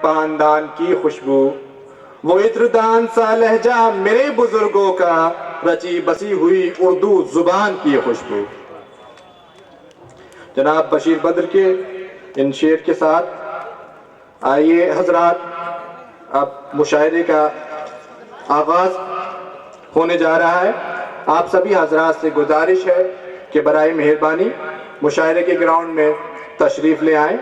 पानदान की खुशबू, वो इत्रदान सा लहजा मेरे बुजुर्गों का, रची बसी हुई उर्दू जुबान की खुशबू। जनाब बशीर बद्र के इन शेर के साथ आइए हजरात, अब मुशायरे का आगाज होने जा रहा है। आप सभी हजरात से गुजारिश है कि बराए मेहरबानी मुशायरे के ग्राउंड में तशरीफ ले आए।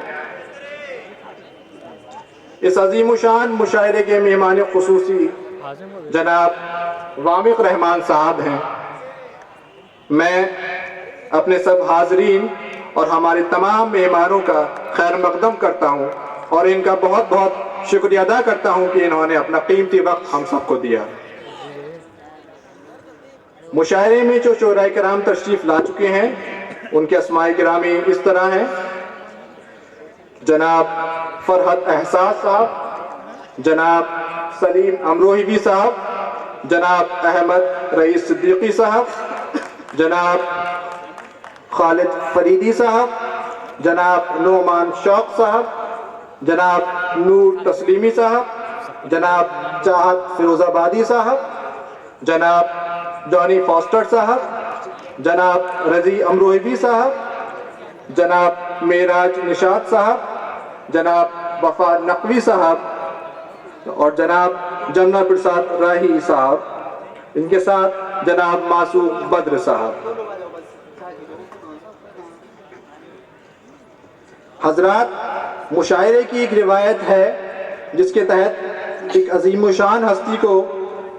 इस अजीमुशान मुशायरे के मेहमान खुसूसी जनाब वामिक रहमान साहब हैं। मैं अपने सब हाजरीन और हमारे तमाम मेहमानों का खैर मकदम करता हूँ और इनका बहुत बहुत शुक्रिया अदा करता हूँ कि इन्होंने अपना कीमती वक्त हम सबको दिया। मुशायरे में जो शोराए कराम तशरीफ ला चुके हैं उनके अस्माए गिरामी इस तरह हैं। जनाब फरहत एहसास साहब, जनाब सलीम अमरोही साहब, जनाब अहमद रईस सिद्दीकी साहब, जनाब खालिद फरीदी साहब, जनाब नोमान शौक साहब, जनाब नूर तस्लीमी साहब, जनाब चाहत फिरोजाबादी साहब, जनाब जॉनी फॉस्टर साहब, जनाब रजी अमरोही साहब, जनाब मेराज निशात साहब, जनाब वफा नकवी साहब और जनाब जमुना प्रसाद राही साहब, इनके साथ जनाब मासूम बद्र साहब। हजरात, मुशायरे की एक रिवायत है जिसके तहत एक अजीमुशान हस्ती को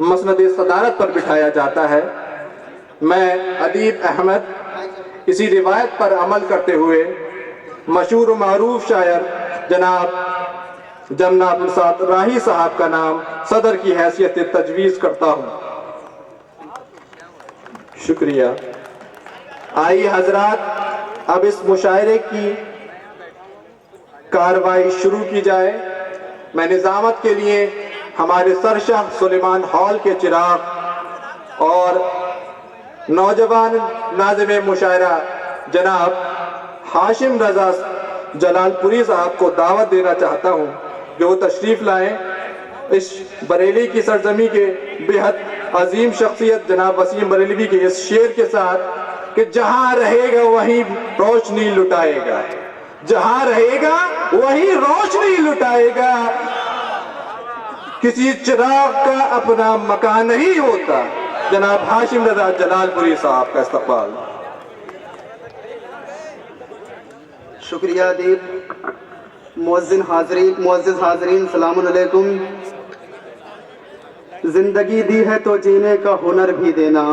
मसनद सदारत पर बिठाया जाता है। मैं अदीब अहमद इसी रिवायत पर अमल करते हुए मशहूर मारूफ शायर जनाब जमुना प्रसाद राही साहब का नाम सदर की हैसियत से तजवीज़ करता हूँ। शुक्रिया। आइए हजरात, अब इस मुशायरे की कार्रवाई शुरू की जाए। मैं निजामत के लिए हमारे सरशाह सुलेमान हॉल के चिराग और नौजवान नाज़िम मुशायरा जनाब हाशिम रजा जलालपुरी साहब को दावत देना चाहता हूँ कि वो तशरीफ़ लाएं। इस बरेली की सरजमी के बेहद अजीम शख्सियत जनाब वसीम बरेलवी के इस शेर के साथ कि जहाँ रहेगा वहीं रोशनी लुटाएगा, जहाँ रहेगा वहीं रोशनी लुटाएगा, किसी चिराग का अपना मकान नहीं होता। जनाब हाशिम रजा जलालपुरी साहब का इस्तकबाल। शुक्रिया दीप। मुअज्जिन हाज़रीन सलामुन अलैकुम। जिंदगी दी है तो जीने का हुनर भी देना,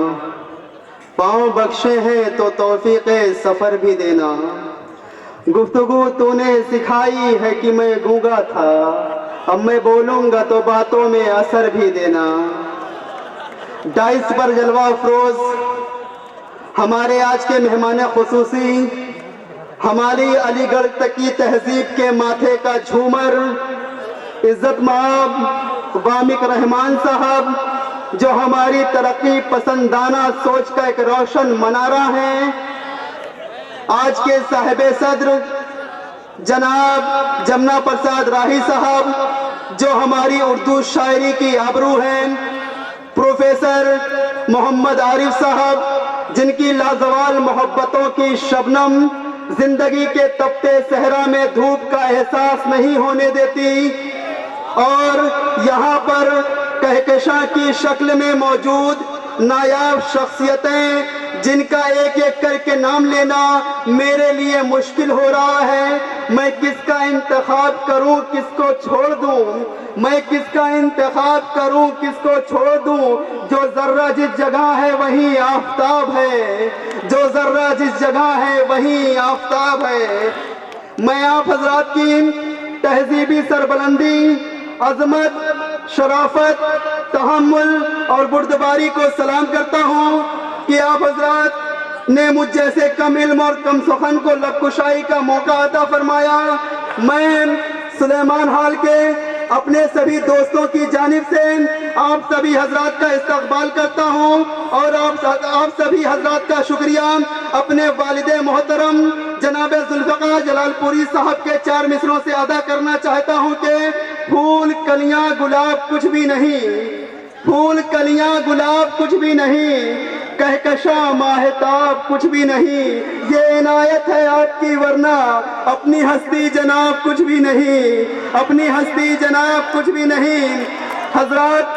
पाँव बख्शे हैं तो तौफीक सफर भी देना। गुफ्तगू तूने सिखाई है कि मैं गूंगा था, अब मैं बोलूंगा तो बातों में असर भी देना। डाइस पर जलवा अफरोज हमारे आज के मेहमान खुसूसी, हमारी अलीगढ़ तक की तहजीब के माथे का झूमर, इज्जत माब वामिक रहमान साहब, जो हमारी तरक्की पसंदाना सोच का एक रोशन मनारा है। आज के साहिबे सद्र जनाब जमुना प्रसाद राही साहब, जो हमारी उर्दू शायरी की आबरू हैं। प्रोफेसर मोहम्मद आरिफ साहब, जिनकी लाजवाल मोहब्बतों की शबनम जिंदगी के तपते सहरा में धूप का एहसास नहीं होने देती। और यहाँ पर कहकशां की शक्ल में मौजूद नायाब शख्सियतें, जिनका एक एक करके नाम लेना मेरे लिए मुश्किल हो रहा है। मैं किसका इंतखाब करूं, किसको छोड़ दूं, मैं किसका इंतखाब करूं, किसको छोड़ दूं। जो जर्रा जिस जगह है वहीं आफताब है, जो जर्रा जिस जगह है वहीं आफताब है। मैं आप हजरात की तहजीबी सरबलंदी, अजमत, शराफत, तहम्मुल और बुर्दबारी को सलाम करता हूँ कि आप हजरात ने मुझ जैसे कम इल्म और कम सुखन को लबकुशाई का मौका अता फरमाया। मैं सुलेमान हॉल के अपने सभी दोस्तों की जानिब से आप सभी हजरात का इस्तकबाल करता हूँ और आप सभी हजरात का शुक्रिया अपने वालिदे मोहतरम जनाब जुल्फ़िकार जलालपुरी साहब के 4 मिसरों से अदा करना चाहता हूँ कि फूल कलियां गुलाब कुछ भी नहीं, फूल कलियां गुलाब कुछ भी नहीं, कहकशा माहताब कुछ भी नहीं, ये इनायत है आपकी वरना अपनी हस्ती जनाब कुछ भी नहीं, अपनी हस्ती जनाब कुछ भी नहीं। हजरत,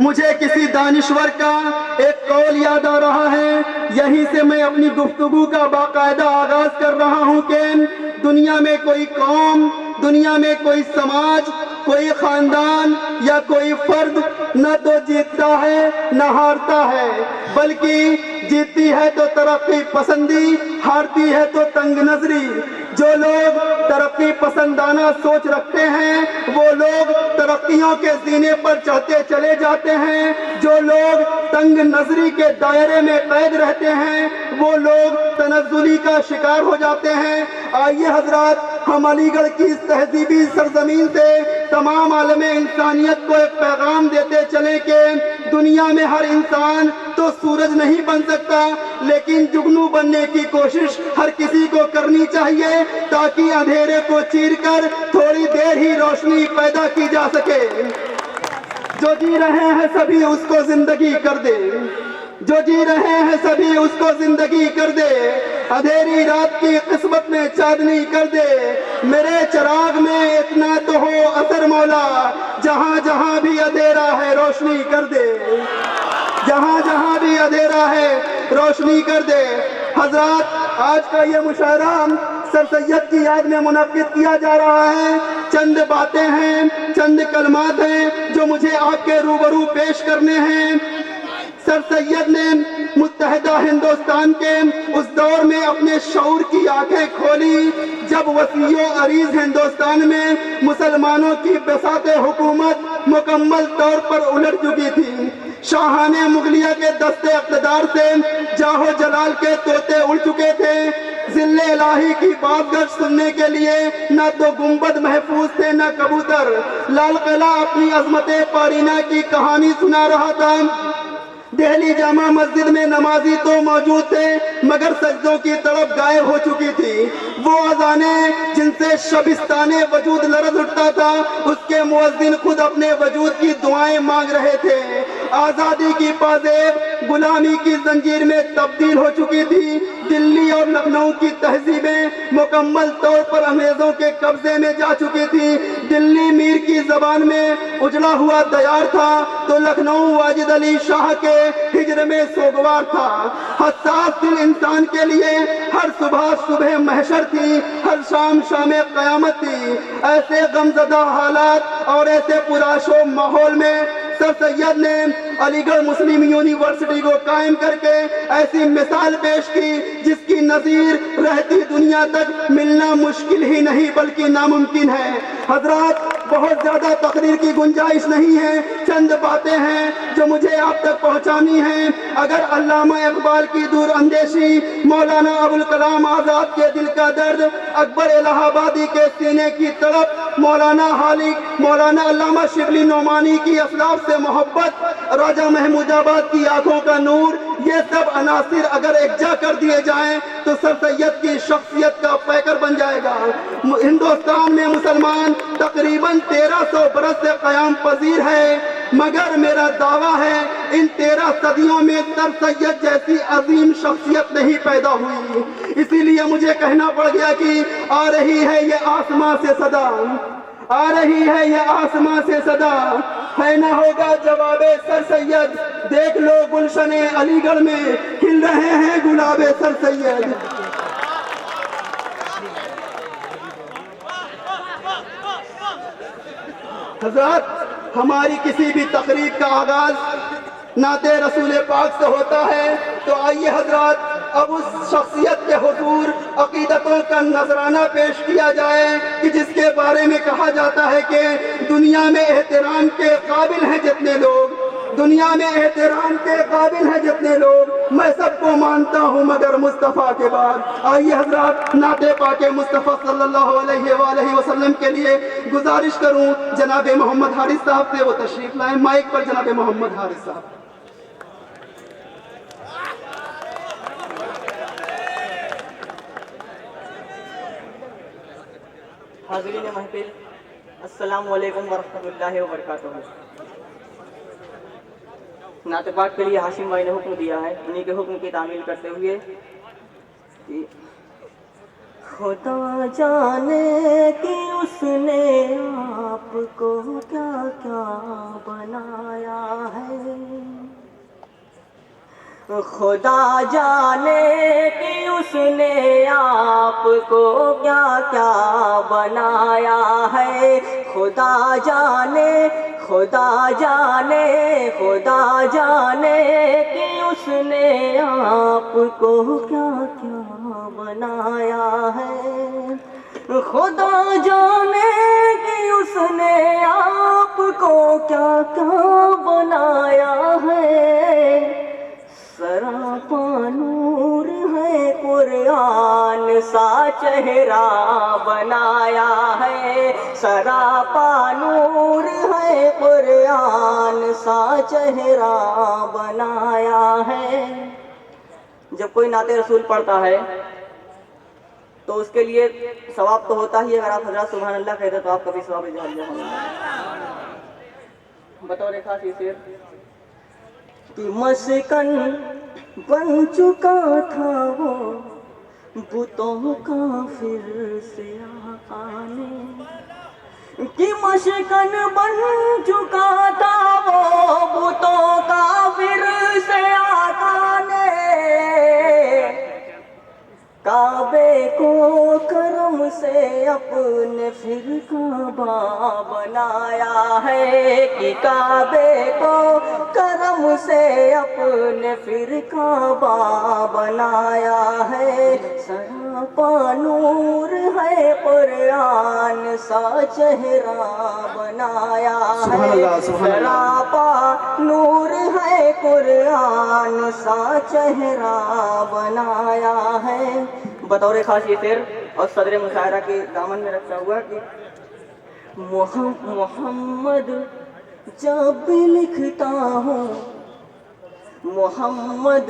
मुझे किसी दानिश्वर का एक कौल याद आ रहा है, यहीं से मैं अपनी गुफ्तगू का बाकायदा आगाज कर रहा हूँ कि दुनिया में कोई कौम, दुनिया में कोई समाज, कोई खानदान या कोई फर्द न तो जीतता है न हारता है, बल्कि जीतती है तो तरक्की पसंदी, हारती है तो तंग नजरी। जो लोग तरक्की पसंदाना सोच रखते हैं वो लोग तरक्कियों के जीने पर चढ़ते चले जाते हैं, जो लोग तंग नजरी के दायरे में कैद रहते हैं वो लोग तनज़्ज़ुली का शिकार हो जाते हैं। आइए हजरात, हम अलीगढ़ की इस तहजीबी सरजमीन से तमाम आलम इंसानियत को एक पैगाम देते चले कि दुनिया में हर इंसान तो सूरज नहीं बन सकता, लेकिन जुगनू बनने की कोशिश हर किसी को करनी चाहिए ताकि अंधेरे को चीरकर थोड़ी देर ही रोशनी पैदा की जा सके। जो जी रहे हैं सभी उसको जिंदगी कर दे, जो जी रहे हैं सभी उसको जिंदगी कर दे, अंधेरी रात की किस्मत में चांदनी कर दे, मेरे चिराग में इतना तो हो असर मौला, जहां जहां भी अंधेरा है रोशनी कर दे, जहां जहां भी अंधेरा है रोशनी कर दे। हजरत, आज का ये मुशायरा सर सैयद की याद में मुनक्किद किया जा रहा है। चंद बातें हैं, चंद कलमात हैं जो मुझे आपके रूबरू पेश करने हैं। सर सैयद ने मुत्तहिदा हिंदुस्तान के उस दौर में अपने शऊर की आंखें खोली जब वसीयो अरीज हिंदुस्तान में मुसलमानों की बसाते हुकूमत मुकम्मल तौर पर उलट चुकी थी। शाहाने मुगलिया के दस्ते इक़्तिदार से जाहो जलाल के तोते उड़ चुके थे। जिल्ले इलाही की बातगश सुनने के लिए न तो गुंबद महफूज थे न कबूतर। लाल किला अपनी अजमते पारीना की कहानी सुना रहा था। दिल्ली जामा मस्जिद में नमाजी तो मौजूद थे मगर सजदों की तड़प गायब हो चुकी थी। वो अजाने जिनसे शबिस्ताने वजूद लरज़ उठता था, उसके मुअज्जिन खुद अपने वजूद की दुआएं मांग रहे थे। आज़ादी की पाजेब गुलामी की जंजीर में तब्दील हो चुकी थी। दिल्ली और लखनऊ की तहजीबें मुकम्मल तौर पर अंग्रेजों के कब्जे में जा चुकी थी। दिल्ली मीर की जबान में उजड़ा हुआ तैयार था तो लखनऊ वाजिद अली शाह के हिजर में सोगवार था। हसास दिल इंसान के लिए हर सुबह सुबह महशर थी, हर शाम शाम कयामत थी। ऐसे गमज़दा हालात और ऐसे पुराशो माहौल में सर सैयद ने अलीगढ़ मुस्लिम यूनिवर्सिटी को कायम करके ऐसी मिसाल पेश की जिसकी नज़ीर रहती दुनिया तक मिलना मुश्किल ही नहीं बल्कि नामुमकिन है। हजरात, बहुत ज्यादा तकरीर की गुंजाइश नहीं है, चंद बातें हैं जो मुझे आप तक पहुंचानी हैं। अगर अल्लामा इकबाल की दूर अंदेशी, मौलाना अबुल कलाम आजाद के दिल का दर्द, अकबर इलाहाबादी के सीने की तड़प, मौलाना हालिक, मौलाना अल्लामा शिबली नोमानी की असलाफ से मोहब्बत, राजा महमूदाबाद की आंखों का नूर, ये सब अनासिर अगर एकजा कर दिए जाएं तो सर सैयद की शख्सियत का पैकर बन जाएगा। हिंदुस्तान में मुसलमान तकरीबन 1300 बरस से कयाम पजीर है, मगर मेरा दावा है इन 13 सदियों में सर सैयद जैसी अजीम शख्सियत नहीं पैदा हुई। इसीलिए मुझे कहना पड़ गया कि आ रही है ये आसमां से सदा, आ रही है ये आसमां से सदा, है ना होगा जवाबे सर सैयद। देख लो गुलशने अलीगढ़ में खिल रहे हैं गुलाबे सर सैयद। हज़रत, हमारी किसी भी तकरीब का आगाज नाते रसूल पाक से होता है, तो आइए हजरत अब उस शख्सियत के हुजूर अकीदतों का नजराना पेश किया जाए कि जिसके बारे में कहा जाता है कि दुनिया में एहतराम के काबिल हैं जितने लोग, दुनिया में एहतराम के काबिल हैं जितने लोग, मैं सबको मानता हूँ मगर मुस्तफ़ा के बाद। आइए हजरत नाते पाके मुस्तफ़ा सल्लल्लाहु अलैहि वसल्लम के लिए गुजारिश करूँ जनाब मोहम्मद हारिस साहब से वो तशरीफ लाएं। माइक पर जनाब मोहम्मद हारिस साहब। हाज़रीन महफिल, अस्सलामु अलैकुम वरहमतुल्लाहि वबरकातुहू। नाते पाक के लिए हाशिम भाई ने हुक्म दिया है, उन्हीं के हुक्म की तामील करते हुए कि खुदा जाने कि उसने आपको क्या क्या बनाया है, खुदा जाने कि उसने आपको क्या क्या बनाया है, खुदा जाने, खुदा जाने, खुदा जाने कि उसने आपको क्या क्या बनाया है, खुदा जाने कि उसने आपको क्या क्या बनाया है। सरापा नूर है कुरान सा चेहरा बनाया है, सरापा नूर है कुरान सा चेहरा बनाया है। जब कोई नाते रसूल पढ़ता है तो उसके लिए सवाब तो होता ही है। अगर आप हज़रत सुभान अल्लाह कहते तो आपका भी सवाब इजाज़त होगा। बतौर खास ये शेर कि मस्कन बन चुका था वो बुतों का फिर से आने, कि मस्कन बन चुका था वो बुतों का फिर से आने, काबे को करम से अपने फिर काबा बनाया है, कि काबे को करम से अपने फिर काबा बनाया है। सरापा नूर है कुरान सा चेहरा बनाया है, सरापा नूर है कुरान सा चेहरा बनाया है। बतौर खास ये शेर और सदर मुशायरा के दामन में रखा हुआ कि मोहम्मद जब लिखता हूँ, मोहम्मद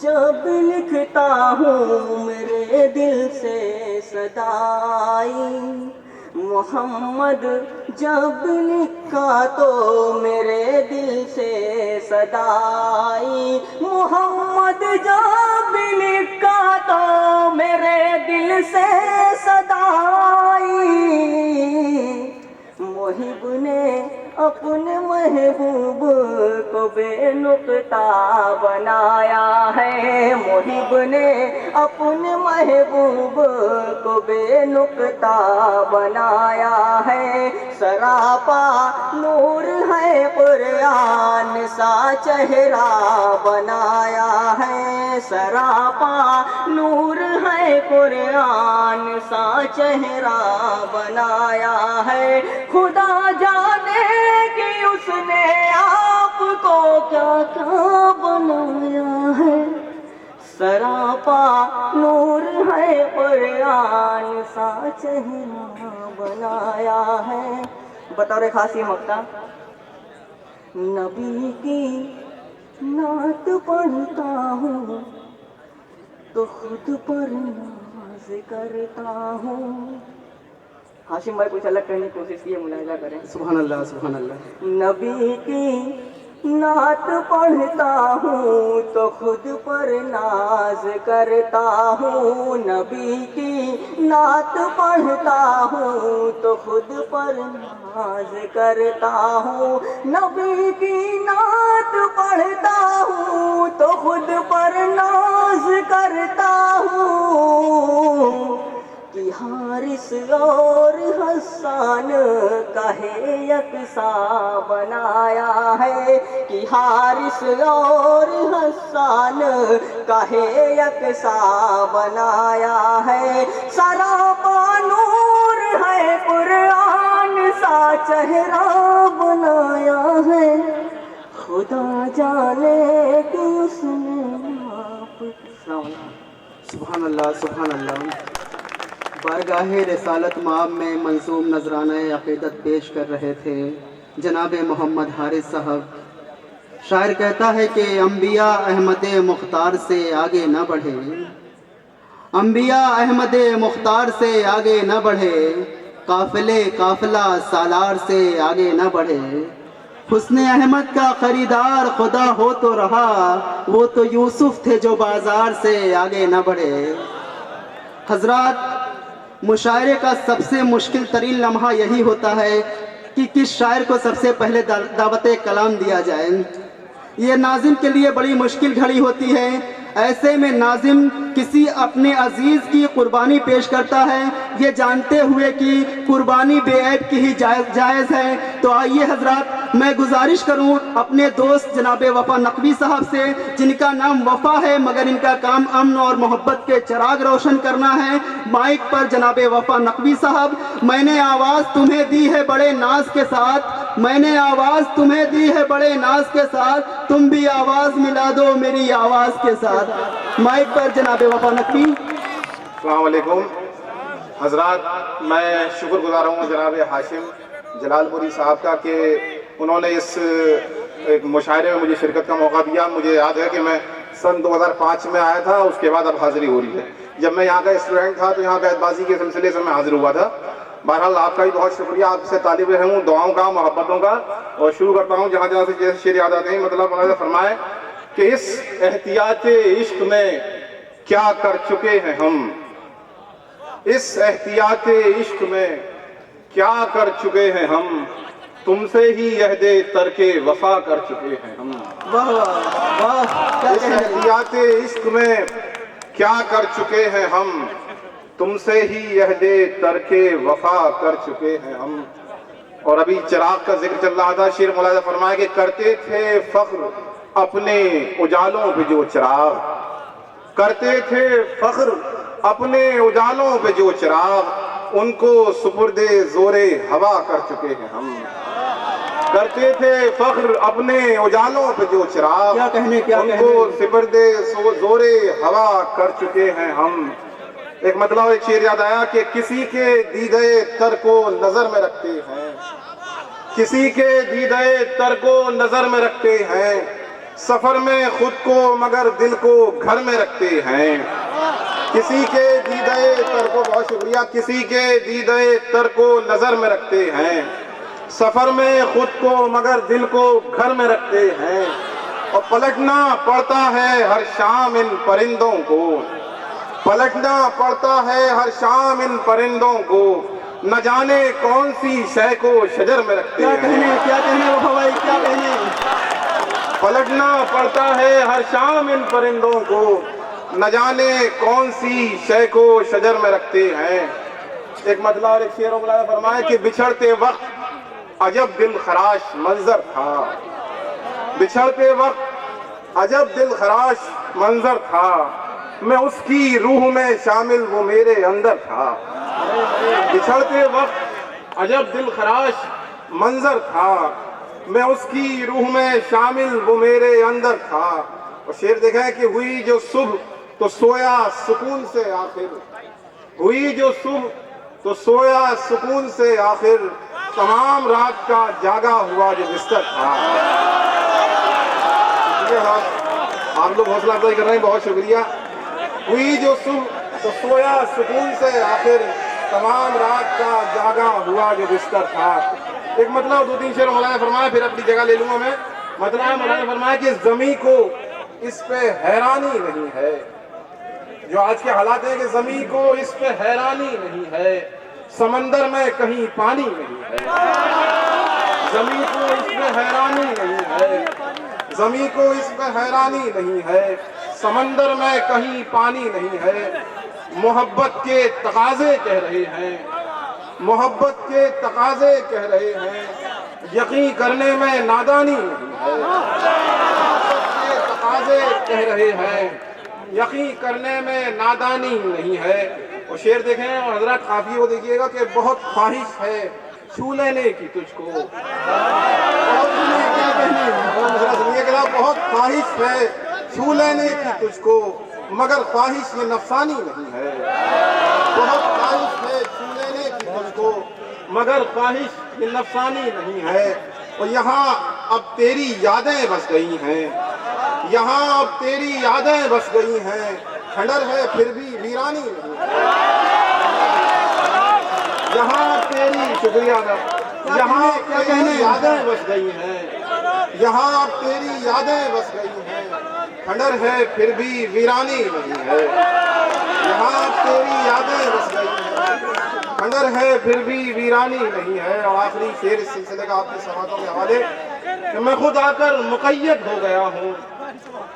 जब लिखता हूँ मेरे दिल से सदाई, मोहम्मद जब लिखा तो मेरे दिल से सदाई, मोहम्मद जब लिखा तो मेरे दिल से सदाई। मोहिब ने अपने महबूब को बेनुक्ता बनाया है, मोहिब ने अपने महबूब को बेनुक्ता बनाया है। सरापा नूर है कुरान सा चेहरा बनाया है, सरापा नूर है कुरान सा चेहरा बनाया है। खुदा जाने कि उसने आपको क्या क्या बनाया है, सरापा नूर है कुरान सा चेहरा बनाया है। बतौर खासी मक्ता नबी की नात पढ़ता हूँ तो खुद पर नाज करता हूँ। हाशिम भाई कुछ अलग करने की कोशिश की, मुलाहिजा करें। सुभान अल्लाह, सुभान अल्लाह। नबी की नात पढ़ता हूँ तो खुद पर नाज करता हूँ, नबी की नात पढ़ता हूँ तो खुद पर नाज करता हूँ, नबी की नात पढ़ता हूँ तो खुद पर नाज करता हूँ। कि हारिस और हसन कहे यकसा बनाया है, कि हारिस और हसन कहे यकसा बनाया है। सरापा नूर है कुरान सा चेहरा बनाया है, खुदा जाने कि उसने आप। सुभान अल्लाह, सुभान अल्लाह। बारगाहे रिसालत माब में मंसूब नजराना अक़ीदत पेश कर रहे थे जनाब मोहम्मद हारिस साहब। शायर कहता है कि अम्बिया अहमद मुख्तार से आगे न बढ़े, अम्बिया अहमद मुख्तार से आगे न बढ़े, काफिले काफिला सालार से आगे न बढ़े। हुस्ने अहमद का खरीदार खुदा हो तो रहा, वो तो यूसुफ थे जो बाजार से आगे न बढ़े। हजरात, मुशायरे का सबसे मुश्किल तरीन लम्हा यही होता है कि किस शायर को सबसे पहले दावत कलाम दिया जाए। ये नाजिम के लिए बड़ी मुश्किल घड़ी होती है। ऐसे में नाजिम किसी अपने अजीज की कुर्बानी पेश करता है, ये जानते हुए कि कुर्बानी बेऐब की ही जायज़ है। तो आइए हजरात, मैं गुजारिश करूं अपने दोस्त जनाब वफा नकवी साहब से, जिनका नाम वफा है मगर इनका काम अमन और मोहब्बत के चिराग रोशन करना है। माइक पर जनाब वफा नकवी साहब। मैंने आवाज़ तुम्हें दी है बड़े नाज के साथ, मैंने आवाज़ तुम्हें दी है बड़े नाज के साथ, तुम भी आवाज़ मिला दो मेरी आवाज़ के साथ। माइक पर जनाब वफा नकवी। अस्सलाम वालेकुम हजरात, मैं शुक्रगुजार हूँ जनाब हाशिम जलालपुरी साहब का कि उन्होंने इस एक मुशायरे में मुझे शिरकत का मौका दिया। मुझे याद है कि मैं सन 2005 में आया था, उसके बाद अब हाज़िरी हो रही है। जब मैं यहाँ का स्टूडेंट था तो यहाँ बैतबाजी के सिलसिले से मैं हाजिर हुआ था। बहरहाल आपका भी बहुत शुक्रिया, आपसे तालिब रहूँ दुआओं का, मोहब्बतों का। और शुरू करता हूँ जहाँ जहाँ से जैसे शेर याद आते हैं। मतलब उन्होंने फरमाए कि इस एहतियाते इश्क में क्या कर चुके हैं हम, इस एहतियाते इश्क में क्या कर चुके हैं हम, तुमसे ही यहदे तरके वफा कर चुके हैं हम। वाह वाह वाह, इस एहतियाते इश्क में क्या कर चुके हैं हम, तुमसे ही यहदे तरके वफा कर चुके हैं हम। और अभी चिराग का जिक्र चल रहा था, शेर मुलाजा फरमाया कि करते थे फख्र अपने उजालों पे जो चिराग, करते थे फख्र अपने उजालों पे जो चिराग, उनको सुपुर्दे जोरे हवा कर चुके हैं हम। करते थे फख्र अपने उजालों पे जो चिराग, क्या कहने उनको सुपुर्दे जोरे हवा कर चुके हैं हम। एक मतलब एक शेर याद आया कि किसी के दी गए तर को नजर में रखते हैं, किसी के दी गए तर को नजर में रखते हैं, सफर में खुद को मगर दिल को घर में रखते हैं। किसी के दी गए तर को, बहुत शुक्रिया, किसी के दी गए तर को नजर में रखते हैं, सफर में खुद को मगर दिल को घर में रखते हैं। और पलटना पड़ता है हर शाम इन परिंदों को, पलटना पड़ता है हर शाम इन परिंदों को, न जाने कौन सी शय को शजर में रखते हैं। क्या कहने वफा भाई, क्या कहने। पलटना पड़ता है हर शाम इन परिंदों को, न जाने कौन सी शय को शजर में रखते हैं। एक मतलब और एक शेर फरमाया कि बिछड़ते वक्त अजब दिल खराश मंजर था, बिछड़ते वक्त अजब दिल खराश मंजर था, मैं उसकी रूह में शामिल वो मेरे अंदर था। बिछड़ते वक्त अजब दिल खराश मंजर था, मैं उसकी रूह में शामिल वो मेरे अंदर था। और शेर देखा है कि हुई जो सुबह तो सोया सुकून से आखिर, हुई जो सुबह तो सोया सुकून से आखिर, तमाम रात का जागा हुआ जो बिस्तर था। आप लोग हौसला अफजाई कर रहे हैं, बहुत शुक्रिया। हुई जो सुबह तो सोया सुकून से आखिर, तमाम रात का जागा हुआ जो बिस्तर था। एक मतलब दो तीन शेर मौलाना फरमाया, फिर अपनी जगह ले लूंगा मैं। मतलब मौलाना फरमाया कि जमी को इस पे हैरानी नहीं है, जो आज के हालात हैं कि जमी को इस पे हैरानी नहीं है, समंदर में कहीं पानी नहीं है। जमी को इस पे हैरानी नहीं है, जमी को इस पे हैरानी नहीं है, समंदर में कहीं पानी नहीं है। मोहब्बत के तकाजे कह रहे हैं, मोहब्बत के तकाजे कह रहे हैं, यकीन करने में नादानी नहीं है। मोहब्बत के तकाजे कह रहे हैं, यकीन करने में नादानी नहीं है। और शेर देखें और हजरत काफी वो देखिएगा कि बहुत ख्वाहिश है छू लेने की तुझको, बहुत ख्वाहिश है छू लेने की तुझको, मगर ख्वाहिश ये नफसानी नहीं है। बहुत ख्वाहिश है छू लेने की तुझको, मगर ख्वाहिश ये नफसानी नहीं है। और यहाँ अब तेरी यादें बस गई हैं, यहाँ अब तेरी यादें बस गई हैं, खंडर है फिर भी वीरानी नहीं है। यहाँ तेरी शुक्रिया यहाँ क्या तेरी कहने? यादें बस गई हैं, यहाँ तेरी यादें बस गई हैं, खंडर है फिर भी वीरानी नहीं है। यहाँ तेरी यादें बस गई हैं, खंडर है फिर भी वीरानी नहीं है। और आखिरी शेर इस सिलसिले का आपकी समातों के हवाले कि मैं खुद आकर मुक़य्यद हो गया हूँ,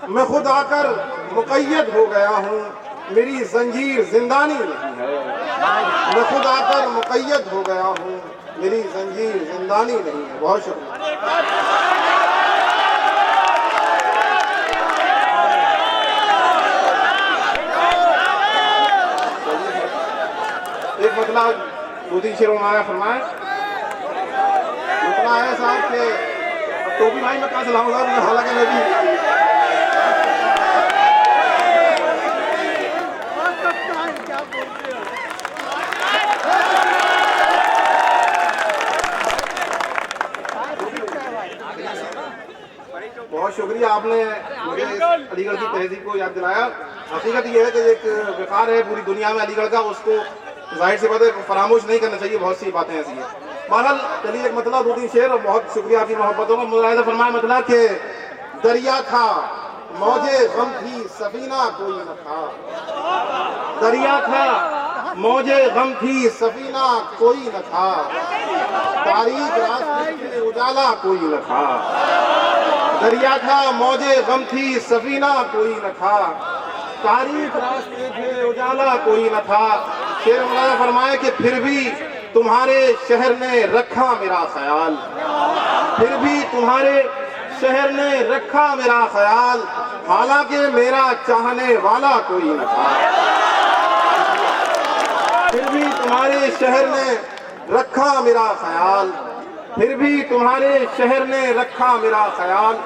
मैं खुद आकर मुक़य्यद हो गया हूँ, मेरी जंजीर जिंदानी नहीं है। मैं खुद आकर मुक़य्यद हो गया हूँ, मेरी जंजीर जिंदानी नहीं है। बहुत शुक्रिया। एक मतलब 2-3 शेर उन्होंने फरमाया, इतना है साहब कि टोपी भाई मैं कहाँ से लाऊंगा, हालांकि मैं भी बहुत शुक्रिया आपने मुझे अलीगढ़ की तहजीब को याद दिलाया। हकीकत ये है कि एक विकार है पूरी दुनिया में अलीगढ़ का, उसको जाहिर सी बात है फरामोश नहीं करना चाहिए। बहुत सी बातें ऐसी हैं। बहरहाल चलिए एक मतलब 2-3 शेर, और बहुत शुक्रिया आपकी मोहब्बतों का। मुलाहिजा फरमाया मतलब कि दरिया था मौजे गम थी सफीना कोई न था, दरिया था मौजे गम थी सफीना कोई न था, तारीख रास्ते में उजाला कोई न था। दरिया था मौजे गम थी सफीना कोई न था, तारीख रास्ते थे उजाला कोई न था। शेर मौलाना फरमाए कि फिर भी तुम्हारे शहर ने रखा मेरा ख्याल, फिर भी तुम्हारे शहर ने रखा मेरा ख्याल, हालांकि मेरा चाहने वाला कोई न था। फिर भी तुम्हारे शहर ने रखा मेरा ख्याल, फिर भी तुम्हारे शहर ने रखा मेरा ख्याल,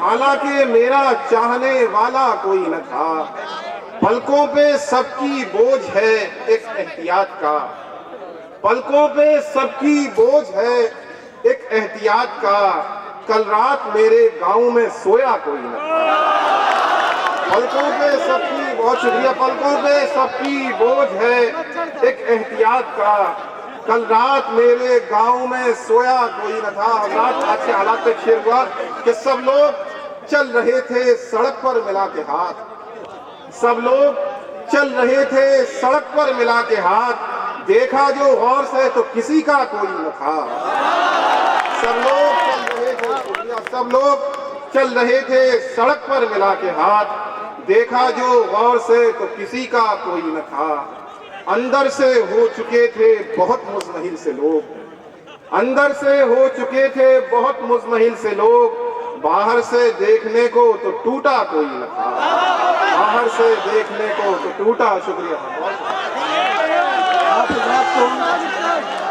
हालांकि मेरा चाहने वाला कोई न था। पलकों पे सबकी बोझ है एक एहतियात का, पलकों पे सबकी बोझ है एक एहतियात का, कल रात मेरे गांव में सोया कोई न था। पलकों पे सबकी, बहुत शुक्रिया, पलकों पे सबकी बोझ है एक एहतियात का, कल रात मेरे गांव में सोया कोई न था। हज़रात आज के हालात पे शेर हुआ कि सब लोग चल रहे थे सड़क पर मिला के हाथ, सब लोग चल रहे थे सड़क पर मिला के हाथ, देखा जो गौर से तो किसी का कोई न था। सब लोग चल रहे थे, सब लोग चल रहे थे सड़क पर मिला के हाथ, देखा जो गौर से तो किसी का कोई न था। अंदर से हो चुके थे बहुत मुज़महिल से लोग, अंदर से हो चुके थे बहुत मुज़महिल से लोग, बाहर से देखने को तो टूटा कोई न था, बाहर से देखने को तो टूटा। शुक्रिया। आप हज़रात को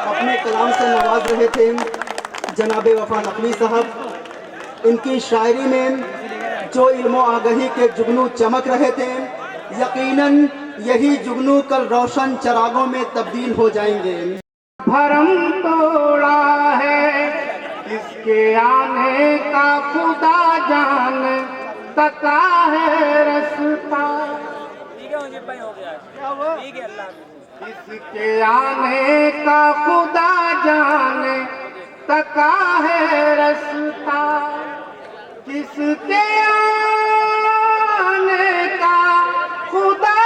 अपने कलाम से नवाज रहे थे जनाब वफा नकवी साहब। इनकी शायरी में जो इल्म आगही के जुगनू चमक रहे थे, यकीनन यही जुगनू कल रोशन चरागों में तब्दील हो जाएंगे। भरम तोड़ा है किसके आने का खुदा जान तका है रास्ता, किसके आने का खुदा जाने तका है रास्ता, किसके आने का खुदा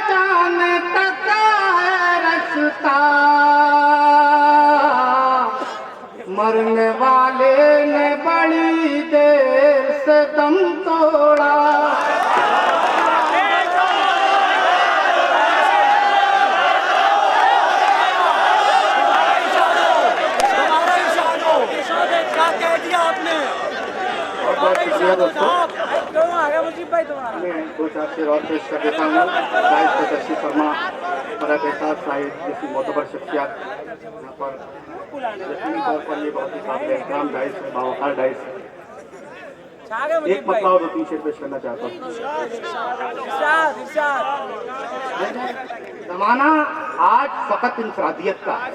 जाने तका है रास्ता, मरने वाले ने बड़ी देर से दम तोड़ा। बहुत शुक्रिया दोस्तों। मैं 2-4 शेर और पेश कर देता हूँ। शायद को तशरीफ फरमा बराबर साहब साहिब जैसी मोतबर शख्सियत यहाँ पर यकीनी तौर पर ये बहुत ही काबिल एहतराम डाइस है, बावकार डाइस है। एक मतलब और 2-3 शेर पेश करना चाहता हूँ। जमाना आज फकत इंफरादियत का है,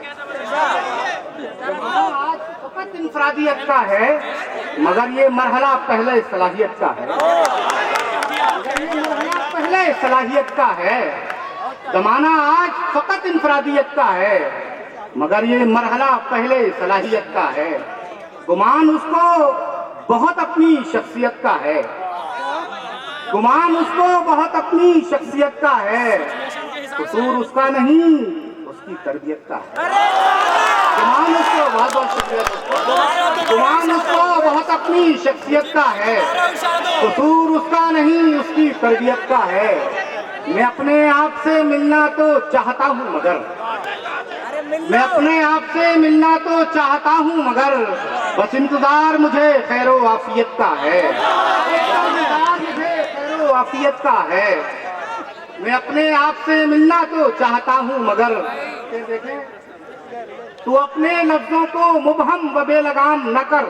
जमाना आज फकत इंफरादियत का है, मगर ये मरहला पहले सलाहियत का है, पहले सलाहियत का है। जमाना आज फकत इंफरादियत का है, मगर ये मरहला पहले सलाहियत का है। गुमान उसको बहुत अपनी शख्सियत का है, गुमान उसको बहुत अपनी शख्सियत का है, कसूर उसका नहीं उसकी तरबियत का है। गुमान उसको बहुत गुमान उसको बहुत अपनी शख्सियत का है, कसूर उसका नहीं उसकी तरबियत का है। मैं अपने आप से मिलना तो चाहता हूँ मगर, मैं अपने आप से मिलना तो चाहता हूँ मगर, बस इंतजार मुझे खैरो आफियत का है, इंतजार मुझे खैरो आफियत का है। मैं अपने आप से मिलना तो चाहता हूँ मगर, देखें तू अपने लफ्जों को मुबहम व बेलगाम न कर,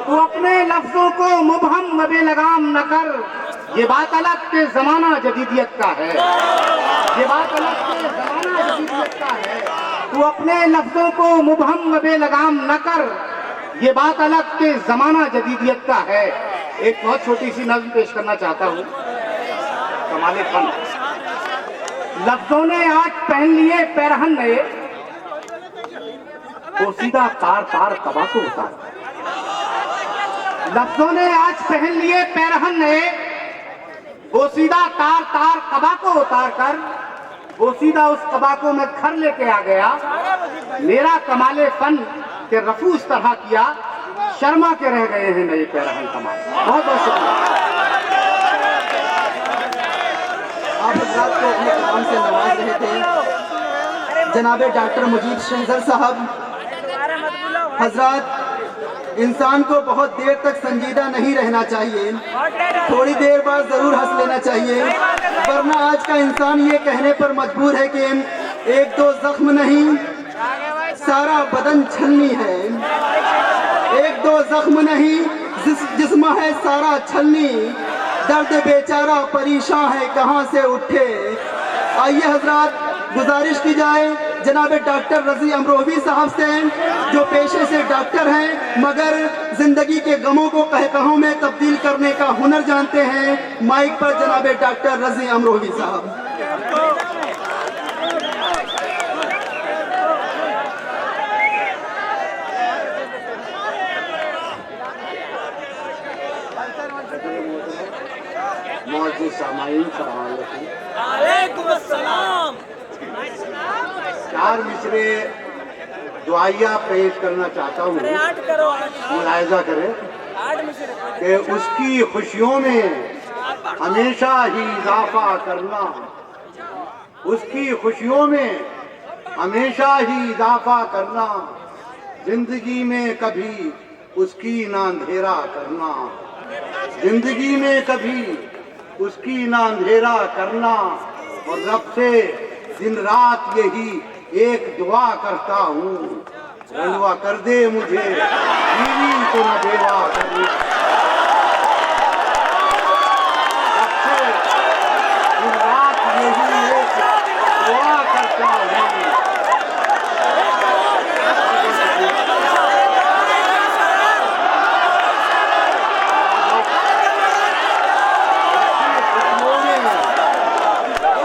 तू अपने लफ्जों को मुबहम व बेलगाम न कर। ये बात अलग के जमाना जदीदियत का है, ये बात अलग के जमाना जदीदियत का है। तू अपने लफ्जों को मुबहम व बेलगाम न कर, ये बात अलग के जमाना जदीदियत का है। एक बहुत छोटी सी नज़्म पेश करना चाहता हूँ, कमाले फन। लफ्जों ने आज पहन लिए पैरहन नए, वो सीधा तार तार कबा को उतार। लफ्जों ने आज पहन लिए पैरहन नए, वो सीधा तार तार कबा को उतार कर, वो सीधा उस कबा को मैं घर लेके आ गया। मेरा कमाले फन के रफू इस तरह किया, शर्मा के रह गए हैं नए पैरहन कमाल। बहुत बहुत शुक्रिया। आप हजरात को अपने काम से नवाज रहे थे जनाबे डॉक्टर मुजीब शहजर साहब। हजरात, इंसान को बहुत देर तक संजीदा नहीं रहना चाहिए, थोड़ी देर बाद जरूर हंस लेना चाहिए, वरना आज का इंसान ये कहने पर मजबूर है कि एक दो जख्म नहीं सारा बदन छलनी है, एक दो जख्म नहीं जिस्म है सारा छलनी, दर्द बेचारा परेशान है कहाँ से उठे। आइए हजरात, गुजारिश की जाए जनाबे डॉक्टर रजी अमरोही साहब से, जो पेशे से डॉक्टर हैं मगर जिंदगी के गमों को कहकहों में तब्दील करने का हुनर जानते हैं। माइक पर जनाबे डॉक्टर रजी अमरोही साहब। मौजूद सामाईन चार मिसरे दुआया पेश करना चाहता हूँ, मुलाहिजा करें कि उसकी खुशियों में हमेशा ही इजाफा करना, उसकी खुशियों में हमेशा ही इजाफा करना, जिंदगी में कभी उसकी ना अंधेरा करना, जिंदगी में कभी उसकी ना अंधेरा करना। और रब से दिन रात यही एक दुआ करता हूँ, रंडवा कर दे मुझे बीवी को न बेवा करना। रब से दिन रात यही एक दुआ करता हूँ।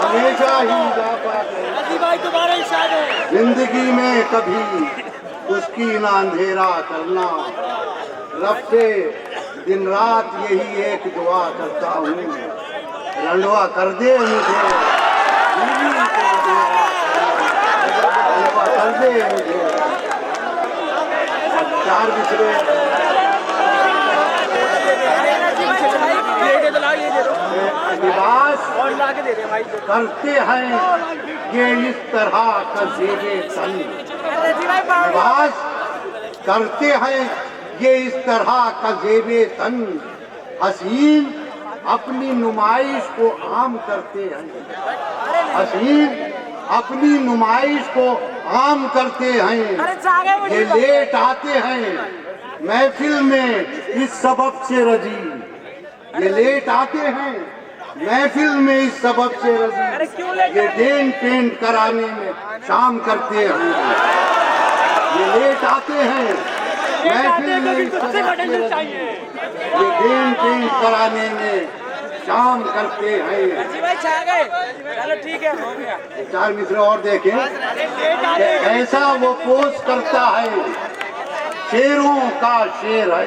हमेशा ही इजाफा जिंदगी में कभी उसकी ना अंधेरा करना। रब से दिन रात यही एक दुआ करता हूँ, रंडवा कर दे मुझे रंडवा कर दे मुझे। चार बिछड़े लिबास करते हैं ये इस तरह का ज़ेबे तन, लिबास करते हैं ये इस तरह का ज़ेबे तन, हसीन अपनी नुमाइश को आम करते हैं, हसीन अपनी नुमाइश को आम करते हैं। ये लेट आते हैं महफिल में इस सबब से रजी, ये लेट आते हैं महफिल में इस सबब से रजी, ये डेन पेंट कराने में शाम करते हैं। ये लेट आते हैं महफिल में इस सबब से रजी, ये डेन पेंट कराने में शाम करते हैं। चलो ठीक है, हो गया। चार मित्र और देखें कि ऐसा वो पोष करता है, शेरों का शेर है।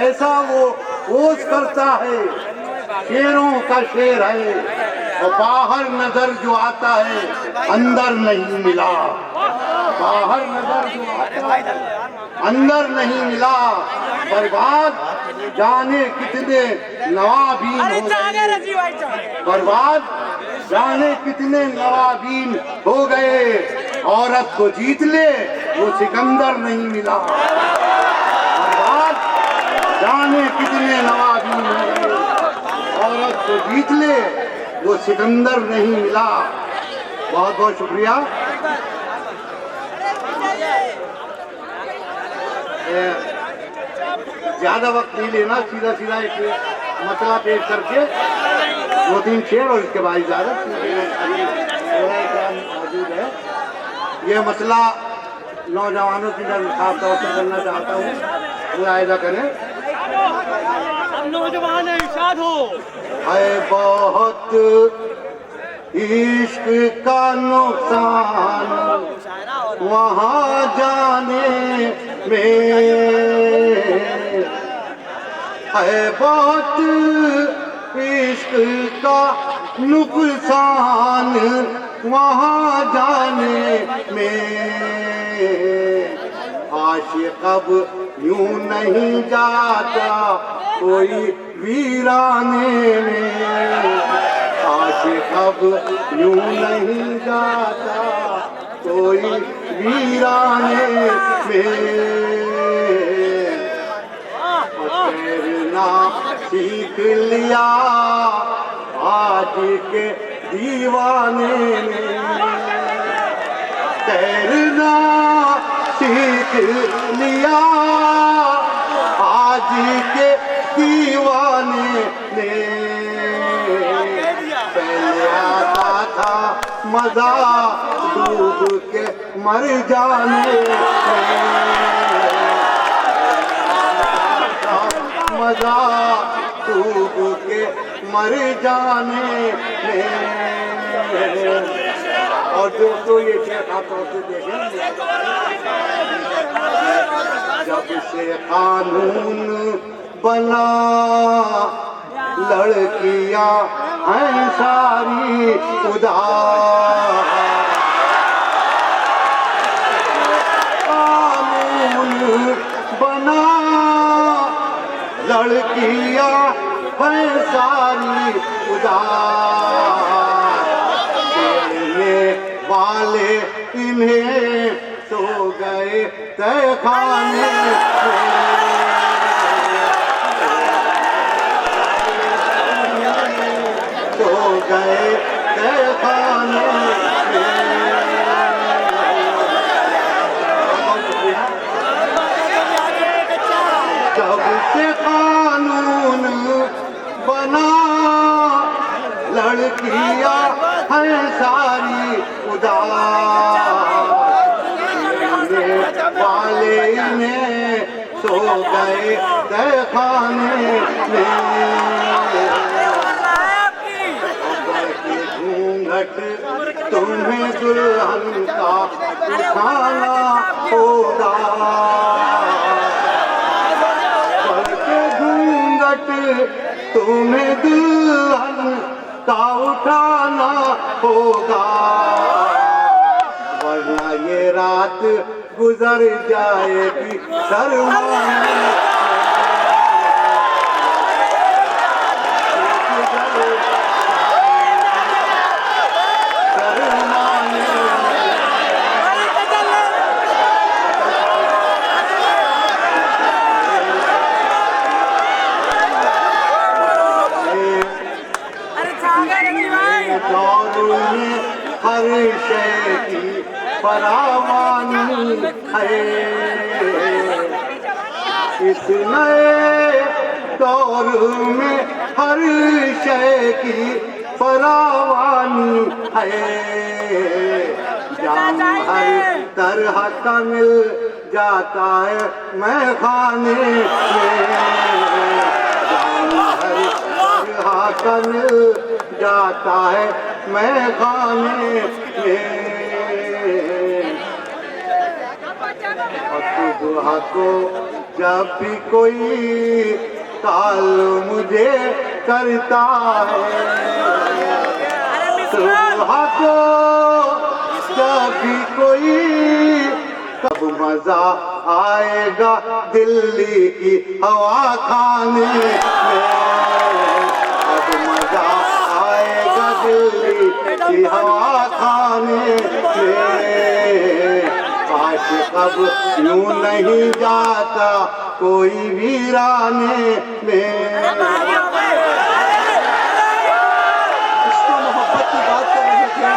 ऐसा वो पोष करता है, शेरों का शेर है। और बाहर नजर जो आता है, अंदर नहीं मिला। बाहर नजर जो आता है, अंदर नहीं मिला। बर्बाद जाने कितने नवाबीन हो गए, बर्बाद जाने कितने नवाबीन हो गए। औरत को जीत ले वो सिकंदर नहीं मिला। बर्बाद जाने कितने नवाबीन हो गए, औरत को जीत ले वो सिकंदर नहीं मिला। बहुत बहुत शुक्रिया। ज्यादा वक्त नहीं लेना, सीधा सीधा एक मसला पेश करके 2-3 शेर और इसके बाद इजाजत मौजूद है। ये मसला नौजवानों की तरफ खास तौर से करना चाहता हूँ, मुआयदा करें। नौजवान है, इरशाद हो। है बहुत इश्क का नुकसान वहाँ जाने में, है बहुत इश्क का नुकसान वहाँ जाने में। आशिक अब यूं नहीं जाता कोई वीराने में, आशिक अब यूं नहीं जाता कोई वीराने में। तैरना सीख लिया आज के दीवाने ने, तैरना सीख लिया आज के दीवाने ने। पहले आता था मजा डूब के मर जाने में, मजा डूब के मर जाने में। और दोस्तों ये शेर आप से देखें, जब से कानून बना लड़कियां हैं सारी उदार, कानून बना लड़कियां हैं सारी उदार। खेलने वाले इन्हें सो गए तहखाने सो गए तहखाने जब से कानून बना लड़कियां हैं सारी उदार। वाले इन्हें सो गए तहखाने में। घूंघट तुम्हें दुल्हन का उठाना होगा, घूंघट तुम्हें दुल्हन का उठाना होगा, वरना ये रात गुजर जाएगी शर्माने। हर शय की फरावानी है, इस नए दौर में हर शय की फरावानी है। जाम हर तरह का मिल जाता है मैं खाने में, जाम हर दुल्हा मिल जाता है मैं खाने में। और दुल्हा को जब भी कोई काल मुझे करता है, दुल्हा को जब भी कोई कब मजा आएगा दिल्ली की हवा खाने में, कब मजा आएगा दिल्ली की हवा खाने में। काश कब यूं नहीं जाता कोई वीराने में। इसको मोहब्बत की बात कर रहे थे।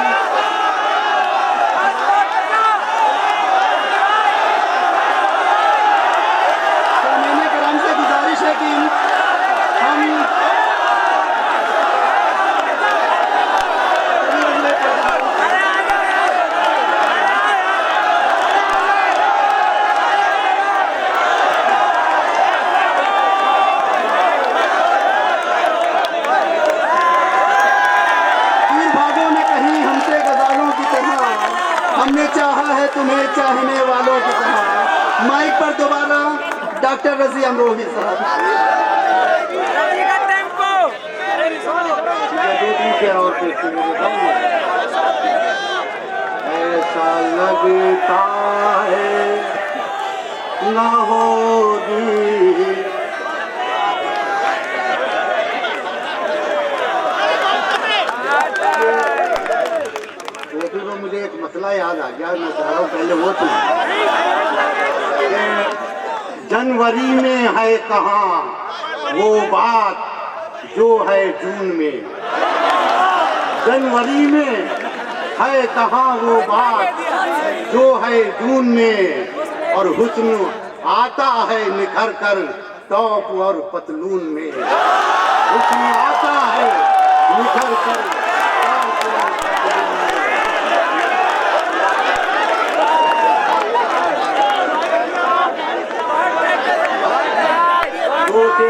सामने कराम से गुजारिश है कि हम हमने चाहा है तुम्हें चाहने वालों की तरह। माइक पर दोबारा डॉक्टर रजी अमरोही साहब। ऐसा लगता है न होगी तो मुझे एक मसला याद आ गया, मैं कह रहा हूँ पहले वो सुना। जनवरी में है कहाँ वो बात जो है जून में, जनवरी में है कहाँ वो बात जो है जून में। और हुस्न आता है निखर कर टॉप और पतलून में, हुस्न आता है निखर कर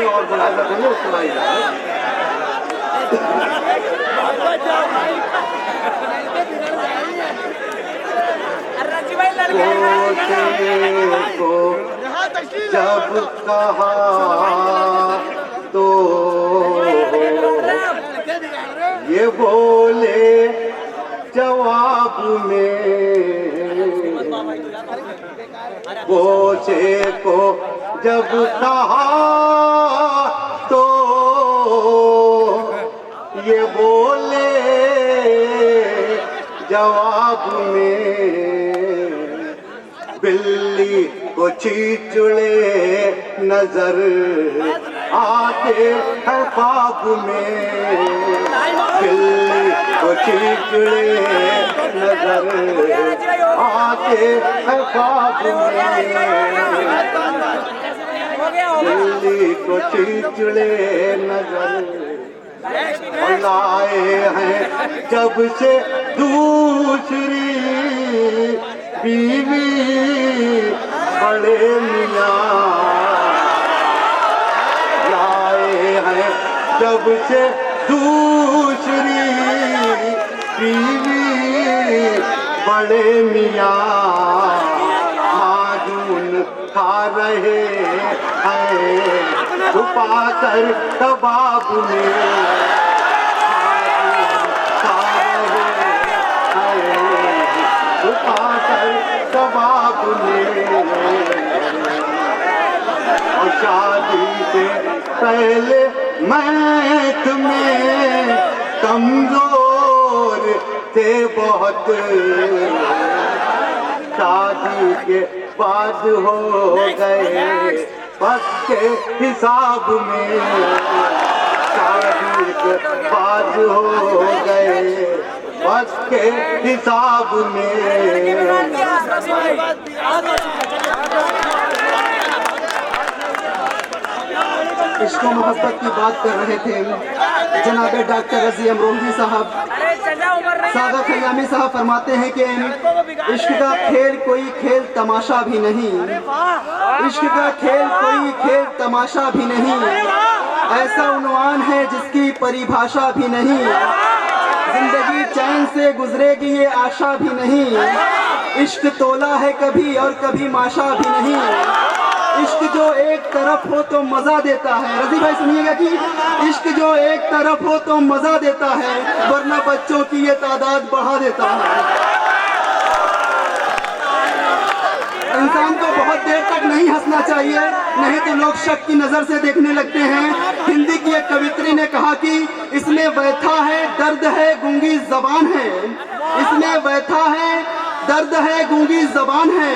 और बुलाया था सुनाई को जब कहा तो ये बोले जवाब में, बोचे को जब कहा तो ये बोले जवाब में, बिल्ली को चीचुड़े नजर आते हैं ख्वाब में, बिल्ली को चीचुड़े नजर आते हैं ख्वाब में, दिल्ली को चिड़चिड़े नजर लाए हैं जब से दूसरी बीवी बड़े मियाँ, लाए हैं जब से दूसरी बीवी बड़े मियाँ, माजून खा रहे हैं छुपा कर कबाब में, खा रहे हैं छुपा कर कबाब में। और शादी से पहले मैं तुम्हें कमजोर थे बहुत, शादी के बाद हो गए पक्के हिसाब में, शादी के बाद हो गए पक्के हिसाब में। इसको मोहब्बत की बात कर रहे थे। जनाब डॉक्टर रजी अमरोही साहब अरे चला उमर नहीं सागा खयामी साहब फरमाते हैं कि इश्क का खेल कोई खेल तमाशा भी नहीं, इश्क का खेल कोई खेल तमाशा भी नहीं, ऐसा उन्वान है जिसकी परिभाषा भी नहीं, जिंदगी चैन से गुजरेगी ये आशा भी नहीं, इश्क तोला है कभी और कभी माशा भी नहीं, इश्क जो एक तरफ हो तो मजा देता है। रजी भाई सुनिएगा कि इश्क जो एक तरफ हो तो मजा देता है, वरना बच्चों की ये तादाद बढ़ा देता है। इंसान को बहुत देर तक नहीं हंसना चाहिए, नहीं तो लोग शक की नजर से देखने लगते हैं। हिंदी की एक कवित्री ने कहा कि इसमें व्यथा है, दर्द है, गूंगी जबान है, इसमें व्यथा है, दर्द है, गूंगी जबान है,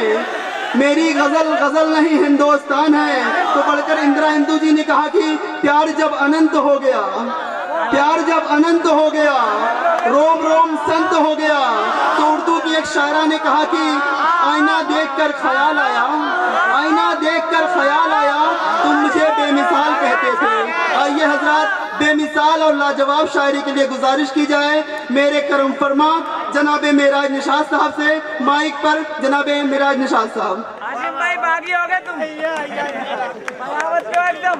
मेरी गजल गजल नहीं हिंदुस्तान है। तो पढ़कर इंदिरा हिंदू जी ने कहा कि प्यार जब अनंत हो गया, प्यार जब अनंत हो गया, रोम रोम संत हो गया। तो उर्दू की एक शायरा ने कहा कि आईना देखकर ख्याल आया, आईना देखकर ख्याल आया, तुम मुझे बेमिसाल कहते थे। आइए हजरात, बेमिसाल और लाजवाब शायरी के लिए गुजारिश की जाए मेरे करम फरमा जनाबे मेराज निशात साहब से। माइक पर जनाबे मेराज निशात साहब। आसिम भाई बागी हो गए तुम बगावत क्यों एकदम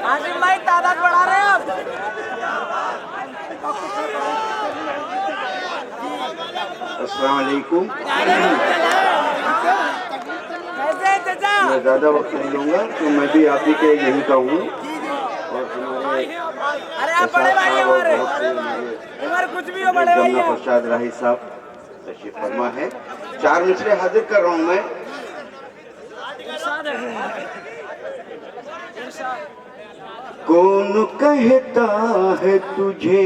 आसिम भाई तादाद बढ़ा रहे हैं आप। अस्सलाम वालेकुम। कैसे चाचा? मैं ज़्यादा वक्त नहीं लूँगा, तो मैं भी आप ही के यहीं का हूँ और हमारे अरे आप बड़े भाई हमारे उमर कुछ भी हो बड़े भाई जमुना हैं। प्रसाद राही साहब तशरीफ फरमा है। 4 मिसरे हाजिर कर रहा हूँ मैं। कौन कहता है तुझे,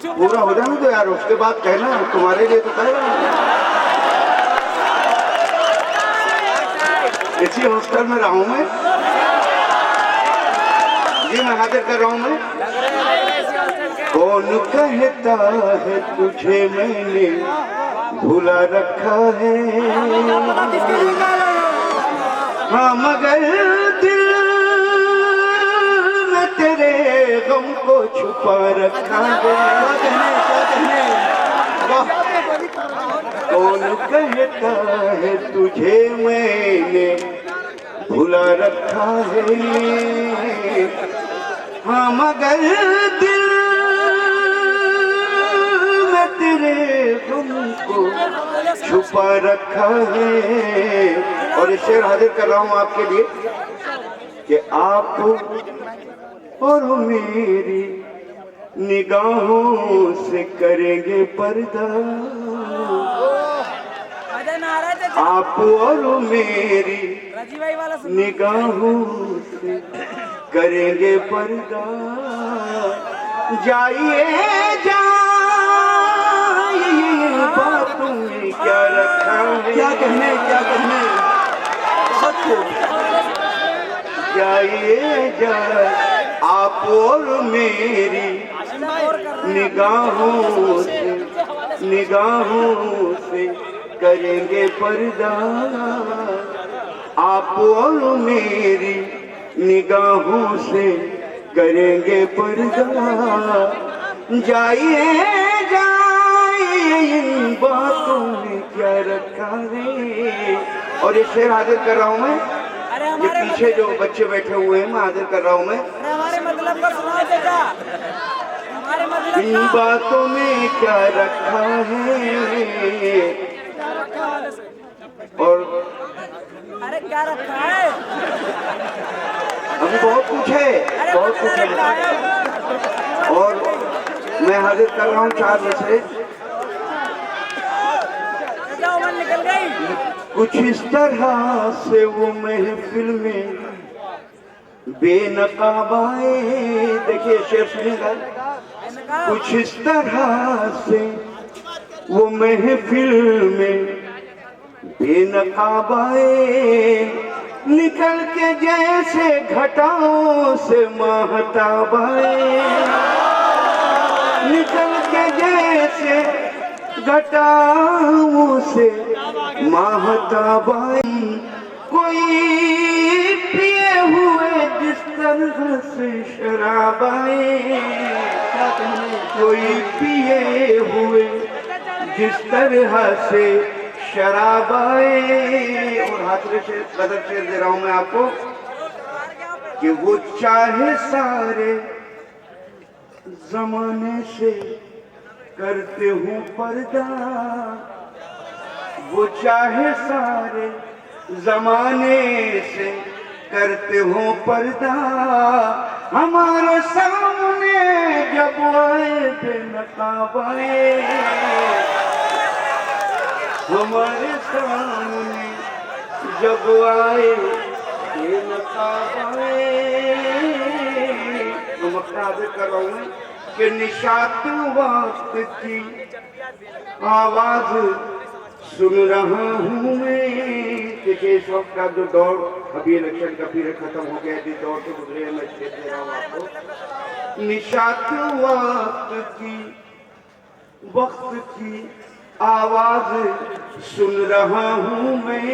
पूरा हो जाना तो यार, उसके बाद कहना, तुम्हारे लिए तो कह रहा हूँ। इसी हॉस्टल में रहा हूँ मैं जी, मैं हाजिर कर रहा हूँ मैं। कौन कहता है तुझे मैंने भुला रखा है, हाँ मगर दिल में तेरे गम को छुपा रखा है। कौन कहता है तुझे मैंने भुला रखा है, हाँ मगर दिल में तेरे गम को छुपा रखा है। और ये शेर हाजिर कर रहा हूँ आपके लिए कि आप और मेरी निगाहों से करेंगे पर्दा, आप और मेरी राजी भाई वाला सुन। निगाहों से करेंगे पर्दा। जाइए जाइए बातों में क्या रखा है, क्या कहने, क्या कहने, बहुत खूब। जाइए जाए आप और मेरी निगाहों से करेंगे पर्दा, आप और मेरी निगाहों से करेंगे पर्दा। जाइए जाइए इन बातों में क्या रखा है। और ये शेर हाजिर कर रहा हूँ मैं, अरे ये हमारे पीछे जो बच्चे बैठे हुए हैं मैं हाजिर कर रहा हूँ मैं। अरे हमारे मतलब का सुनाओ चाचा, हमारे मतलब इन का। बातों में क्या रखा है, और अरे क्या रखा है? अभी बहुत कुछ है, अरे बहुत कुछ कुछ नहीं रखा है। है। और मैं हाजिर कर रहा हूँ 4 मिसरे। चाचा उमर निकल गई। कुछ इस तरह से वो महफिल में बेनकाब आए। देखिए शेर सुनिएगा। कुछ इस तरह से वो महफिल में बेनकाब आए, निकल के जैसे घटाओं से महताब आए, निकल के जैसे घटाओं से महताबाई कोई पिए हुए जिस तरह से शराबाए, कोई पिए हुए जिस तरह से शराबाए। और हाथ से बदल शेर दे रहा हूं मैं आपको कि वो चाहे सारे जमाने से करते हूँ पर्दा, वो चाहे सारे जमाने से करते हो पर्दा, हमारे सामने जब आए बेनकाब आए, हमारे सामने जब आए बेनकाब आए। तो मकताब कर रहा हूँ कि निशात वक्त की आवाज सुन रहा हूँ मैं। देखिए इस वक्त का जो दौर अभी इलेक्शन का पीरियड खत्म हो गया, जिस दौर से गुजरे हैं मैं शेर दे रहा हूँ आपको। निशात वक्त की आवाज सुन रहा हूँ मैं,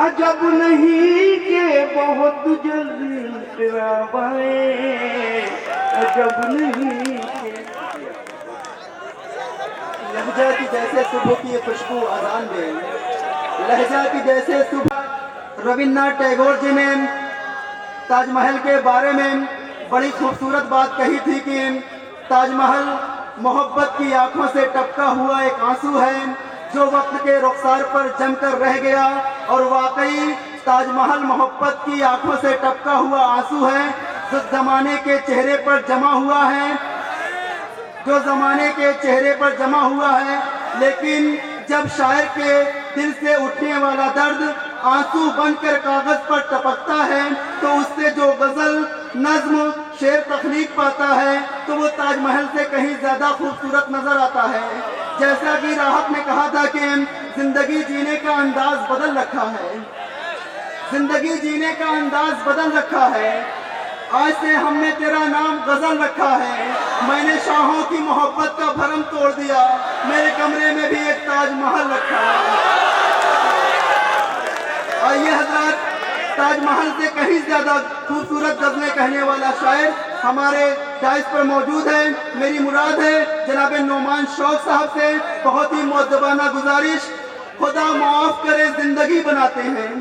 अजब नहीं के बहुत जल्दी इंकलाब आए, अजब नहीं के। लहजा की जैसे सुबह की खुशबू अजान दे, लहजा की जैसे सुबह। रविन्द्रनाथ टैगोर जी ने ताजमहल के बारे में बड़ी खूबसूरत बात कही थी कि ताजमहल मोहब्बत की आंखों से टपका हुआ एक आंसू है जो वक्त के रुखसार पर जमकर रह गया। और वाकई ताजमहल मोहब्बत की आंखों से टपका हुआ आंसू है जो जमाने के चेहरे पर जमा हुआ है, जो जमाने के चेहरे पर जमा हुआ है। लेकिन जब शायर के दिल से उठने वाला दर्द आंसू बनकर कागज पर टपकता है तो उससे जो गजल, नज्म, शेर तख्लीक पाता है तो वो ताजमहल से कहीं ज्यादा खूबसूरत नजर आता है। जैसा कि राहत ने कहा था कि जिंदगी जीने का अंदाज बदल रखा है, जिंदगी जीने का अंदाज बदल रखा है। आज से हमने तेरा नाम गजल रखा है, मैंने शाहों की मोहब्बत का भरम तोड़ दिया, मेरे कमरे में भी एक ताजमहल रखा है। आइए हजरत, ताजमहल से कहीं ज्यादा खूबसूरत गजलें कहने वाला शायर हमारे डाइस पर मौजूद है। मेरी मुराद है जनाब नोमान शौक साहब से बहुत ही मुअद्दबाना गुजारिश, खुदा माफ करे जिंदगी बनाते हैं,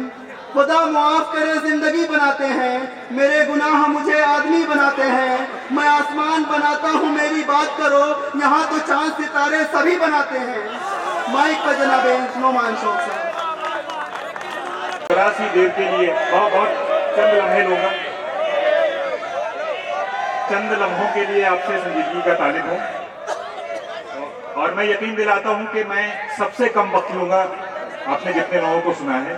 खुदा माफ करे जिंदगी बनाते हैं, मेरे गुनाह मुझे आदमी बनाते हैं, मैं आसमान बनाता हूँ मेरी बात करो, यहाँ तो चांद सितारे सभी बनाते हैं। माइक पर जनाब नोमान शौक साहब। सी देर के लिए बहुत चंद लम्हे लूंगा, चंद लम्हों के लिए आपसे संजीदगी का तालिब हूं और मैं यकीन दिलाता हूं कि मैं सबसे कम वक्त लूंगा आपने जितने लोगों को सुना है।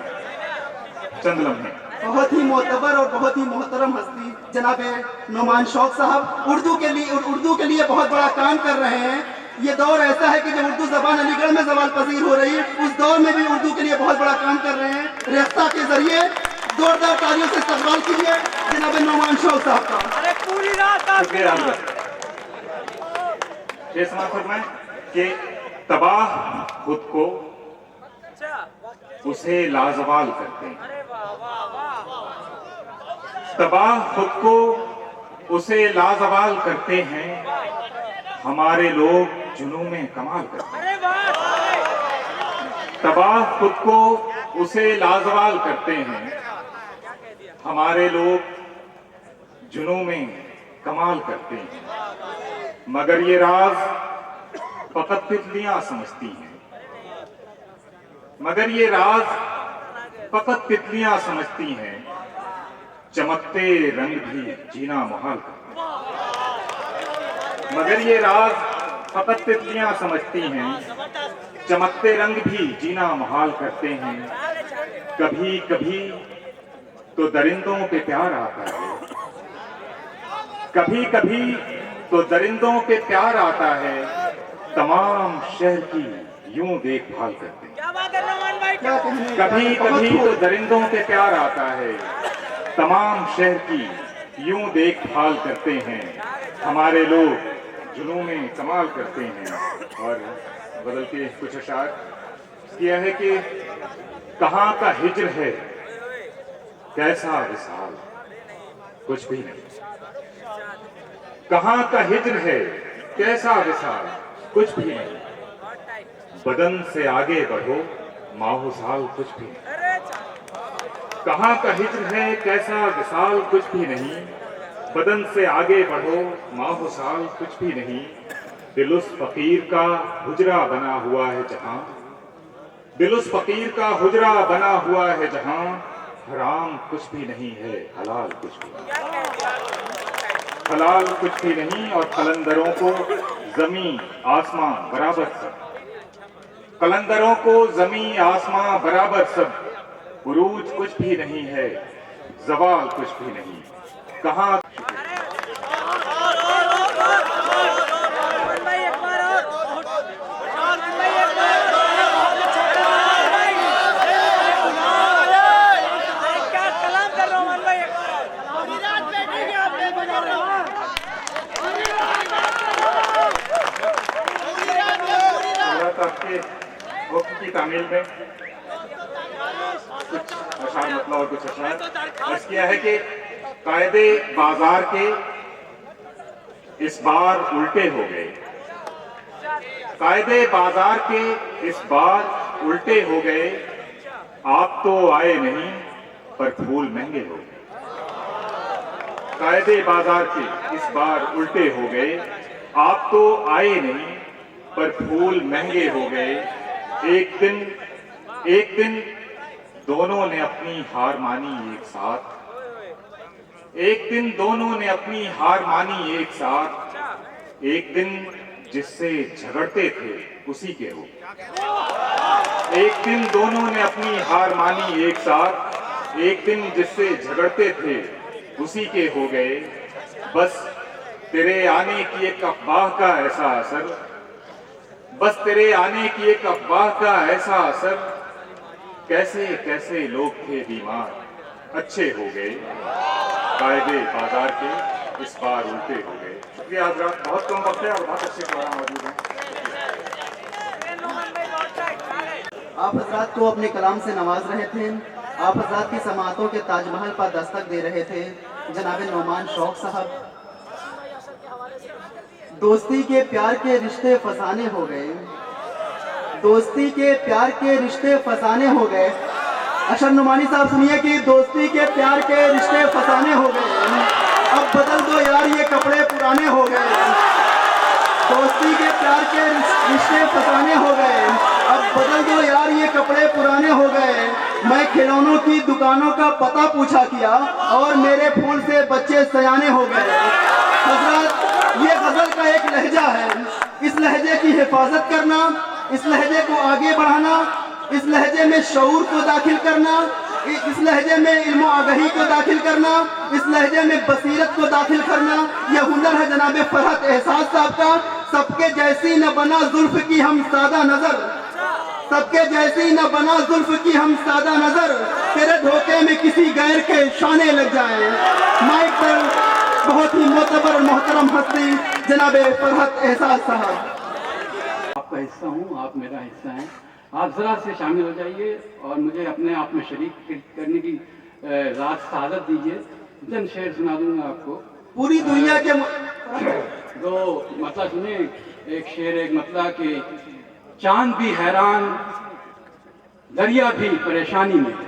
चंद लम्हे। बहुत ही मोतबर और बहुत ही मोहतरम हस्ती जनाब नोमान शौक साहब उर्दू के लिए बहुत बड़ा काम कर रहे हैं। ये दौर ऐसा है कि जब उर्दू जबान अलीगढ़ में जवाल पजीर हो रही है, उस दौर में भी उर्दू के लिए बहुत बड़ा काम कर रहे हैं। रेख्ता के जरिए जोरदार तालियों से इस्तकबाल कीजिए जनाब नोमान शौक साहब का। अरे पूरी रात ये समाप्त फरमाएं कि तबाह खुद को उसे लाजवाल करते हैं, तबाह खुद को उसे लाजवाल करते हैं, हमारे लोग जुनून में कमाल करते हैं। तबाह खुद को उसे लाजवाल करते हैं, हमारे लोग जुनून में कमाल करते हैं। मगर ये राज फकत तितलियां समझती हैं, मगर ये राज फकत तितलियां समझती हैं, चमकते रंग भी जीना मुहाल करते हैं। मगर ये राज फकत तितलियां समझती हैं, चमकते रंग भी जीना मुहाल करते हैं। कभी कभी तो दरिंदों पे प्यार आता है, कभी कभी तो दरिंदों पे प्यार आता है, तमाम शहर की यूं देखभाल करते हैं। क्या बात है नोमान भाई, कभी कभी तो दरिंदों पे प्यार आता है, तमाम शहर की यूं देखभाल करते हैं, हमारे लोग जुनून में कमाल करते हैं। और बदल के कुछ अशार किया है कि कहाँ का हिज्र है कैसा विशाल कुछ भी नहीं, कहाँ का हिज्र है कैसा विशाल कुछ भी नहीं, बदन से आगे बढ़ो माहौसाल कुछ भी नहीं। कहाँ का हिज्र है कैसा विशाल कुछ भी नहीं, बदन से आगे बढ़ो माहौसाल कुछ भी नहीं। दिल उस फकीर का हुजरा बना हुआ है जहां, दिल उस फकीर का हुजरा बना हुआ है जहां, हराम कुछ भी नहीं है हलाल कुछ भी नहीं, हलाल कुछ भी नहीं। और कलंदरों को जमीन आसमां बराबर सब, कलंदरों को जमीन आसमां बराबर सब, उरूज कुछ भी नहीं है जवाल कुछ भी नहीं। कहाँ आपके वक्त की तामील में कुछ अशार मतलब और कुछ अशार बस किया है कि कायदे बाजार के इस बार उल्टे हो गए, कायदे बाजार के इस बार उल्टे हो गए, आप तो आए नहीं पर फूल महंगे हो गए। कायदे बाजार के इस बार उल्टे हो गए, आप तो आए नहीं पर फूल महंगे हो गए। एक दिन दोनों ने अपनी हार मानी एक साथ, एक दिन दोनों ने अपनी हार मानी एक साथ, एक दिन जिससे झगड़ते थे उसी के हो। एक दिन दोनों ने अपनी हार मानी एक साथ, एक दिन जिससे झगड़ते थे उसी के हो गए। बस तेरे आने की एक अफवाह का ऐसा असर, बस तेरे आने की एक अफवाह का ऐसा असर, कैसे कैसे लोग थे बीमार अच्छे हो गए, कायदे बाजार के इस बार उल्टे हो गए। शुक्रिया हजरात, बहुत कम वक्त है और बहुत अच्छे प्रोग्राम मौजूद हैं। आप हजरात को अपने कलाम से नवाज रहे थे। आप हजरात की समातों के ताजमहल पर दस्तक दे रहे थे जनाब नौमान शौक साहब। दोस्ती के प्यार के रिश्ते फसाने हो गए, दोस्ती के प्यार के रिश्ते फसाने हो गए। अशर नुमानी साहब सुनिए कि दोस्ती के प्यार के रिश्ते फसाने हो गए, अब बदल दो यार ये कपड़े पुराने हो गए। दोस्ती के प्यार के रिश्ते फसाने हो गए, अब बदल दो यार ये कपड़े पुराने हो गए। मैं खिलौनों की दुकानों का पता पूछा किया और मेरे फूल से बच्चे सयाने हो गए। हजरत, ये गजल का एक लहजा है, इस लहजे की हिफाजत करना, इस लहजे को आगे बढ़ाना, इस लहजे में शऊर को दाखिल करना, इस लहजे में इल्म आगही को दाखिल करना, इस लहजे में बसीरत को दाखिल करना, यह हुनर है जनाब फरहत एहसास साहब का। सबके जैसी न बना जुल्फ की हम सादा नजर, सबके जैसी न बना जुल्फ की हम सादा नजर, तेरे धोखे में किसी गैर के शाने लग जाए। माइक पर बहुत ही मोतबर और मोहतरम हस्ती जनाब फरहत एहसास साहब। आपका हिस्सा हूँ, आप मेरा हिस्सा हैं। आप जरा से शामिल हो जाइए और मुझे अपने आप में शरीक करने की राज सआदत दीजिए। चंद शेर सुना दूंगा आपको। पूरी दुनिया के दो मतलब सुने, एक शेर एक मतलब कि चांद भी हैरान दरिया भी परेशानी में है,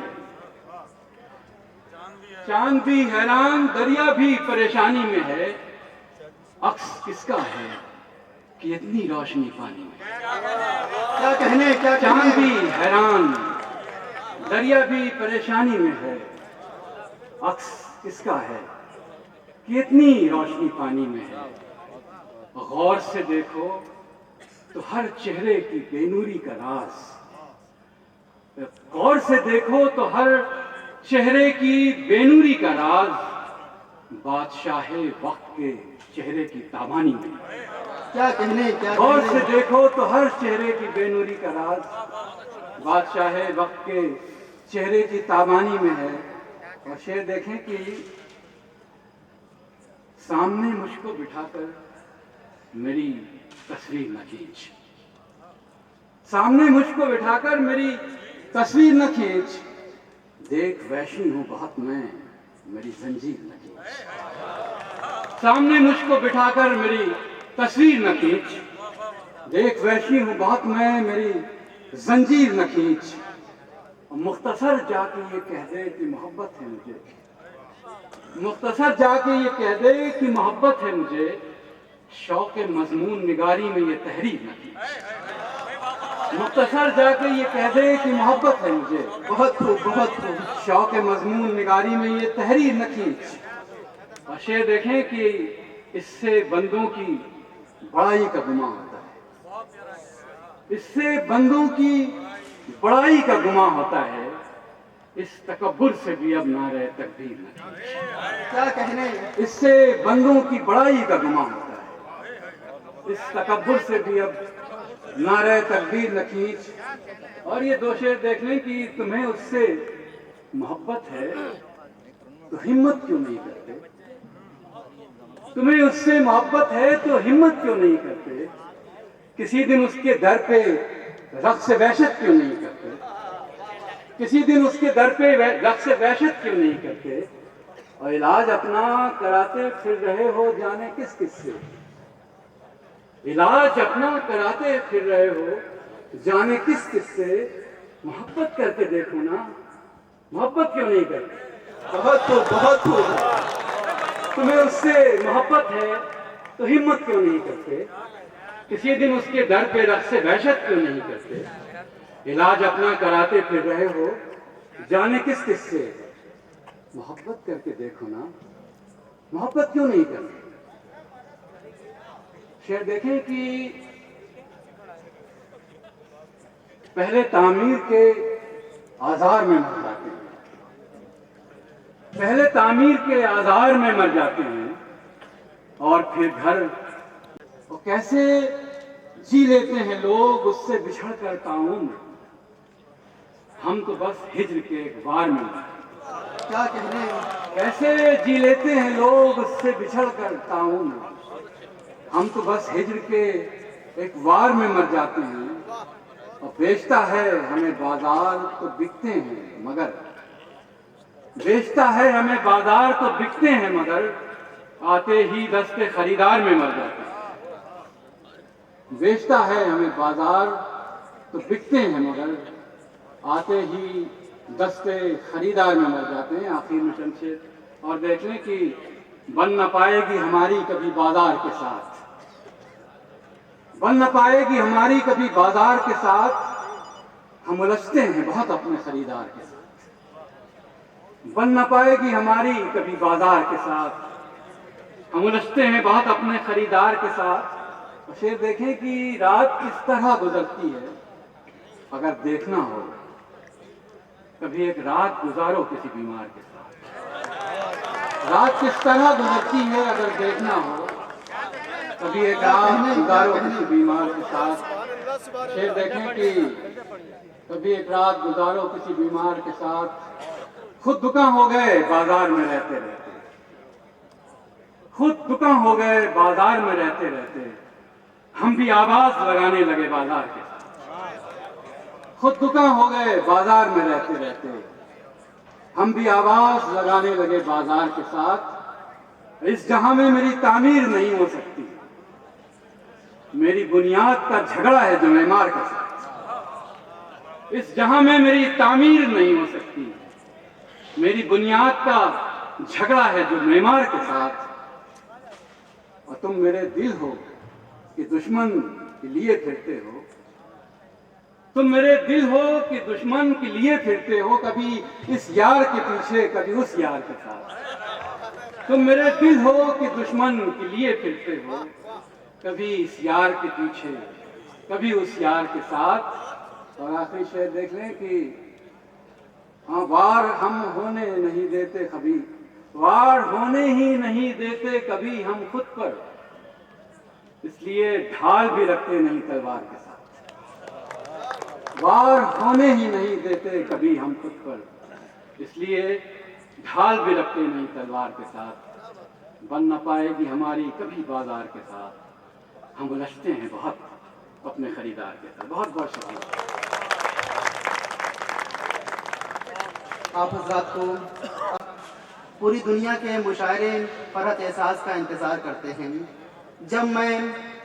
चांद भी हैरान दरिया भी परेशानी में है, अक्स किसका है कि इतनी रोशनी पानी में। क्या कहने, क्या चांद भी हैरान दरिया भी परेशानी में है, अक्स किसका है कि इतनी रोशनी पानी में है। गौर से देखो तो हर चेहरे की बेनूरी का राज, गौर से देखो तो हर चेहरे की बेनूरी का राज, बादशाहे वक्त के चेहरे की ताबानी में। क्या कहने, क्या गौर से देखो तो हर चेहरे की बेनूरी का राज, बादशाहे वक्त के चेहरे की ताबानी में है। और शेर देखें कि सामने मुझको बिठाकर मेरी तस्वीर न खींच। सामने मुझको बिठाकर मेरी तस्वीर न खींच। देख वैशी हूं बहुत मैं, मेरी जंजीर न खींच। सामने मुझको बिठाकर मेरी तस्वीर न खींच। देख वैशी हूं बहुत मैं, मेरी जंजीर न खींच। और मुख्तसर जाके ये कह दे कि मोहब्बत है मुझे। मुख्तसर जाके ये कह दे कि मोहब्बत है मुझे। शौक मजमून निगारी में ये तहरीर न खींच। मुख्तसर जाके ये कह दे कि मोहब्बत है मुझे। बहुत खूब, बहुत खूब। शौक मजमून निगारी में ये तहरीर न खींच। और शेर देखें कि इससे बंदों की बड़ाई का गुमा होता है। इससे बंदों की बड़ाई का गुमा होता है। इस तकब्बुर से भी अब ना रहे तकदीर न खींच। क्या कहने, इससे बंदों की बड़ाई का गुमा होता है। इस तकब्बुर से भी अब ना रहे तकदीर न खींच। और ये दो शेर देख लें कि तुम्हें उससे मोहब्बत है तो हिम्मत क्यों नहीं करते। तुम्हें उससे मोहब्बत है तो हिम्मत क्यों नहीं करते। किसी दिन उसके दर पे रक्स वहशत क्यों नहीं करते। किसी दिन उसके दर पे रक्स वहशत क्यों नहीं करते। और इलाज अपना कराते फिर रहे हो जाने किस किस से। इलाज अपना कराते फिर रहे हो जाने किस किस से। मोहब्बत करके देखो ना, मोहब्बत क्यों नहीं करते। बहुत खूब, बहुत खूब। तुम्हें उससे मोहब्बत है तो हिम्मत क्यों नहीं करते। किसी दिन उसके दर पे रक्स वहशत क्यों नहीं करते। इलाज अपना कराते फिर रहे हो जाने किस किस से। मोहब्बत करके देखो ना, मोहब्बत क्यों नहीं करते। शेर देखें कि पहले तामीर के आजार में मर जाते हैं। पहले तामीर के आजार में मर जाते हैं और फिर घर। और कैसे जी लेते हैं लोग उससे बिछड़ कर ताउन। हम तो बस हिज्र के एक वार में मर। क्या कहने, कैसे जी लेते हैं लोग उससे बिछड़ कर ताउन। हम तो बस हिज्र के एक वार में मर जाते हैं। और बेचता है हमें बाजार तो बिकते हैं मगर। बेचता है हमें बाजार तो बिकते हैं मगर। आते ही दस्ते खरीदार में मर जाते हैं। बेचता है हमें बाजार तो बिकते हैं मगर। आते ही दस्ते खरीदार में मर जाते हैं। आखिर में शमशेर और देख लें कि बन न पाएगी हमारी कभी बाजार के साथ। बन न पाएगी हमारी कभी बाजार के साथ। हम उलझते हैं बहुत अपने खरीदार के साथ। बन न पाएगी हमारी कभी बाजार के साथ। हम उलझते हैं बहुत अपने खरीदार के साथ। और शेर देखें कि रात किस तरह गुजरती है। अगर देखना हो कभी एक रात गुजारो किसी बीमार के साथ। रात किस तरह गुजरती है अगर देखना हो कभी एक रात गुजारो किसी बीमार के साथ। शेर देखें कि कभी एक रात गुजारो किसी बीमार के साथ। खुद दुकां हो गए बाजार में रहते रहते। खुद दुकां हो गए बाजार में रहते रहते। हम भी आवाज लगाने लगे बाजार के साथ। खुद दुकां हो गए बाजार में रहते रहते। हम भी आवाज लगाने लगे बाजार के साथ। इस जहां में मेरी तामीर नहीं हो सकती। मेरी बुनियाद का झगड़ा है जो मेमार के साथ। इस जहां में मेरी तामीर नहीं हो सकती। मेरी बुनियाद का झगड़ा है जो मेमार के साथ। और तुम मेरे दिल हो कि दुश्मन के लिए फिरते हो। तुम मेरे दिल हो कि दुश्मन के लिए फिरते हो। कभी इस यार के पीछे कभी उस यार के साथ। तुम मेरे दिल हो कि दुश्मन के लिए फिरते हो। कभी इस यार के पीछे कभी उस यार के साथ। और आखिरी शेर देख लें कि हाँ, वार हम होने नहीं देते कभी। वार होने ही नहीं देते कभी हम खुद पर। इसलिए ढाल भी रखते नहीं तलवार के साथ। वार होने ही नहीं देते कभी हम खुद पर। इसलिए ढाल भी रखते नहीं तलवार के साथ। बन न पाएगी हमारी कभी बाजार के साथ। हम उलझते हैं बहुत अपने खरीदार के साथ। बहुत बहुत शुक्रिया। आप हजरात को पूरी दुनिया के मुशायरे फरहत एहसास का इंतज़ार करते हैं। जब मैं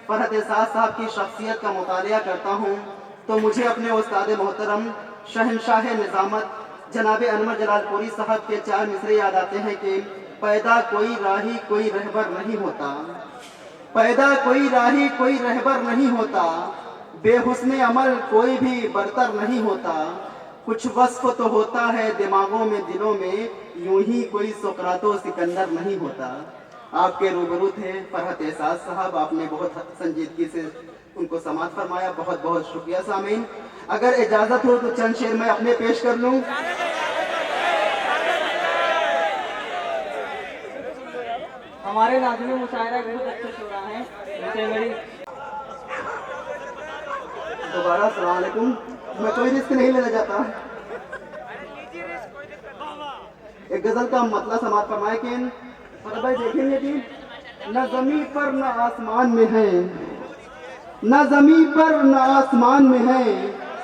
फरहत एहसास साहब की शख्सियत का मुतालिया करता हूँ तो मुझे अपने उस्ताद मोहतरम शहनशाह निज़ामत जनाब अनवर जलालपुरी साहब के 4 मिसरे याद आते हैं कि पैदा कोई राही कोई रहबर नहीं होता, पैदा कोई राही कोई रहबर नहीं होता, बेहुस्ने अमल कोई भी बरतर नहीं होता, कुछ वस्फ तो होता है दिमागों में दिलों में, यूं ही कोई सुकरातो सिकंदर नहीं होता। आपके रूबरू थे फरहत एहसास साहब, आपने बहुत संजीदगी से उनको समाअत फरमाया। बहुत बहुत शुक्रिया। सामीन, अगर इजाज़त हो तो चंद शेर मैं अपने पेश कर लूँ। हमारे नाज़िम मुशायरा बहुत अच्छे शुरा हैं, जैसे मेरी दोबारा अस्सलाम वालेकुम। मैं कोई रिस्क नहीं लेना चाहता। एक गजल का मतलब समाप्त फरमाए कि भाई देखेंगे कि न जमीन पर न आसमान में है, न जमीन पर न आसमान में है,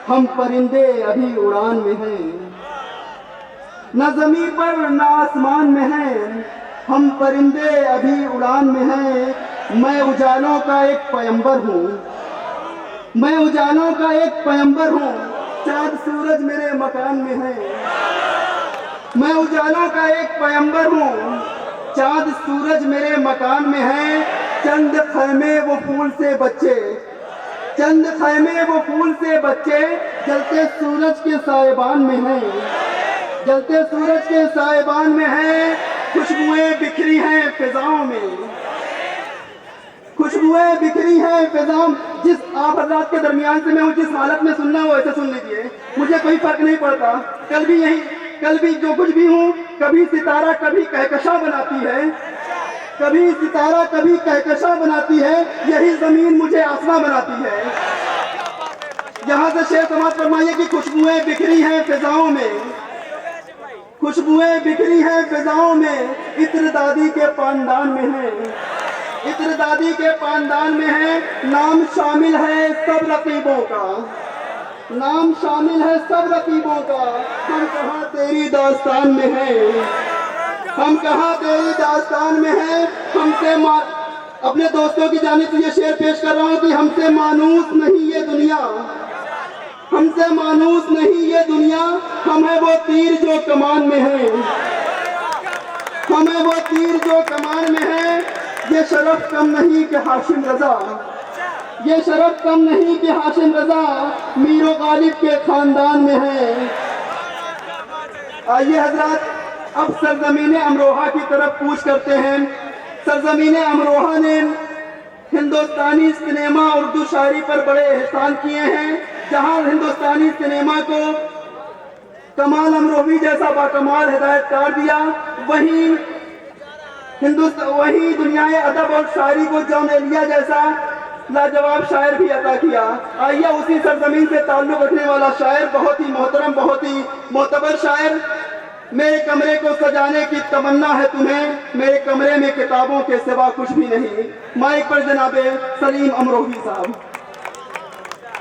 हम परिंदे अभी उड़ान में हैं। न जमीन पर न आसमान में है, हम परिंदे अभी उड़ान में हैं। मैं उजालों का एक पैगंबर हूँ, मैं उजालों का एक पैगंबर हूँ, चाँद सूरज मेरे मकान में है। मैं उजालों का एक पैगंबर हूँ, चाँद सूरज मेरे मकान में है। चंद खैमे वो फूल से बच्चे, चंद खैमे वो फूल से बच्चे, जलते सूरज के साहिबान में हैं, जलते सूरज के साहिबान में हैं। खुशबुएं बिखरी हैं फिजाओं में, खुशबुएं बिखरी हैं फिजाओं। जिस आप हज़रात के दरमियान से मैं हूँ, जिस हालत में सुनना हो ऐसे सुन लीजिए, मुझे कोई फर्क नहीं पड़ता। कल भी जो कुछ भी हूँ, कभी सितारा कभी कहकशा बनाती है, कभी सितारा कभी कहकशा बनाती है, यही जमीन मुझे आसमां बनाती है। यहाँ से शेर समाप्त फरमाइए कि खुशबुएं बिखरी हैं फिजाओं में, खुशबुएं बिखरी हैं फिजाओं में, इत्र दादी के पानदान में है, इत्र दादी के पानदान में है। नाम शामिल है सब रकीबों का, नाम शामिल है सब रकीबों का, हम कहाँ तेरी दास्तान में है, हम कहाँ तेरी दास्तान में है। हमसे अपने दोस्तों की जानिब से ये शेर पेश कर रहा हूँ कि हमसे मानूस नहीं ये दुनिया, हमसे मानूस नहीं ये दुनिया, हम है वो तीर जो कमान में है, हम है वो तीर जो कमान में है। ये शरफ कम नहीं कि हाशिम रजा, ये शरफ कम नहीं कि हाशिम रजा, मीरो गालिब के खानदान में है। आइए हजरत, अब सरजमीन अमरोहा की तरफ कूच करते हैं। सरजमीन अमरोहा ने हिंदुस्तानी सिनेमा उर्दू शायरी पर बड़े एहसान किए हैं। जहां हिंदुस्तानी सिनेमा को कमाल अमरोही जैसा बाकमाल हिदायतकार दिया, वहीं दुनियाए अदब और शायरी को जॉन एलिया जैसा लाजवाब शायर भी अता किया। आइए उसी सरजमीन से ताल्लुक रखने वाला शायर, बहुत ही मोहतरम, बहुत ही मोतबर शायर। मेरे कमरे को सजाने की तमन्ना है तुम्हें, मेरे कमरे में किताबों के सिवा कुछ भी नहीं। माइक पर जनाबे सलीम अमरोही साहब।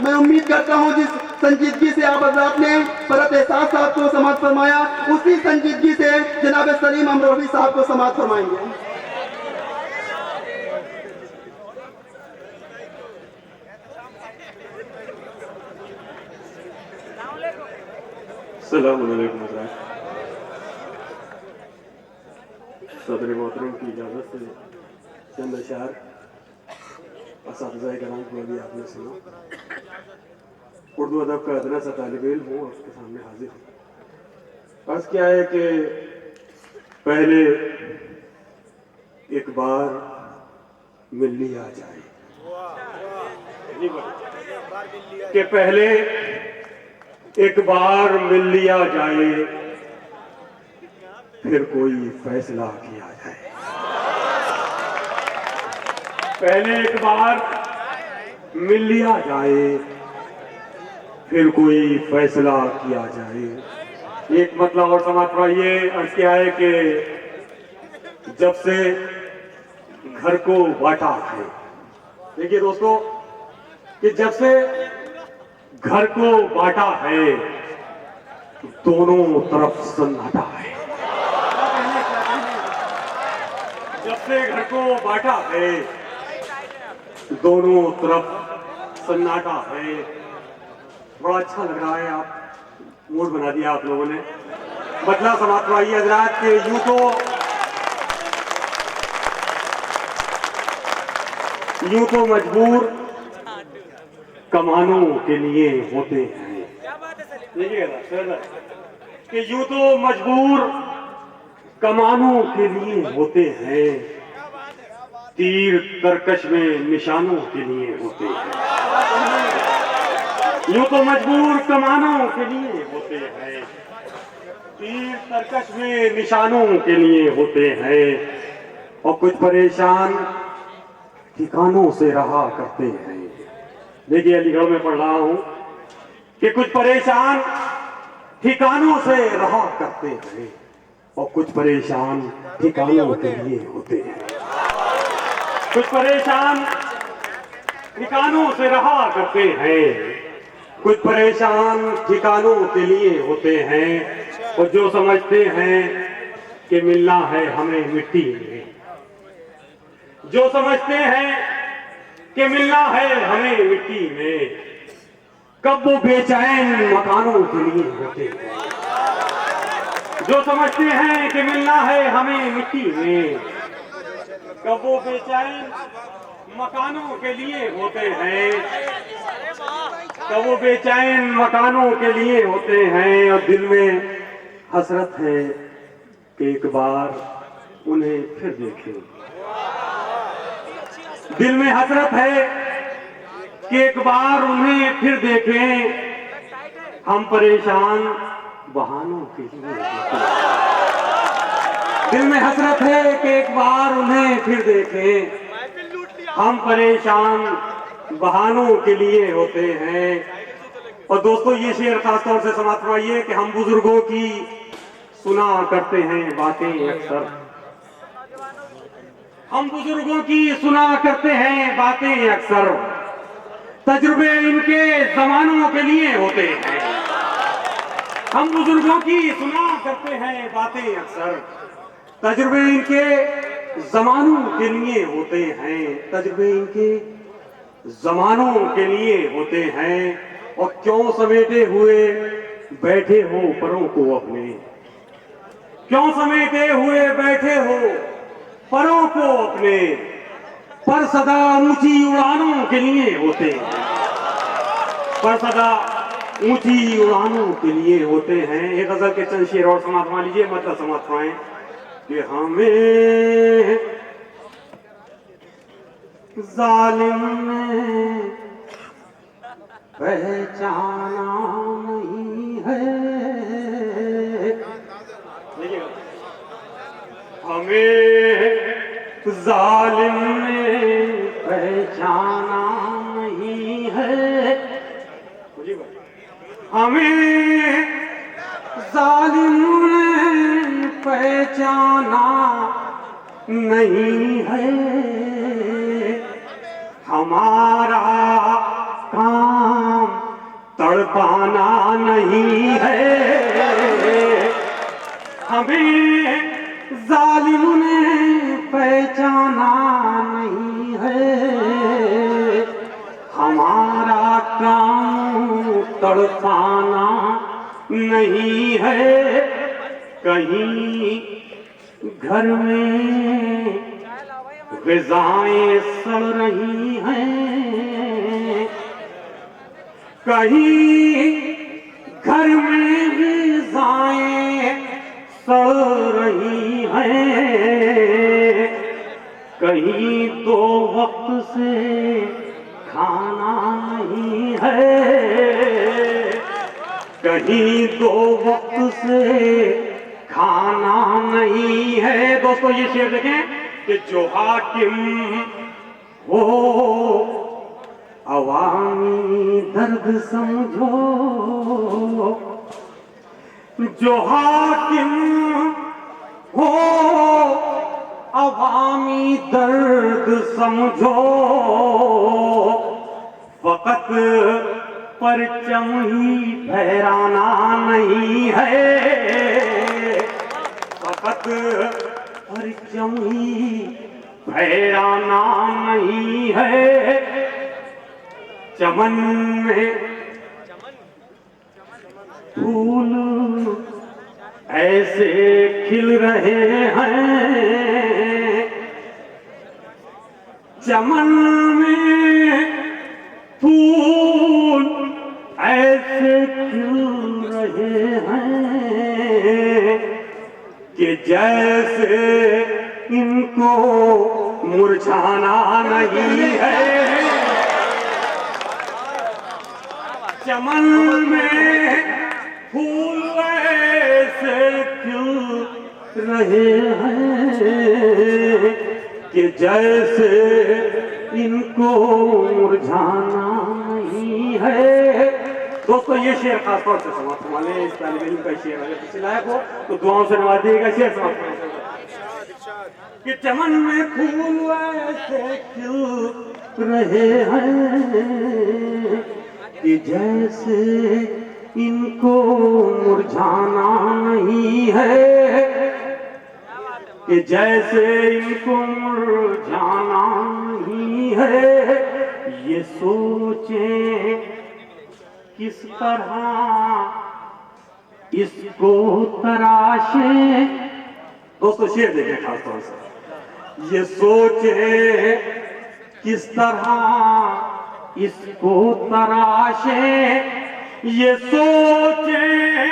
मैं उम्मीद करता हूं जिस संजीदगी से आप हज़रात ने फरहत एहसास साहब को समाअत फरमाया, उसी संजीदगी से जनाब सलीम अमरोही साहब को समाअत फरमाएंगे। अस्सलाम वालेकुम। सदर मोहतरम की इजाज़त से चंद अशार असातिज़ा कराम को भी आपने सुना। उर्दू अदब का अदना सा तालिब इल्म हूँ, आपके सामने हाजिर हूँ। अर्ज़ क्या है कि पहले एक बार मिल लिया जाए, कि पहले एक बार मिल लिया जाए, फिर कोई फैसला किया जाए। पहले एक बार मिल लिया जाए, फिर कोई फैसला किया जाए। एक मतलब और समाप्त ये अर्ज क्या है कि जब से घर को बांटा है, देखिए दोस्तों कि जब से घर को बांटा है दोनों तरफ सन्नाटा है। जब से घर को बांटा है दोनों तरफ सन्नाटा है। बड़ा अच्छा लग रहा है, आप मूड बना दिया आप लोगों ने। बदला समाप्त हुई हजरात के यूं तो मजबूर कमानों के लिए होते हैं। कि यूं तो मजबूर कमानों के लिए होते हैं, तीर तरकश में निशानों के लिए होते हैं। यूं तो मजबूर कमानों के लिए होते हैं, तीर तरकश में निशानों के लिए होते हैं, और कुछ परेशान ठिकानों से रहा करते हैं। देखिए अलीगढ़ में पढ़ रहा हूं कि कुछ परेशान ठिकानों से रहा करते हैं और कुछ परेशान ठिकानों के लिए होते हैं। कुछ परेशान ठिकानों से रहा करते हैं, कुछ परेशान ठिकानों के लिए होते हैं, और जो समझते हैं कि मिलना है हमें मिट्टी में, जो समझते हैं कि मिलना है हमें मिट्टी में, कब वो बेचैन मकानों के लिए होते हैं। जो समझते हैं कि मिलना है हमें मिट्टी में, कब वो बेचैन मकानों के लिए होते हैं, कब वो बेचैन मकानों के लिए होते हैं, और दिल में हसरत है कि एक बार उन्हें फिर देखें। दिल में हसरत है कि एक बार उन्हें फिर देखें, हम परेशान बहानों के लिए होते हैं। दिल में हसरत है कि एक बार उन्हें फिर देखें, हम परेशान बहानों के लिए होते हैं। और दोस्तों ये शेर खासतौर से समाप्त करवाइए कि हम बुजुर्गों की सुना करते हैं बातें अक्सर, हम बुजुर्गों की सुना करते हैं बातें अक्सर, तजुर्बे इनके जमानों के लिए होते हैं। हम बुजुर्गों की सुना करते हैं बातें अक्सर, तजुर्बे इनके जमानों के लिए होते हैं, तजुर्बे इनके जमानों के लिए होते हैं। और क्यों समेटे हुए बैठे हो परों को अपने, क्यों समेटे हुए बैठे हो परों को अपने, पर सदा ऊंची उड़ानों के लिए होते हैं, पर सदा ऊंची उड़ानों के लिए होते हैं। एक गजल के चंद शेर और समाप्त मान लीजिए, मतलब समाप्त पाएं कि हमें जालिम ने पहचाना नहीं है, हमें जालिम ने पहचाना नहीं है, हमें जालिम ने पहचाना नहीं है, हमारा काम तड़पाना नहीं है, हमें जालिम ने पहचाना नहीं है, हमारा काम तड़पाना नहीं है। कहीं घर में ग़िज़ाएं सड़ रही हैं, कहीं घर में ग़िज़ाएं सड़ रही हैं, कहीं दो वक्त से खाना नहीं है, कहीं दो वक्त से खाना नहीं है। दोस्तों ये शेर देखें कि जो हाकिम हो अवामी दर्द समझो, जो हाकिम हो अवामी दर्द समझो, फकत परचम ही फहराना नहीं है, फकत परचम ही फहराना नहीं है। चमन में फूल ऐसे खिल रहे हैं, चमन में फूल ऐसे खिल रहे हैं कि जैसे इनको मुरझाना नहीं है। चमन में फूल ऐसे खिल रहे हैं कि जैसे इनको मुरझाना नहीं है। दोस्तों ये शेर खासतौर से समाप्त वाले इस तालिब इल्म का शेर अगर किसी लायक हो तो दुआओं से नवाजिएगा। शेर समाप्त कि चमन में फूल ऐसे खिल रहे हैं कि जैसे इनको मुरझाना नहीं है, कि जैसे इनको मुरझाना नहीं है। ये सोचें किस तरह इसको तराशें। दोस्तों शेर देखें खासतौर से, ये सोचें किस तरह इसको तराशें, ये सोचें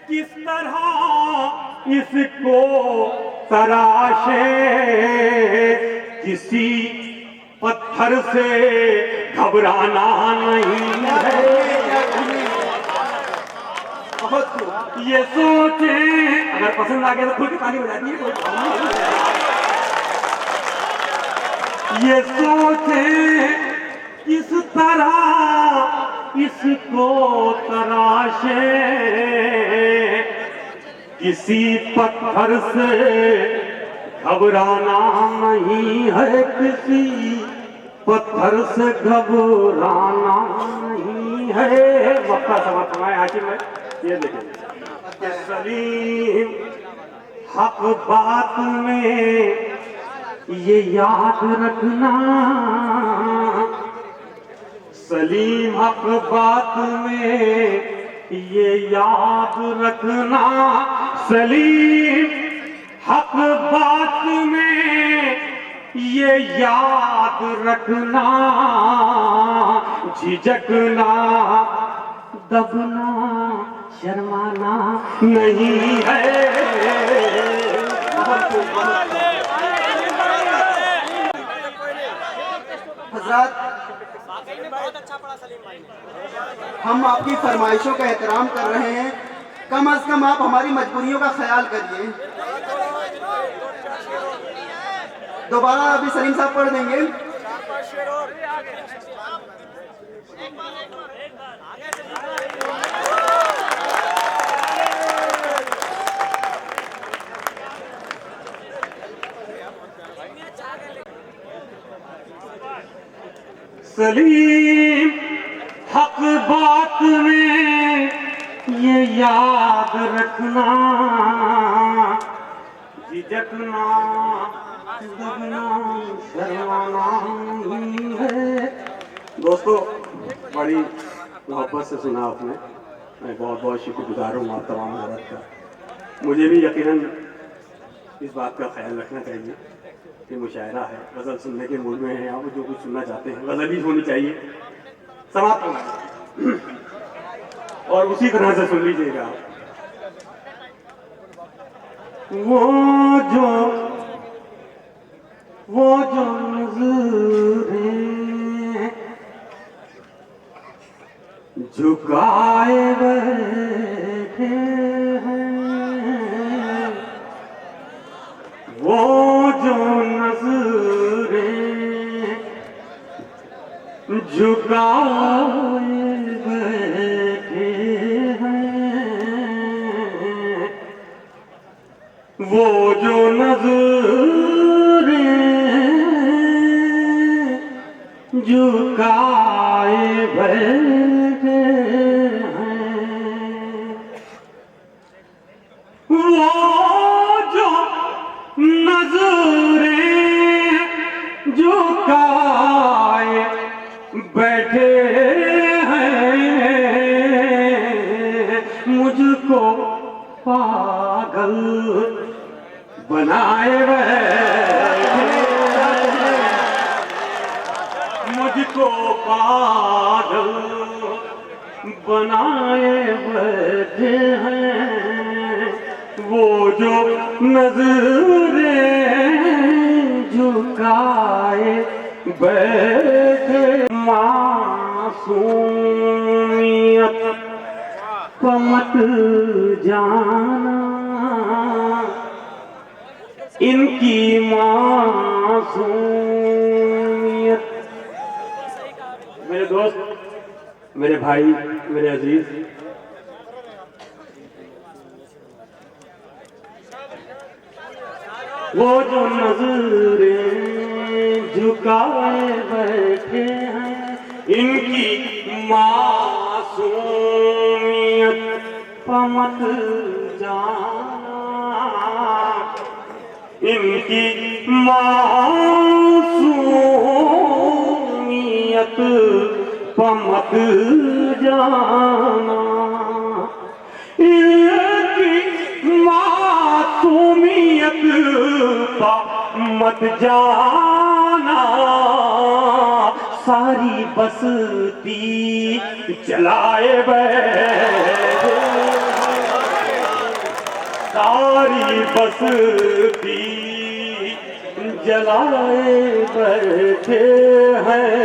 किस तरह इसको तराशें। किसी पत्थर से घबराना नहीं है, ये सोचें। अगर पसंद आ गया तो खुल के ताली बजाती है, ये सोचें किस तरह इसको तराशे। किसी पत्थर से घबराना नहीं है, किसी पत्थर से घबराना नहीं है। वक्त समाप्त हुआ है हाकिम है। ये देखिए सलीम हक बात में ये याद रखना, सलीम हक बात में ये याद रखना। सलीम हक बात में ये याद रखना। झिझकना दबना शर्माना नहीं है। हजरत हम आपकी फरमाइशों का एहतराम कर रहे हैं, कम अज कम आप हमारी मजबूरियों का ख्याल करिए। दोबारा अभी सलीम साहब पढ़ देंगे। सलीम हक बात में ये याद रखना। झिझकना दबना शर्माना नहीं है। दोस्तों बड़ी मोहब्बत से सुना आपने, मैं बहुत बहुत शुक्रगुजार हूँ आप तमाम हजरात का। मुझे भी यकीनन इस बात का ख्याल रखना चाहिए कि मुशायरा है, गज़ल सुनने के मूड में हैं आप, जो कुछ सुनना चाहते हैं गज़ल ही होनी चाहिए, समाप्त होना चाहिए और उसी तरह से सुन लीजिएगा। वो जो नज़रें झुकाए बैठे हैं, वो जो नज़रें झुकाए बैठे हैं, वो जो नज़रें झुकाए पागल बनाए बैठे हैं, वो जो नजरें झुकाए बैठे। मासूमियत को मत जाना, इनकी मासूमियत। मेरे दोस्त, मेरे भाई, मेरे अजीज, वो जो नजरें झुकाए बैठे हैं, इनकी मासूमियत पर मत जाना, इनकी मासूमियत पर मत जाना, इनकी मासूमियत पर मत जाना। सारी बस्ती जलाए बैठे, सारी बस्ती जलाए बैठे हैं,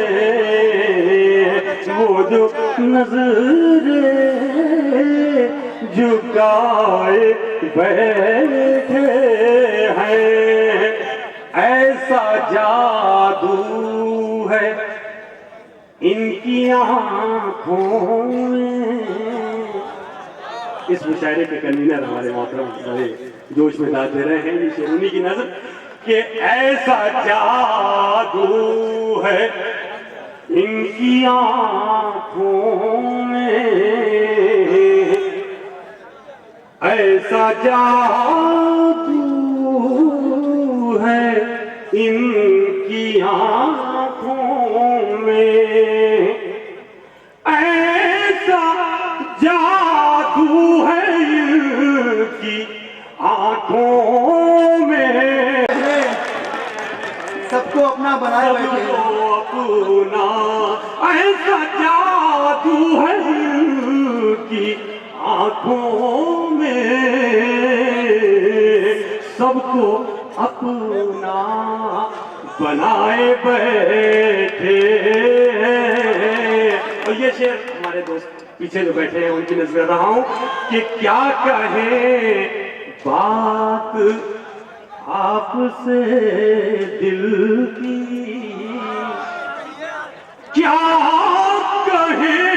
वो जो नजरें झुकाए बैठे हैं। ऐसा जादू है इनकी आँखों में। इस मुशायरे के कन्वीनर हमारे मोहतरम बड़े जोश में दाद दे रहे हैं, ये शेरूनी की नजर कि ऐसा जादू है इनकी आँखों में, ऐसा जादू है इनकी आँखों में, ऐसा जादू है इनकी आँखों में। सबको अपना बनाए बैठे, अपना ऐसा जादू है इनकी आँखों में, सबको अपना बनाए बैठे। और ये शेर हमारे दोस्त पीछे जो बैठे हैं उनकी नजर रहा हूं कि क्या कहें बात आपसे दिल की, क्या कहें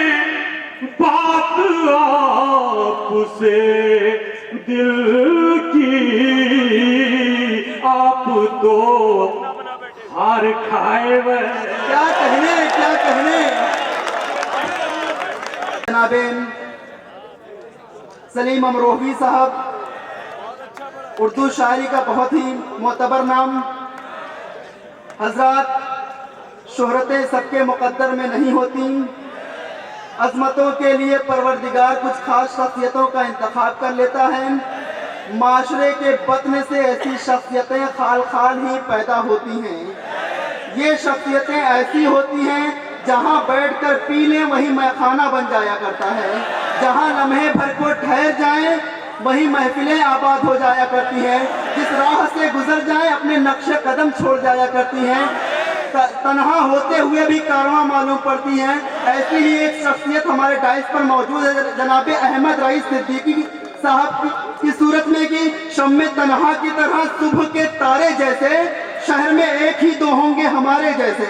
बात आपसे दिल की, आप तो हार खाए हुए। क्या कहने, क्या कहने। जनाबे सलीम अमरोही साहब, उर्दू शायरी का बहुत ही मोतबर नाम। हजरात, शोहरतें सबके मुकद्दर में नहीं होती, अजमतों के लिए परवरदिगार कुछ खास शख्सियतों का इंतखाब कर लेता है। माशरे के बत्न से ऐसी शख्सियतें खाल खाल ही पैदा होती हैं। ये शख्सियतें ऐसी होती हैं जहां बैठकर पी लें वही मैखाना बन जाया करता है, जहां लम्हे भर को ठहर जाएं वही महफिलें आबाद हो जाया करती हैं, जिस राह से गुजर जाएं अपने नक्शे कदम छोड़ जाया करती हैं, तन्हा होते हुए भी कारवां मालूम पड़ती हैं। ऐसी ही एक शख्सियत हमारे डाइस पर मौजूद है, जनाब अहमद रईस सिद्दीकी साहब की सूरत में कि शम्मे तन्हा की तरह सुबह के तारे जैसे शहर में एक ही दो होंगे हमारे जैसे।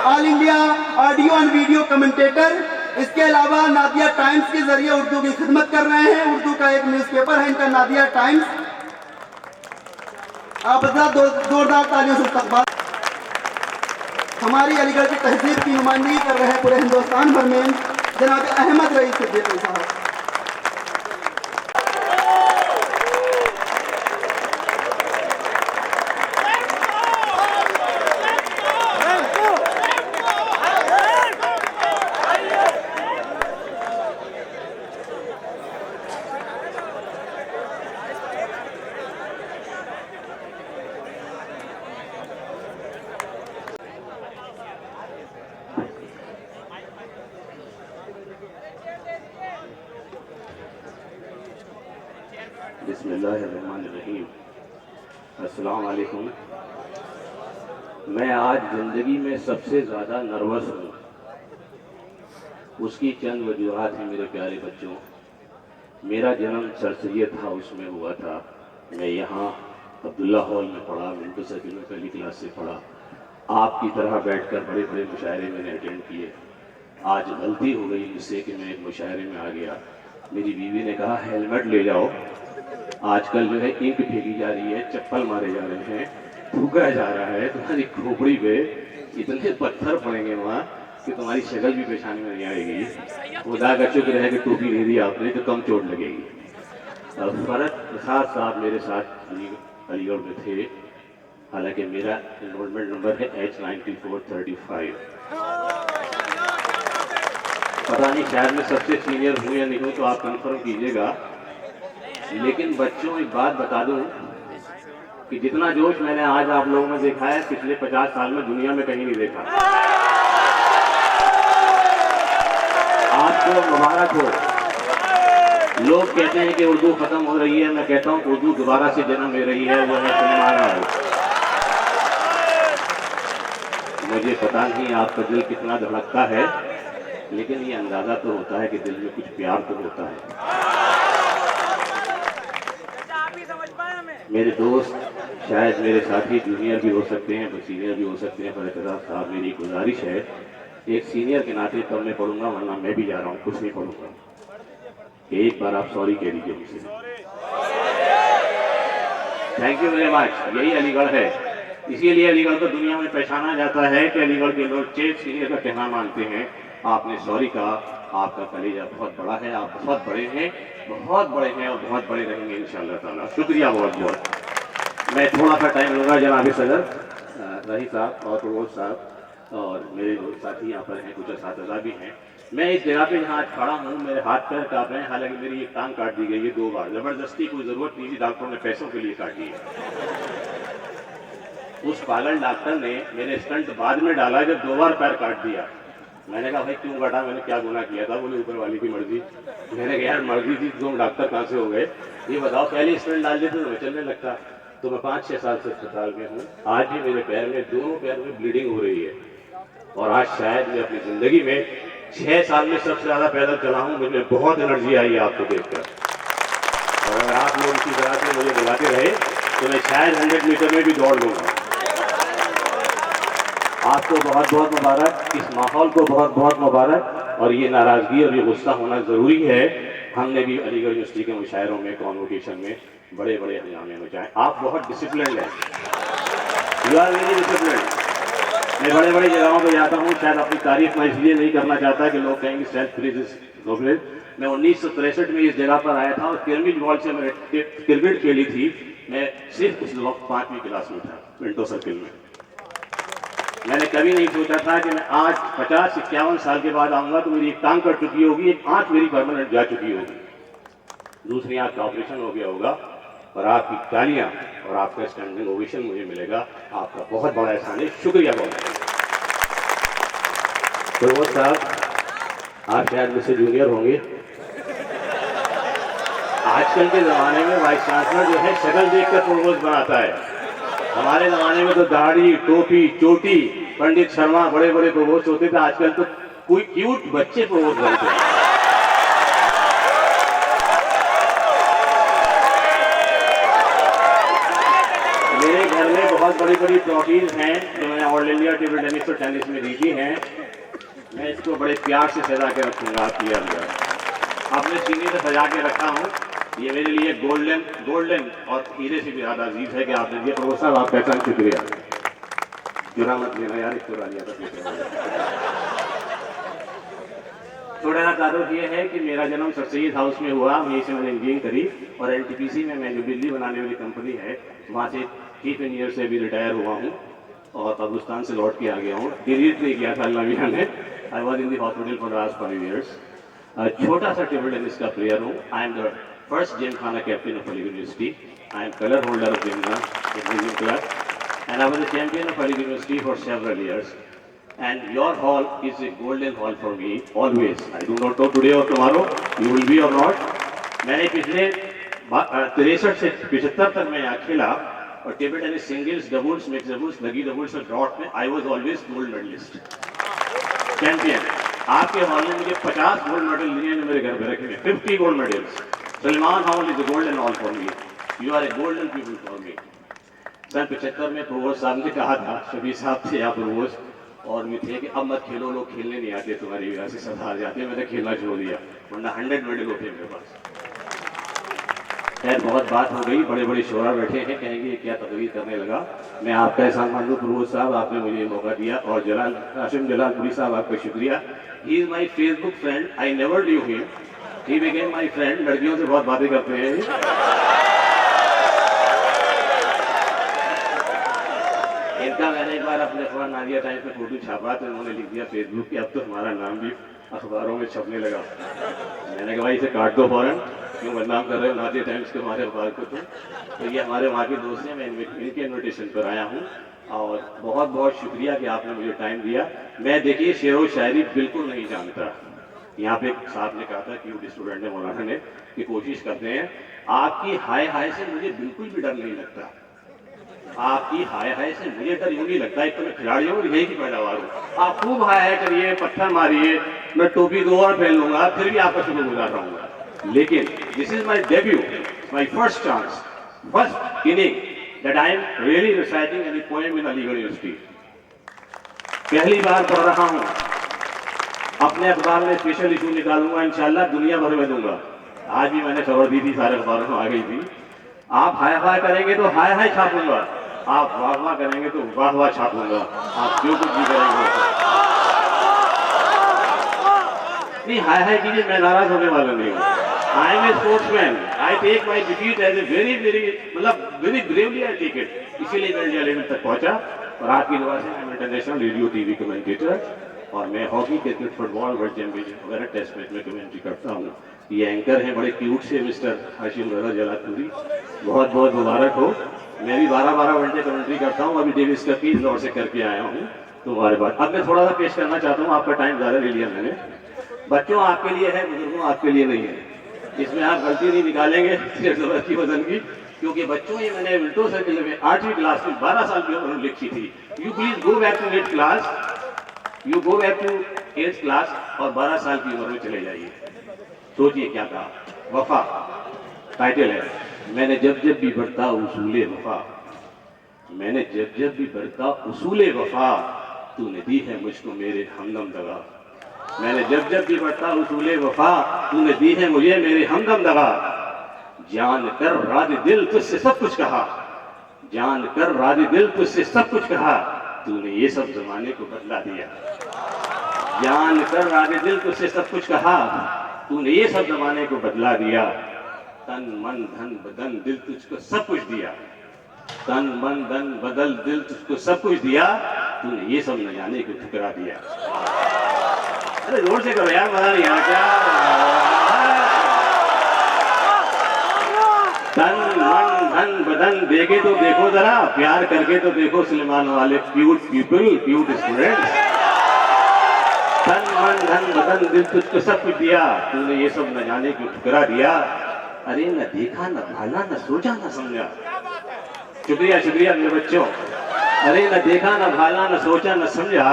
All India audio and video commentator, इसके अलावा नादिया टाइम्स के जरिए उर्दू की खिदमत कर रहे हैं। उर्दू का एक न्यूज़पेपर है इनका, नादिया टाइम्स। आप जोरदार तालियों से इस्तकबाल। हमारी अलीगढ़ की तहजीब की नुमाइंदगी कर रहे हैं पूरे हिंदुस्तान भर में जनाब अहमद रईस सिद्दीकी साहब। बिस्मिल्लाहिर्रहमानिर्रहीम। अस्सलाम वालेकुम। मैं आज ज़िंदगी में सबसे ज़्यादा नर्वस हूँ। उसकी चंद वजूहात हैं मेरे प्यारे बच्चों। मेरा जन्म सर सैयद हाउस में हुआ था। मैं यहाँ अब्दुल्ला हॉल में पढ़ा, मिंटू सर्किल में पहली क्लास से पढ़ा। आपकी तरह बैठकर बड़े बड़े मुशायरे मैंने अटेंड किए। आज गलती हो गई मुझसे कि मैं एक मुशायरे में आ गया। मेरी बीवी ने कहा हेलमेट ले जाओ, आजकल जो है इंक फेंकी जा रही है, चप्पल मारे जा रहे हैं, थूका जा रहा है, तुम्हारी खोपड़ी पे इतने पत्थर पड़ेंगे वहाँ कि तुम्हारी शक्ल भी पेशानी में नहीं आएगी। खुदा का शुक्र है कि टोपी नहीं दी आपने तो कम चोट लगेगी। फरत प्रसाद साहब मेरे साथ अलीगढ़ में थे, हालांकि मेरा एनरोलमेंट नंबर है H9435। पता नहीं शायद मैं सबसे सीनियर हूँ या नहीं हूँ, तो आप कंफर्म कीजिएगा। लेकिन बच्चों एक बात बता दूं कि जितना जोश मैंने आज आप लोगों में देखा है पिछले 50 साल में दुनिया में कहीं नहीं देखा। आपको मुबारक हो। लोग कहते हैं कि उर्दू खत्म हो रही है, मैं कहता हूँ उर्दू दोबारा से जन्म ले रही है। वो है सुनवाना हो। मुझे पता नहीं आपका दिल कितना धड़कता है, लेकिन ये अंदाजा तो होता है कि दिल में कुछ प्यार तो होता है। मेरे दोस्त शायद मेरे साथी जूनियर भी हो सकते हैं, सीनियर भी हो सकते हैं। फरत साहब मेरी गुजारिश है, एक सीनियर के नाते तब मैं पढ़ूंगा, वरना मैं भी जा रहा हूँ, कुछ नहीं पढ़ूंगा। एक बार आप सॉरी कह दीजिए मुझसे। Thank you very much. यही अलीगढ़ है, इसीलिए अलीगढ़ को दुनिया में पहचाना जाता है कि अलीगढ़ के लोग चीफ सीनियर का कहना मानते हैं। आपने सॉरी कहा, आपका कलेजा बहुत बड़ा है, आप बहुत बड़े हैं, बहुत बड़े हैं और बहुत बड़े रहेंगे इंशाअल्लाह ताला। शुक्रिया बहुत बहुत। मैं थोड़ा सा टाइम लूँगा जनाब सदर रही साहब और प्रमोद साहब और मेरे जो साथी यहाँ पर हैं, कुछ असातिज़ा भी हैं। मैं इस जगह पे जहाँ आज खड़ा हूँ, मेरे हाथ पैर काँप रहे हैं। हालांकि मेरी एक टांग काट दी गई है 2 बार, ज़बरदस्ती, कोई ज़रूरत नहीं थी, डॉक्टरों ने पैसों के लिए काटी है। उस पागल डॉक्टर ने मेरे स्टंट बाद में डाला जब 2 बार पैर काट दिया। मैंने कहा भाई क्यों काटा, मैंने क्या गुनाह किया था? बोले ऊपर वाली की मर्जी। मैंने कहा यार मर्जी थी, तुम डॉक्टर कहाँ से हो गए? ये बताओ, पहले स्टंट डाल देते तो मैं चलने लगता। तो मैं 5-6 साल से अस्पताल में हूँ। आज भी मेरे पैर में, दोनों पैर में ब्लीडिंग हो रही है। और आज शायद मैं अपनी ज़िंदगी में 6 साल में सबसे ज़्यादा पैदल चला हूँ। मुझे बहुत एनर्जी आई है आपको देखकर। और अगर आप लोग इसी तरह से मुझे बुलाते रहे तो मैं शायद 100 मीटर में भी दौड़ लूँगा। आपको बहुत बहुत मुबारक, इस माहौल को बहुत बहुत मुबारक। और ये नाराज़गी और ये गुस्सा होना ज़रूरी है। हमने भी अलीगढ़ यूनिवर्सिटी के मुशायरों में, कॉन्वोकेशन में बड़े बड़े हंगामे मचाए। आप बहुत डिसिप्लिन हैं, यू आर वेरी डिसिप्लिन। मैं बड़े बड़े जगहों पर जाता हूँ, शायद अपनी तारीफ मैं इसलिए नहीं करना चाहता कि लोग कहेंगे सेल्फ प्रेज। मैं 1963 में इस जगह पर आया था और किरमिज बॉल से मैंने क्रिकेट खेली थी। मैं सिर्फ उस वक्त 5वीं क्लास में था, मिंटो सर्किल में। मैंने कभी नहीं सोचा था कि मैं आज 50-51 साल के बाद आऊँगा तो मेरी एक टांग कट चुकी होगी, एक आँख मेरी परमानेंट जा चुकी होगी, दूसरी आँख का ऑपरेशन हो गया होगा और आपकी तालियां और आपका स्टैंडिंग ओवेशन मुझे मिलेगा। आपका बहुत बड़ा एहसान है, शुक्रिया बहुत। प्रमोद साहब आप शायद मुझसे जूनियर होंगे। आजकल के ज़माने में वाइस चांसलर जो है शक्ल देखकर प्रमोद बनाता है। हमारे ज़माने में तो दाढ़ी, टोपी, चोटी, पंडित शर्मा बड़े बड़े प्रमोद होते थे। आजकल तो कोई क्यूट बच्चे प्रमोद बनते हैं। मेरे घर में बहुत बड़ी बड़ी ट्रॉफीज हैं जो मैंने ऑल इंडिया टेबल टेनिस और टेनिस में जीती हैं। मैं इसको बड़े प्यार से सजा के रखूंगा आपके अंदर। अपने सीने से सजा के रखा हूँ। ये मेरे लिए गोल्डन और हीरे से भी ज़्यादा अजीज है कि आपने दिया। प्रभु साहब आपका एहसान, शुक्रिया। जुरा मत लेना यार, इसको डाल दिया था। थोड़ा सा तारुफ ये है कि मेरा जन्म सर सैयद हाउस में हुआ। वहीं से मैंने इंजीनियरिंग करी और एनटीपीसी में मैं जो बिजली बनाने वाली कंपनी है वहाँ से चीफ इंजीनियर से भी रिटायर हुआ हूँ और पाकिस्तान से लौट के आ गया हूँ। डिलीट नहीं किया था अल्लाह मियां ने। I was in the hospital for last 5 years। छोटा सा टेबल टेनिस का प्लेयर हूँ। I am the first Gymkhana captain of Aligarh university. I am colour holder of gym club and I was a champion of Aligarh University for several years. And your hall is a golden hall for me always. I do not know today or tomorrow you will be or not. मैंने पिछले 63 से 75 तक मैं यहाँ खेला और table tennis singles, doubles, mix doubles, लगी doubles और ड्रॉट में I was always gold medalist, champion. आपके हॉल ने मुझे 50 गोल्ड मेडल लिए जो मेरे घर पे रखे हैं, 50 gold medals. Salman hall is golden hall for me, you are a golden people for me. सन 75 में प्रोवोस्ट साहब ने कहा था, शबी साहब थे यहाँ प्रोवोस्ट और मैं थे कि अब मत खेलो, लोग खेलने नहीं आते तुम्हारी वजह से, सब हार जाते। मैंने खेलना छोड़ दिया, वरना 100 मेडल होते मेरे पास। खैर बहुत बात हो गई, बड़े बड़े शोरा बैठे हैं, कहेंगे क्या तकरीर करने लगा। मैं आपका एहसान मानूं प्रोवोस्ट साहब, आपने मुझे ये मौका दिया। और जलाल हाशिम जलालपुरी साहब आपका शुक्रिया। He is my Facebook friend, I never knew him, he became my friend. लड़कियों से बहुत बातें करते हैं। इनका मैंने एक बार अपने अखबार नादिया टाइम्स में फोटो छापा तो उन्होंने लिख दिया फेसबुक कि अब तो हमारा नाम भी अखबारों में छपने लगा। मैंने कहा भाई इसे काट दो फौरन, क्यों बदनाम कर रहे हो नादिया टाइम्स के हमारे अखबार को। तो ये हमारे वहाँ के दोस्त हैं, मैं इनके इन्विटेशन पर आया हूँ और बहुत बहुत शुक्रिया कि आपने मुझे टाइम दिया। मैं देखिए शेर व शायरी बिल्कुल नहीं जानता। यहाँ पे साहब ने कहा था कि वो स्टूडेंट है मौलाना ने कि कोशिश करते हैं। आपकी हाय हाय से मुझे बिल्कुल भी डर नहीं लगता, आपकी हाय हाय से मुझे डर यूं नहीं लगता। एक तो मैं खिलाड़ी हूँ, यही की पैदावार हूँ। आप खूब हाय हाय करिए, पत्थर मारिए, मैं टोपी 2 और पहन लूंगा, फिर भी आपका शुक्रगुजार रहूंगा। लेकिन this is my debut, my first chance, first inning that I am really reciting any poem in Aligarh university. पहली बार पढ़ रहा हूँ, अपने अखबार में स्पेशल इशू निकालूंगा, इंशाल्लाह दुनिया भर में दूंगा। आज भी मैंने खबर दी थी, सारे अखबारों में आ गई थी। आप हाय हाय करेंगे तो हाय हाय छापूंगा, आप वाह वाह करेंगे तो वाह वाह छापूंगा। आप जो कुछ भी करेंगे नहीं, हाय हाय कीजिए, मैं नाराज होने वाला नहीं हूँ। I am a sportsman, I take my defeat as a very very मतलब very bravely I take it. इसीलिए मैं इंडिया लेवल तक पहुंचा और आपकी दुआ से मैं इंटरनेशनल रेडियो टीवी कमेंटेटर और मैं hockey, cricket, football, world championship वगैरह टेस्ट मैच में कमेंट्री करता हूँ। ये एंकर हैं बड़े क्यूट से मिस्टर हाशिम रजा जलालपुरी, बहुत बहुत मुबारक हो। मैं भी 12-12 घंटे कमेंट्री करता हूँ, अभी डेविस कप की लॉर्ड से करके आया हूँ तुम्हारे पास। अब मैं थोड़ा सा पेश करना चाहता हूँ, आपका टाइम ज़्यादा ले लिया मैंने। बच्चों आपके लिए है, बुजुर्गों आपके लिए नहीं है। इसमें आप गलती नहीं निकालेंगे की वजन की, क्योंकि बच्चों ये मैंने विंडो सर्किल में 8वीं क्लास में 12 साल की उम्र लिखी थी। You please go back to 8th class, you go back to 8th class और 12 साल की उम्र में चले जाइए। सोचिए क्या कहा, वफा टाइटल है। मैंने जब जब भी बढ़ता उसूले वफा, मैंने जब जब भी बढ़ता उसूले वफा, तूने दी है मुझको मेरे हमदम दगा। मैंने जब जब भी बढ़ता उसूले वफा, तूने दी है मुझे मेरे हमदम दगा। जान कर राज दिल तुझसे सब कुछ कहा, जान कर राज दिल तुझसे सब कुछ कहा, तूने ये सब जमाने को बदला दिया। जान कर राज दिल तुझसे सब कुछ कहा, तूने ये सब जमाने को बदला दिया। तन मन धन बदन दिल तुझको सब कुछ दिया, तन मन धन बदल दिल तुझको सब कुछ दिया, तूने ये सब न जाने को ठुकरा दिया। अरे जोर से करो यार, मजा नहीं आ क्या। तन मन धन बदन देखे तो देखो जरा, प्यार करके तो देखो सलमान वाले क्यूट पीपल, क्यूट स्टूडेंट्स। तन मन धन बदन दिल तुझको सब कुछ दिया, तूने ये सब न जाने क्यों ठुकरा दिया। अरे न देखा न भाला न सोचा न समझा। शुक्रिया शुक्रिया मेरे बच्चों। अरे न देखा न भाला न सोचा न समझा,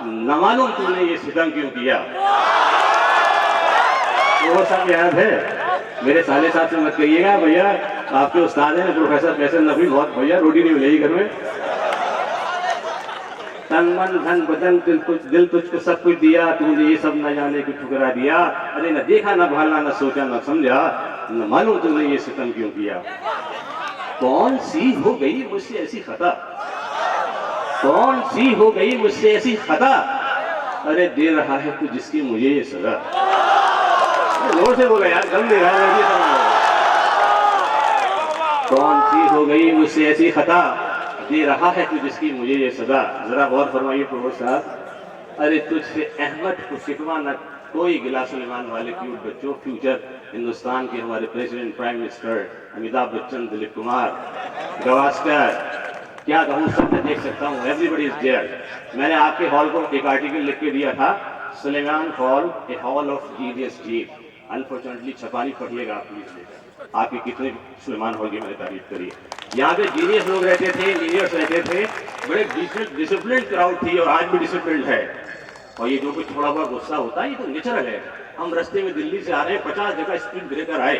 न मालूम तूने ये सितम क्यों किया। वो सब याद है। मेरे साले साथ से मत कहिएगा भैया, आपके उस्ताद हैं प्रोफेसर फैसल नबी, बहुत भैया रोटी नहीं मिलेगी घर में। तन मन धन बदन दिल तुझको सब कुछ दिया, तूने ये सब न जाने को ठुकरा दिया। अरे न देखा न भाला न सोचा न समझा, न मालूम तूने ये सितम क्यों किया। कौन सी हो गई मुझसे ऐसी खता, कौन सी हो गई मुझसे ऐसी खता, अरे दे रहा है तू जिसकी मुझे ये सजा। जोर से बोला यार, गम दे रहा है। कौन सी हो गई मुझसे ऐसी खता, दे रहा है तू जिसकी मुझे ये सजा। जरा गौर फरमाइए प्रोफेसर साहब। अरे तुझसे अहमद को शिकवा न कोई गिला, सलमान वाले क्यूट बच्चों। फ्यूचर हिंदुस्तान के हमारे president, prime minister Amitabh Bachchan, Dilip Kumar, Gavaskar, क्या कहूँ, सब मैं देख सकता हूँ। Everybody is there. मैंने आपके हॉल को एक आर्टिकल लिख के दिया था, Suleman hall A hall of genius jeep. Unfortunately छपा नहीं, पढ़िएगा आप प्लीज। आपकी कितने सुलेमान हॉल की मैंने तारीफ करी। यहाँ पे जीनियस लोग रहते थे, इंजीनियर्स रहते थे, बड़े डिसिप्लिन क्राउड थी और आज भी डिसिप्लिन है। और ये जो कुछ थोड़ा बहुत गुस्सा होता है ये तो नेचुरल है। हम रास्ते में दिल्ली से आ रहे हैं, 50 जगह स्पीड ब्रेकर आए,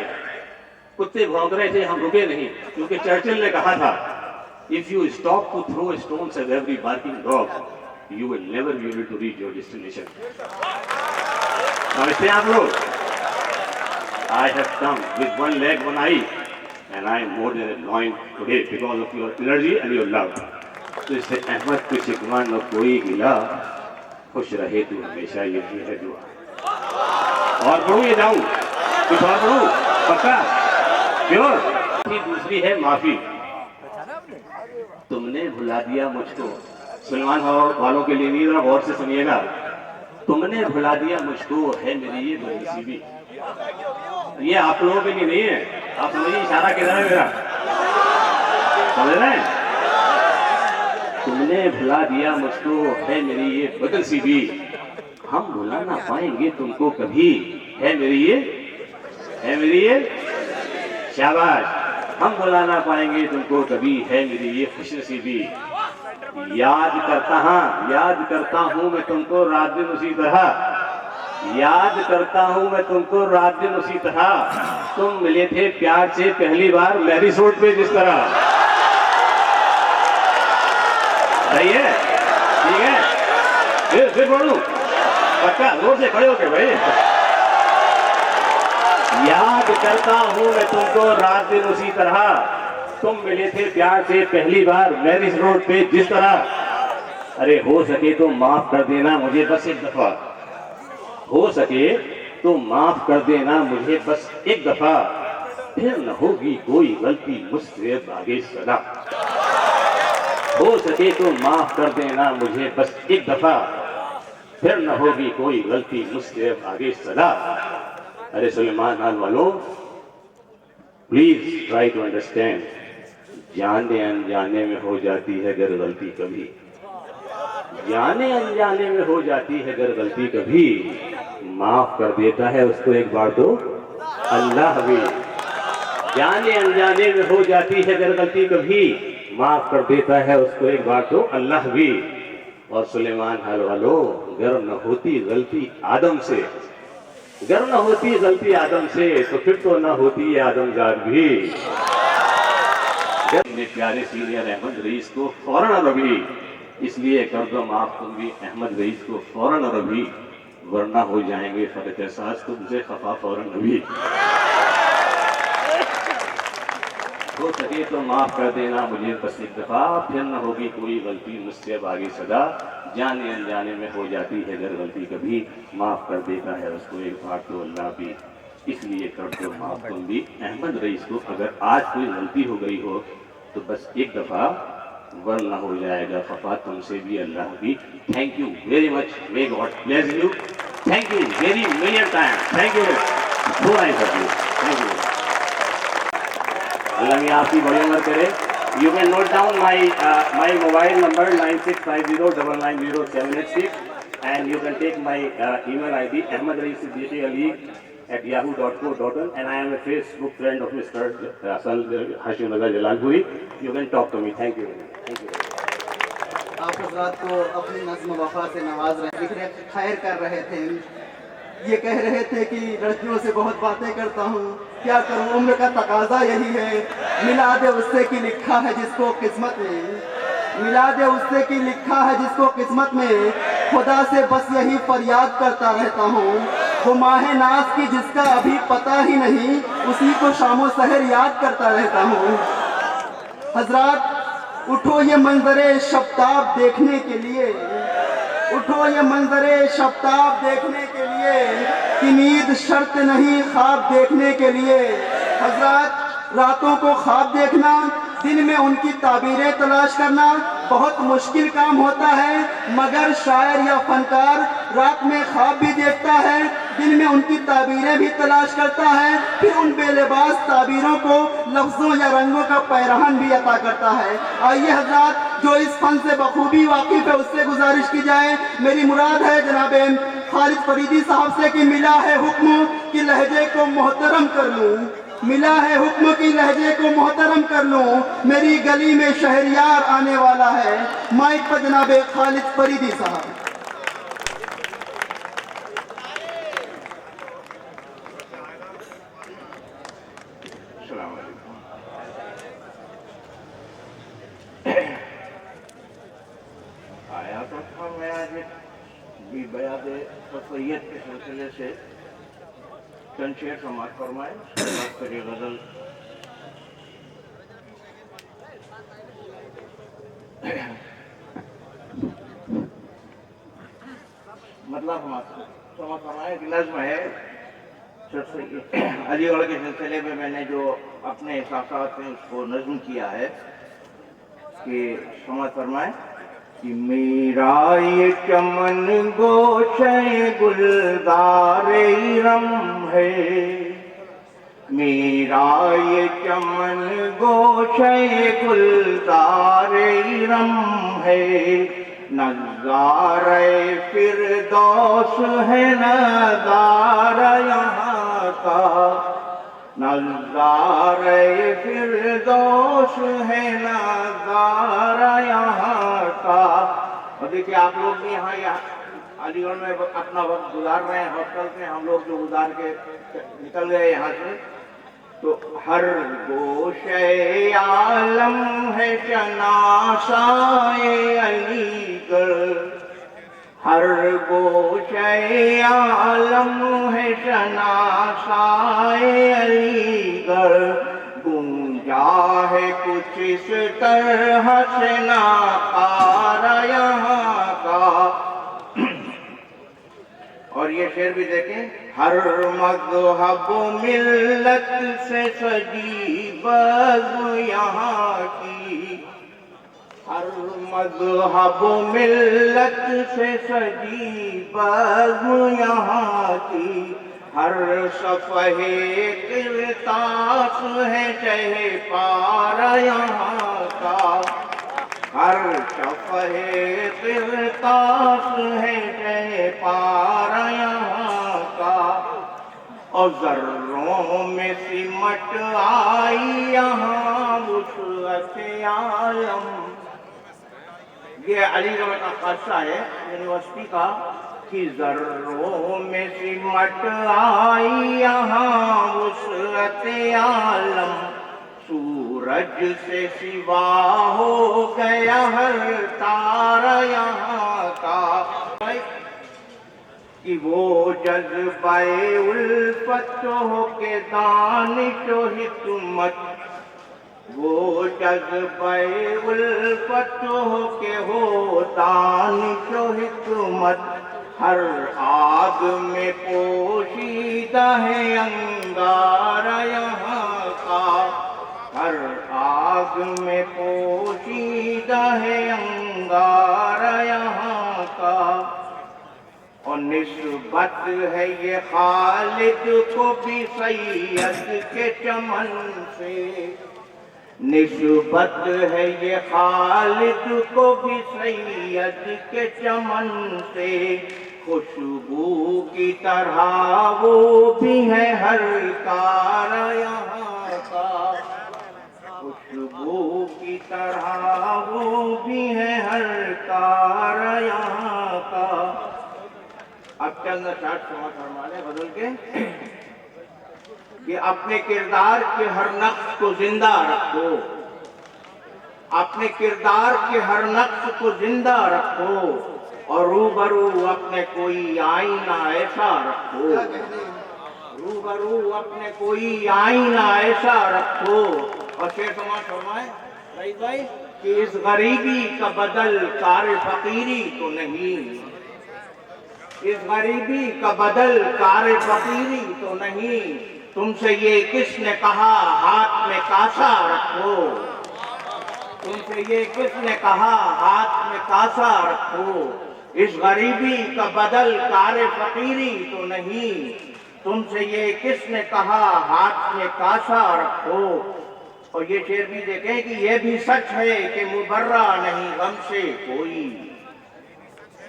कुत्ते भौंक रहे थे, हम रुके नहीं, क्योंकि चर्चिल ने कहा था if you stop to throw stones at every barking dog you will never be able to reach your destination. समझते हैं आप लोग? I have come with one leg, one eye, and I am more than a lion today because of your energy and your love. तो इससे अहमद को शिकवा न कोई गिला, खुश रहे तू हमेशा, यही है दुआ। और पढ़ूं ये जाऊं, कुछ और पढ़ूं, पक्का प्योर। दूसरी है माफी। तुमने भुला दिया मुझको, सलमान वालों के लिए नहीं, जरा गौर से सुनिएगा। तुमने भुला दिया मुझको है मेरी ये बदनसीबी। ये आप लोगों के लिए नहीं है, आप समझिए इशारा किधर है मेरा, समझ रहे हैं? तुमने भुला दिया मुझको है मेरी ये बदनसीबी, हम भुला ना पाएंगे तुमको कभी, है मेरी ये शाबाश, हम भुला ना पाएंगे तुमको कभी, है मेरी ये खुशनसीबी। याद करता हूँ मैं तुमको रात दिन उसी तरह, याद करता हूँ मैं तुमको रात दिन उसी तरह, तुम मिले थे प्यार से पहली बार मैरिज रोड पे जिस तरह। सही है? ठीक है? फिर बोलूं पक्का जोर से खड़े होके भाई। याद करता हूँ मैं तुमको रात दिन उसी तरह, तुम मिले थे प्यार से पहली बार मैरिज रोड पे जिस तरह। अरे हो सके तो माफ कर देना मुझे बस एक दफा, हो सके तो माफ कर देना मुझे बस एक दफा, फिर न होगी कोई गलती मुझसे आगे सदा। हो सके तो माफ कर देना मुझे बस एक दफा, फिर न होगी कोई गलती मुझसे आगे सदा। अरे सुलेमान हाल वालों, प्लीज ट्राई टू अंडरस्टैंड, जाने अनजाने में हो जाती है अगर गलती कभी, जाने अनजाने में हो जाती है अगर गलती कभी, माफ कर देता है उसको एक बार तो अल्लाह भी। जाने अनजाने में हो जाती है अगर गलती कभी, माफ कर देता है उसको एक बार तो अल्लाह भी। और सुलेमान हाल वालों, गर न होती गलती आदम से, गर न होती गलती आदम से तो फिर तो न होती आदमजाद भी। मेरे प्यारे सीनियर अहमद रईस को फौरन और अभी, इसलिए कर दो माफ तुम भी अहमद रईस को फौरन और अभी, वरना हो जाएंगे फतेह एहसास तुमसे खफा फौरन अभी। हो सके तो माफ कर देना मुझे बस एक दफा, फिर न होगी कोई गलती मुझसे अब आगे सदा, जाने अनजाने में हो जाती है अगर गलती कभी, माफ कर देता है उसको एक बार तो अल्लाह भी। इसलिए कर दो माफ तुम भी अहमद रईस को, अगर आज कोई गलती हो गई हो तो बस एक दफा, वरना हो जाएगा खफा तुमसे भी अल्लाह भी। Thank you very much, may God bless you, thank you very million time, thank you so nice of you, thank you. अल्लाह मियां आपकी बड़ी उम्र करे। You can note down my mobile number 9650990786, and you can take my email ID ahmadreisiddiqiali@yahoo.co.in, and I am a Facebook friend of Mr. Hashim Raza Jalalpuri. You can talk to me. Thank you. Thank you. आप हज़रात को अपनी नज़्म वफ़ा से नवाज रहे, जिक्र खैर कर रहे थे, ये कह रहे थे कि लड़कियों से बहुत बातें करता हूँ, क्या करूँ उम्र का तकाजा यही है, मिला दे उससे कि लिखा है जिसको किस्मत में, मिला दे उससे कि लिखा है जिसको किस्मत में, खुदा से बस यही फरियाद करता रहता हूँ, वो माह नाज की जिसका अभी पता ही नहीं, उसी को शामो सहर याद करता रहता हूँ। हजरात उठो ये मंजरे शब्ताब देखने के लिए, उठो ये मंजरे शब्ताब देखने के लिए, कि नींद शर्त नहीं ख्वाब देखने के लिए। हजरात रातों को ख्वाब देखना, दिन में उनकी ताबीरें तलाश करना बहुत मुश्किल काम होता है, मगर शायर या फनकार रात में ख्वाब भी देखता है, दिन में उनकी ताबीरें भी तलाश करता है, फिर उन बेलिबास ताबीरों को लफ्ज़ों या रंगों का पैरहन भी अता करता है। आइए हजरात, जो इस फन से बखूबी वाकिफ है उससे गुजारिश की जाए। मेरी मुराद है जनाबे खालिद फरीदी साहब से कि मिला है हुक्म कि लहजे को मोहतरम कर लूँ, मिला है हुक्म की लहजे को मोहतरम कर लूं, मेरी गली में शहरियार आने वाला है। माइक पर जनाब खालिद फरीदी साहब। आया तो था मैं आज भी बयाद तसय्यद के सिलसिले से चंद शेर समाज फरमाए, उसके बाद फिर ये गजल। मतलब हमारा समाज फरमाए कि नज्म है अलीगढ़ के सिलसिले में मैंने जो अपने एहसास में उसको नज्म किया है कि समाज फरमाए कि मेरा ये चमन गोशे गुलजार रम है, मेरा ये चमन गोशे गुलजार रम है, नज़ारे फिरदौस है नज़ारा यहाँ का, नज़ारे फिरदौस है नज़ारा यहाँ का। और देखिए आप लोग भी यहाँ अलीगढ़ में अपना वक्त गुजार रहे हैं, हॉस्टल से हम लोग जो गुजार के निकल गए यहाँ से, तो हर गोशे आलम है शनासाए अलीगढ़, हर गोशे आलम है शनासाए अलीगढ़, गूंजा है कुछ इस तरह से नाकारा यहाँ का। और ये शेर भी देखें, हर मज़हब मिल्लत से सजी बज़्म यहाँ की, हर मज़हब मिल्लत से सजी बज़्म यहाँ की, हर सफ़हे किरतास है शहे पारा यहाँ का, हर सफ़हे किरतास है शहे पारा यहाँ का। और ज़र्रों में सिमट आई यहाँ वुसअत आलम। ये अलीगढ़ का ख़ासा है यूनिवर्सिटी का कि ज़र्रों में सिमट आई यहाँ वुसअत आलम, सूरज से सिवा हो गया हर तारा यहाँ का। कि वो जज्बाए उल्फत हो के दानिश व हिकमत, वो जज्बाए उल्फत हो के हो दानिश व हिकमत, हर आग में पोशीदा है अंगारा यहाँ का, हर आग में पोशीदा है अंगारा यहाँ का। और निस्बत है ये खालिद को भी सैयद के चमन से, निस्बत है ये खालिद को भी सैयद के चमन से, खुशबू की तरह वो भी है हर तारा यहाँ का, खुशबू की तरह वो भी है हर तारा यहाँ का। अब चंद शाट समाज फरमाने बदल के कि अपने किरदार के हर नक्श को जिंदा रखो, अपने किरदार के हर नक्श को जिंदा रखो, और रूबरू अपने कोई आईना ऐसा रखो, रूबरू अपने कोई आईना ऐसा रखो। और शेर समाज फरमाए रईस भाई कि इस गरीबी का बदल कार फकीरी तो नहीं, इस गरीबी का बदल कार फकीरी तो नहीं, तुमसे ये किसने कहा हाथ में कासा रखो, तुमसे ये किसने कहा हाथ में कासा रखो, इस गरीबी का बदल कार फकीरी तो नहीं, तुमसे ये किसने कहा हाथ में कासा रखो। और ये शेर भी देखें कि ये भी सच है कि मुबर्रा नहीं गम से कोई,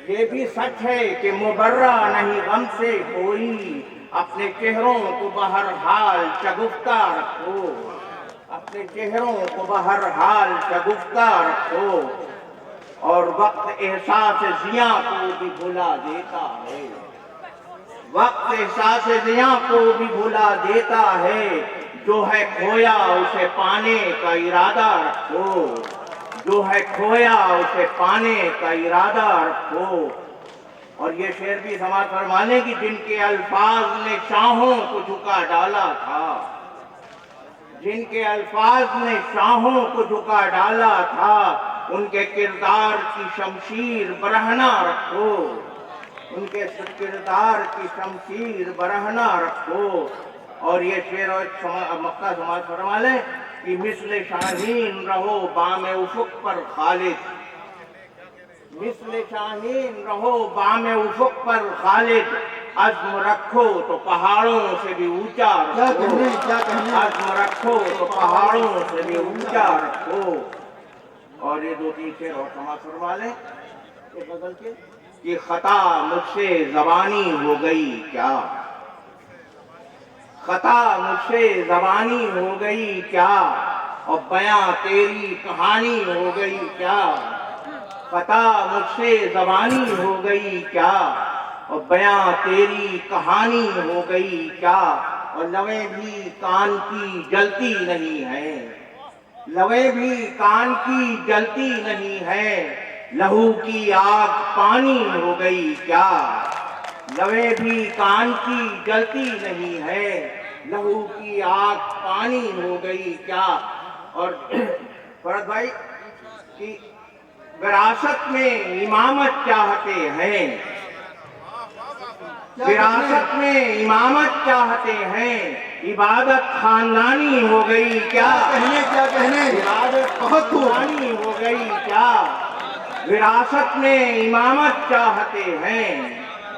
ये भी सच है कि मुबर्रा नहीं गम से कोई, अपने चेहरों को बहरहाल शगुफ्ता रखो, अपने चेहरों को बहरहाल शगुफ्ता रखो। और वक्त एहसास जिया को भी भुला देता है, वक्त एहसास जिया को भी भुला देता है। जो है खोया उसे पाने का इरादा रखो, जो है खोया उसे पाने का इरादा रखो। और ये शेर भी समाज फरमाने की जिनके अल्फाज ने शाहों को झुका डाला था, जिनके अल्फाज ने शाहों को झुका डाला था, उनके किरदार की शमशीर बरहना रखो, उनके किरदार की शमशीर बरहना रखो। और ये शेर मक्का समाज फरमाने कि मिस्ले शाहीन रहो बामे उफुक पर खालिद, मिस्ले शाहीन रहो बामे उफुक पर खालिद। अज़्म रखो तो पहाड़ों से भी ऊंचा रखो, अज़्म रखो तो पहाड़ों से भी ऊंचा रखो। और ये दो तीन शेर और समाज फरमा लें बदल के कि खता मुझसे ज़बानी हो गई क्या, खता मुझसे ज़बानी हो गई क्या, और बयां तेरी कहानी हो गई क्या। खता मुझसे ज़बानी हो गई क्या, और बयां तेरी कहानी हो गई क्या। और लवें भी कान की जलती नहीं है, लवें भी कान की जलती नहीं है। लहू की आग पानी हो गई क्या, लवें भी कान की जलती नहीं है। लहू की आग पानी हो गई क्या। और फरद भाई कि विरासत में इमामत चाहते हैं, विरासत में इमामत चाहते हैं, इबादत खानदानी हो गई क्या, क्या कहने इबादत बहुत खानदानी हो गई क्या। विरासत में इमामत चाहते हैं,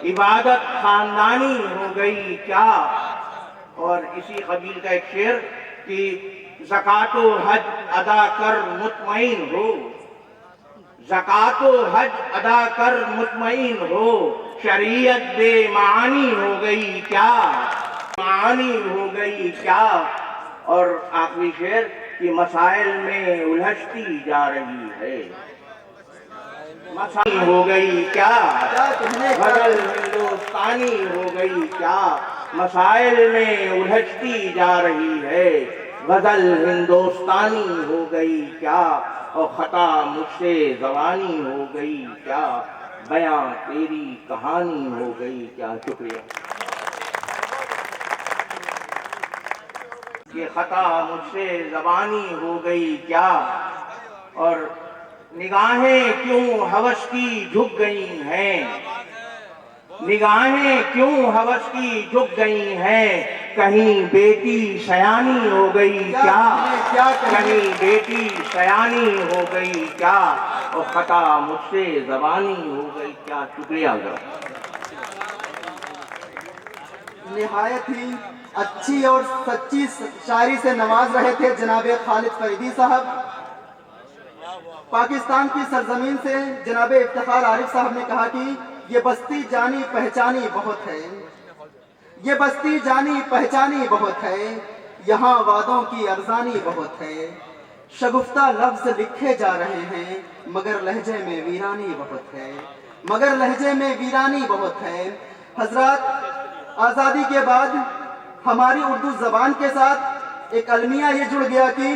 इबादत खानदानी हो गई क्या। और इसी कबील का एक शेर कि ज़कातो हज अदा कर मुतमईन हो, ज़कातो हज अदा कर मुतमईन हो। शरीयत बेमानी हो गई क्या, मानी हो गई क्या। और आखिरी शेर कि मसाइल में उलझती जा रही है, मसाइल हो गई क्या, गजल हिंदुस्तानी हो गई क्या। मसाइल में उलझती जा रही है, गजल हिंदुस्तानी हो गई क्या। और खता मुझसे ज़बानी हो गई क्या, बयां तेरी कहानी हो गई क्या। शुक्रिया। ये खता मुझसे ज़बानी हो गई क्या, और निगाहें क्यों हवस की झुक गई हैं, निगाहें क्यों हवस की झुक गई हैं। कहीं बेटी सयानी हो गई क्या, कहीं बेटी सयानी हो गई क्या। और खता मुझसे ज़बानी हो गई क्या। शुक्रिया। निहायत ही अच्छी और सच्ची शायरी से नवाज रहे थे जनाब खालिद फरीदी साहब। पाकिस्तान की सरजमीन से जनाब इफ्तिखार आरिफ साहब ने कहा कि ये बस्ती जानी पहचानी बहुत है, ये बस्ती जानी पहचानी बहुत है, यहाँ वादों की अरजानी बहुत है। शगुफ्ता लफ्ज लिखे जा रहे हैं मगर लहजे में वीरानी बहुत है, मगर लहजे में वीरानी बहुत है। हजरत आज़ादी के बाद हमारी उर्दू ज़बान के साथ एक अलमिया ये जुड़ गया कि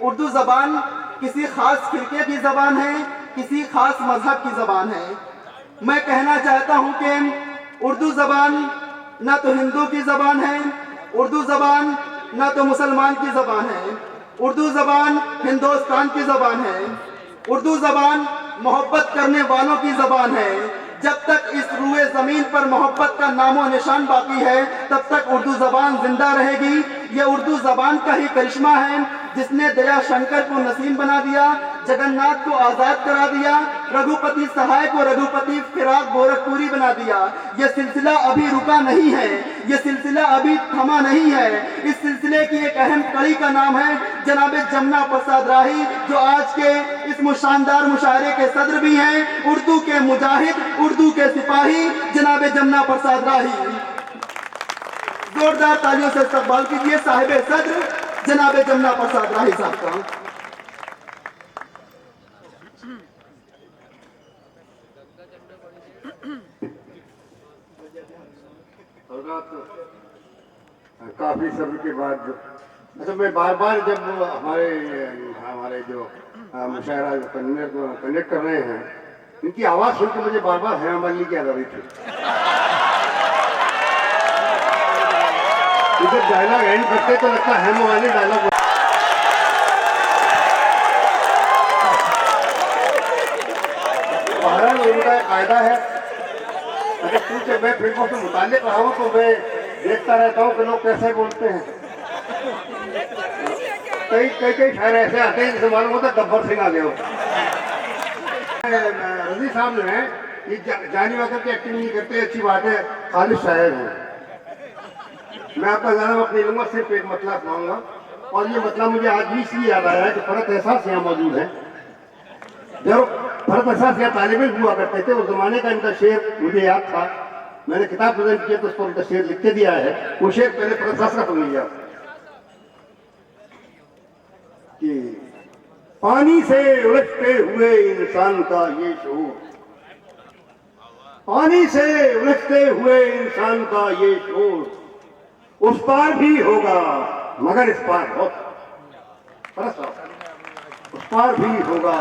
उर्दू ज़बान किसी खास फिरके की ज़बान है, किसी खास मजहब की ज़बान है। मैं कहना चाहता हूँ कि उर्दू ज़बान ना तो हिंदू की ज़बान है, उर्दू ज़बान ना तो मुसलमान की ज़बान है, उर्दू ज़बान हिंदुस्तान की ज़बान है, उर्दू ज़बान मोहब्बत करने वालों की ज़बान है। जब तक इस रूए ज़मीन पर मोहब्बत का नामो निशान बाकी है तब तक उर्दू ज़बान जिंदा रहेगी। ये उर्दू ज़बान का ही करिश्मा है जिसने दया शंकर को नसीम बना दिया, जगन्नाथ को आज़ाद करा दिया, रघुपति सहाय को रघुपति फिराक गोरखपुरी बना दिया। ये सिलसिला अभी रुका नहीं है, ये सिलसिला अभी थमा नहीं है। इस सिलसिले की एक अहम कड़ी का नाम है जनाब जमुना प्रसाद राही, जो आज के इस शानदार मुशायरे के सदर भी हैं। उर्दू के मुजाहिद, उर्दू के सिपाही जनाब जमुना प्रसाद राही। जोरदार तालियों से इस्तकबाल कीजिए साहिब सद्र जनाब जमुना प्रसाद राही साहब का। काफी समय के बाद अच्छा मैं बार बार जब हमारे जो मुशायरा कनेक्ट कर रहे हैं इनकी आवाज सुन के मुझे बार बार हेमा मालिनी की याद आ रही थी। जब डायलॉग एंड करते तो लगता है हेमा मालिनी डायलॉग बहरहाल उनका एक कायदा है। अगर पूछे मैं फिल्मों से मुताल्लिक रहा हूँ तो मैं देखता रहता हूँ कि लोग कैसे बोलते हैं। कई शायर ऐसे आते हैं जिसे मालूम होता है गब्बर सिंह आ गए हो। रजी साहब जो है ये जानी वाकर की एक्टिंग नहीं करते, अच्छी बात है, खालिद शायर हूँ। मैं आपका ज़्यादा वक्त नहीं लूँगा, सिर्फ एक मतलब सुनाऊंगा और ये मतलब मुझे आज भी इसलिए याद आया है कि फरत एहसास यहाँ मौजूद है। जब फरत एहसास यहाँ तालिब इल्म हुआ करते थे उस जमाने का इनका शेर मुझे याद था, मैंने किताब प्रेजेंट किया तो उस पर उनका शेर लिख के दिया है। वो शेर पहले फरत एहसास का सुन लीजिए कि पानी से उलझते हुए इंसान का ये शऊर, पानी से उलझते हुए इंसान का ये शऊर उस पार भी होगा मगर इस पार बहुत, उस पार भी होगा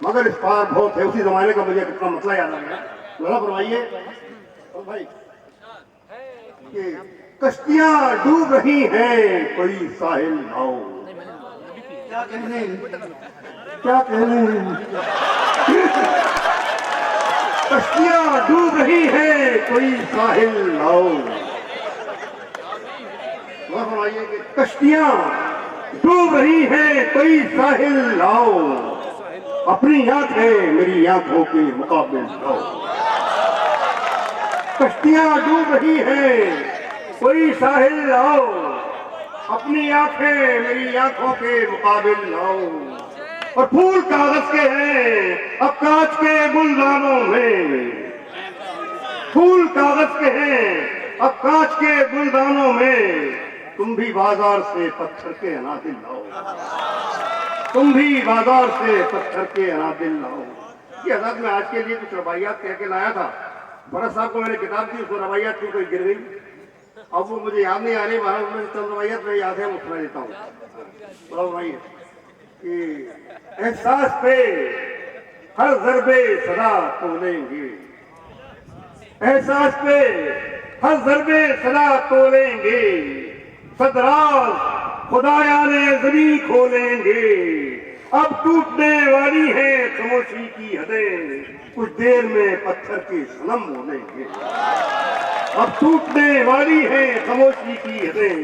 मगर इस पार बहुत है। उसी जमाने का मुझे कितना मसला याद आ गया। जरा फरमाइए भाई कि कश्तियां डूब रही हैं कोई साहिल लाओ। क्या कहने कश्तियां डूब रही हैं कोई साहिल लाओ। फरमाइए कि कश्तियां डूब रही हैं कोई साहिल लाओ, अपनी आंखें मेरी आंखों के मुकाबले लाओ। कश्तियां डूब रही हैं कोई साहिल लाओ, अपनी आंखें मेरी आंखों के मुकाबले लाओ। और फूल कागज के हैं अब कांच के गुलदानों में, फूल कागज के हैं अब कांच के गुलदानों में, तुम भी बाजार से पत्थर के अनादिल लाओ, तुम भी बाजार से पत्थर के अनादिल लाओ। ये हजरत में आज के लिए कुछ रवायात कह के लाया था। भरत साहब को मैंने किताब दी, उसको रवायात की कोई गिर गई, अब वो मुझे याद नहीं आ रही। महाराज में चंद रवायात में याद है, वो सुना देता हूँ। भाई कि एहसास पे हर जरबे सदा तोलेंगे, एहसास पे हर जरबे सदा तोलेंगे, सदराज खुदाया ने जमीन खोलेंगे। अब टूटने वाली है खामोशी की हदें, कुछ देर में पत्थर के सनम बोलेंगे। अब टूटने वाली है खामोशी की हदें,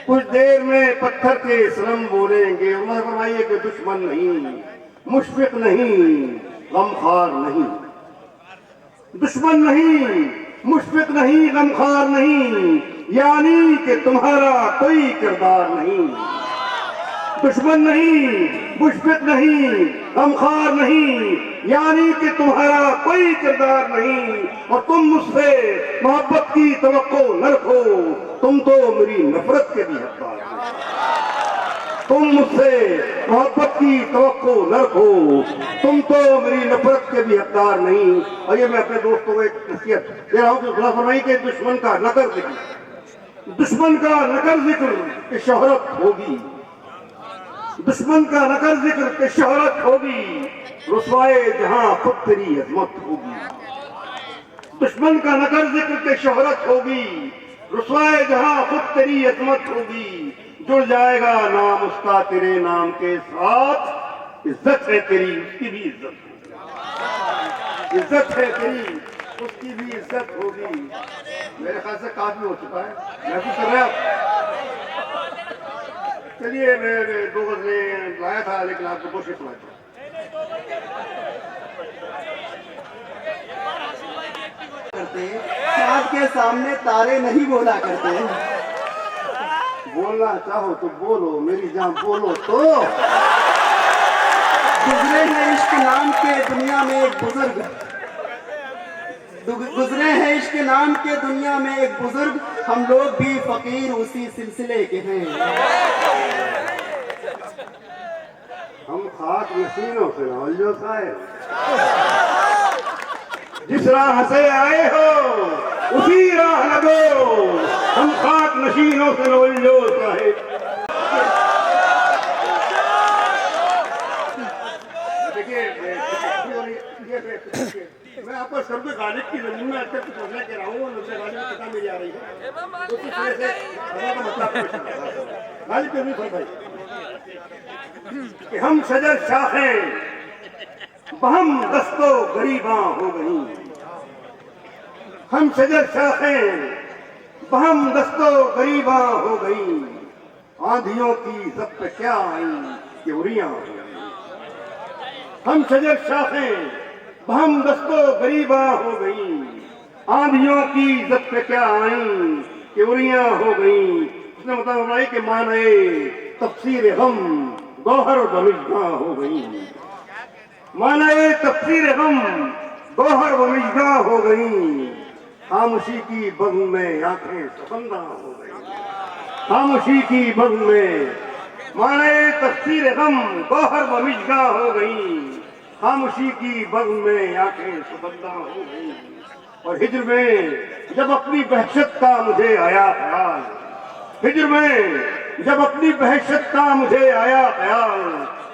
कुछ देर में पत्थर के सनम बोलेंगे। अल्लाह फरमाइए कि दुश्मन नहीं, मुशफिक नहीं, गमखार नहीं, दुश्मन नहीं, मुशफिक नहीं, गमखार नहीं, यानी कि तुम्हारा कोई किरदार नहीं। दुश्मन नहीं, मुशफिक नहीं, गमखार नहीं, यानी कि तुम्हारा कोई किरदार नहीं। और तुम मुझसे मोहब्बत की तवक्को न रखो, तुम तो मेरी नफरत के भी हकदार हो। तुम मुझसे मोहब्बत की तवक्को न रखो, तुम तो मेरी नफरत के भी हकदार नहीं। और ये मैं अपने दोस्तों को एक नसीहत दे रहा हूँ कि खुदा फरमाइए कि दुश्मन का नकर जिक्र, दुश्मन का नकर जिक्र की शोहरत होगी, दुश्मन का नकर जिक्र की शोहरत होगी, रुसवाए जहां खुद तेरी अजमत होगी। दुश्मन का नकर जिक्र की शोहरत होगी, रुसवाए जहां खुद तेरी अजमत होगी। जुड़ जाएगा नाम उसका तेरे नाम के साथ, इज्जत है तेरी उसकी भी इज्जत होगी, इज्जत है तेरी उसकी भी इज्जत होगी। मेरे ख्याल से काफी हो चुका है, महसूस कर रहे हैं। चलिए मैं 2 गज़लें लाया था लेकिन आपको कोशिश सुनाता हूँ। आपके सामने तारे नहीं बोला करते। बोलना चाहो तो बोलो मेरी जान, बोलो तो। गुजरे हैं इश्क नाम के दुनिया में एक बुजुर्ग, गुजरे हैं इश्क नाम के दुनिया में एक बुजुर्ग, हम लोग भी फकीर उसी सिलसिले के हैं। हम खाक नशीनों से नौजो साहिब, जिस राह से आए हो उसी राह लगो, हम खाक नशीनों से नौजो साहिब। मैं आपको सर्व गालिब की जमीन में अटक पहुंचना कह रहा हूँ, नब्बे गालिब की किताब मेरी आ रही है, तो इस वजह से मतलब गालिब के भी भाई कि हम शजर शाखें बहम दस्तो गरीबा हो गई, हम शजर शाखें बहम दस्तो गरीबा हो गई, आंधियों की जब पे क्या आई क्योरियां हो गई। हम शजर शाखें बहम दस्तो गरीबा हो गई, आंधियों की जब पे क्या आई क्योरियां हो गई। उसने मतलब भाई के माने तफसीर हम गौहर बमिजगा हो गई, माने तफसीर हम गौहर बमिजगा हो गई। खामोशी की बज़्म में आंखें सुखंदा हो गई, खामोशी की बज़्म में माने तफसीर हम गौहर बमिजगा हो गई, खामोशी की बज़्म में आंखें सुखंदा हो गई। और हिज्र में जब अपनी बहशत का मुझे आया ख्याल, हिज्र में जब अपनी बहशत का मुझे आया ख्याल,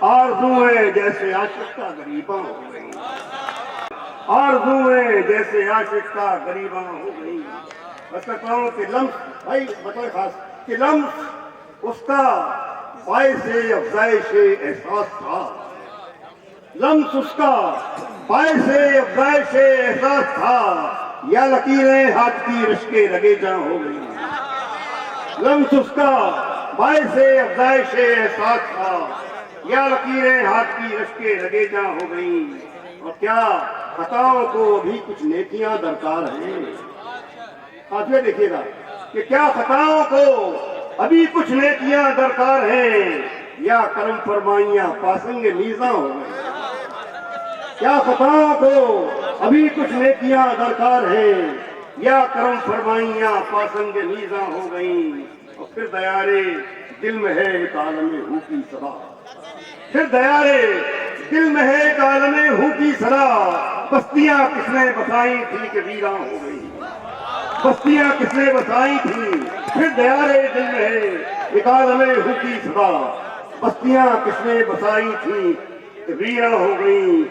आरज़ूएं जैसे आशिक का गरीबा हो गई, आरज़ूएं जैसे आशिक का गरीबा हो गई। बस कहता हूँ कि लम्स भाई बताए खास कि लम्स उसका बायसे अफ़ज़ाइशे एहसास था, लम्स उसका बायसे अफ़ज़ाइशे एहसास था, या लकीरें हाथ की रश्के लगे जा हो गई। लम्स उसका बायसे अफ़ज़ाइशे एहसास था, या लकीरें हाथ की रश्के लगे जा हो गई। और क्या खताओं को अभी कुछ नेकियां दरकार हैं। आप ये देखिएगा कि क्या खताओं को अभी कुछ नेकियां दरकार हैं, या करम फरमाइयां पासंगे नीज़ा हो गई। क्या खताओं को अभी कुछ नेकियां दरकार हैं, या करम फरमाइयां पासंगे नीज़ा हो गई। और फिर दयारे दिल में है एक आलमे हू की सदा, फिर दयारे दिल में है एक आलमे हू की सदा, बस्तियां किसने बसाई थी कि वीरां हो गई, बस्तियां किसने बसाई थी। फिर दयारे दिल में है एक आलमे हू की सदा, बस्तियां किसने बसाई थी कि वीरां हो गई।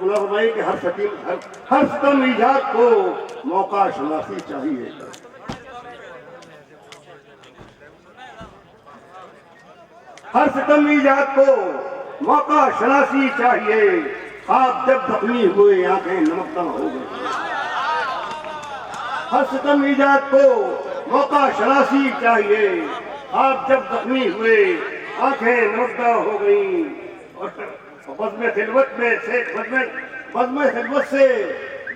भाई के हर सितम ईजाद को मौका शनासी चाहिए, हर सितम ईजाद को मौका शनासी चाहिए। आप जब जख्मी हुए आंखें नमकदा हो गई, हर सितम ईजाद को मौका शनासी चाहिए। आप जब जख्मी हुए आंखें नमकदा हो गई। और बज़्म खिलवत में से बज़्म खिलवत से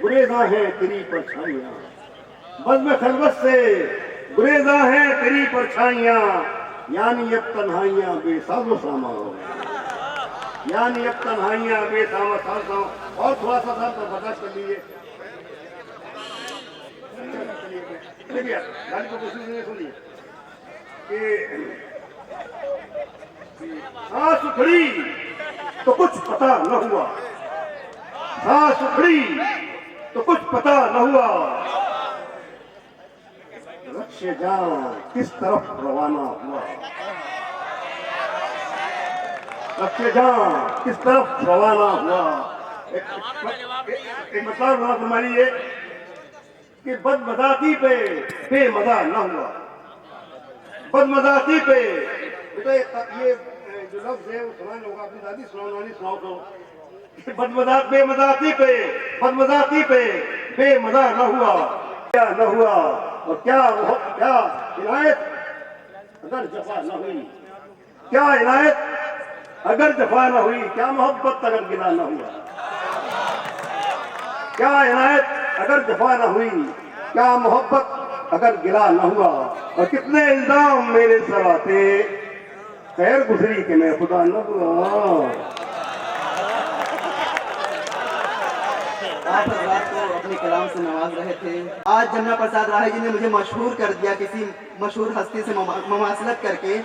गुरेज़ा हैं तेरी परछाइयाँ, बज़्म खिलवत से गुरेज़ा हैं तेरी परछाइयाँ। यानी अब तन्हाइयाँ बेसाज़ो सामा हो गई, यानी अब तन्हाइयाँ बेसामा सामा। और थोड़ा सा साहब तो बर्दाश्त कर लीजिए, देखिए गाली को कोशिश सुनिए कि सांस उखड़ी तो कुछ पता न हुआ, सांस उखड़ी तो कुछ पता न हुआ। लक्ष्य जान किस तरफ रवाना हुआ, लक्ष्य जान किस तरफ रवाना हुआ। एक मतलब हमारी ये कि बदमज़ाकी पे बेमज़ा न हुआ, बदमज़ाकी पे ये जो लफ्ज़ है वो सुनाना होगा, अपनी दादी सुनानी सुनाओ तो। बेमज़ाकी पे बेमज़ा न हुआ, क्या न हुआ। और क्या इनायत अगर जफा न हुई, क्या इनायत अगर जफा न हुई, क्या मोहब्बत अगर गिला न हुआ, क्या इनायत अगर जफा न हुई, क्या मोहब्बत अगर गिला न हुआ। और कितने इल्जाम मेरे सर आते खैर गुजरी के मैं खुदा न हुआ। आप हजरात को अपने कलाम से नवाज रहे थे। आज जमुना प्रसाद राय जी ने मुझे मशहूर कर दिया किसी मशहूर हस्ती से ममासलत करके।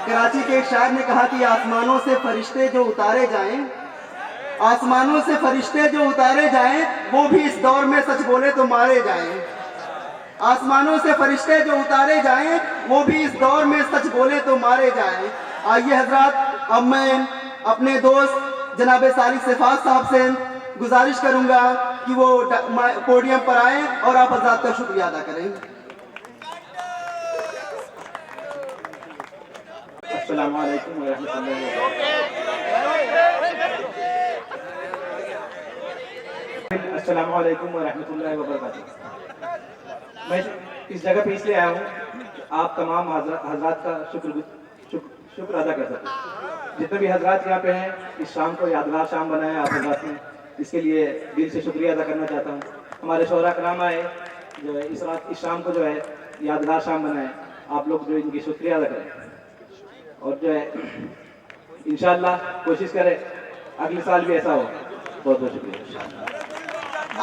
कराची के एक शायर ने कहा कि आसमानों से फरिश्ते जो उतारे जाएं, आसमानों से फरिश्ते जो उतारे जाएं, वो भी इस दौर में सच बोले तो मारे जाएं। आसमानों से फरिश्ते जो उतारे जाएं, वो भी इस दौर में सच बोले तो मारे जाएं। आइए हजरात, अब मैं अपने दोस्त जनाब सालिक सिफात साहब से गुजारिश करूंगा कि वो पोडियम पर आए और आप हजरात का शुक्रिया अदा करें। अस्सलामु अलैकुम व रहमतुल्लाहि व बरकातुहू। अस्सलामु अलैकुम व रहमतुल्लाहि व बरकातुहू। मैं इस जगह पे इसलिए आया हूँ आप तमाम हजरात का शुक्र अदा कर सकूँ। जितने भी हजरात यहाँ पे हैं, इस शाम को यादगार शाम बनाया आप हजरात ने, इसके लिए दिल से शुक्रिया अदा करना चाहता हूँ। हमारे शोहरा कराम आए जो है इस शाम को जो है यादगार शाम बनाए, आप लोग जो इनकी शुक्रिया अदा करें और जो है इंशाअल्लाह कोशिश करें अगले साल भी ऐसा हो। बहुत बहुत शुक्रिया।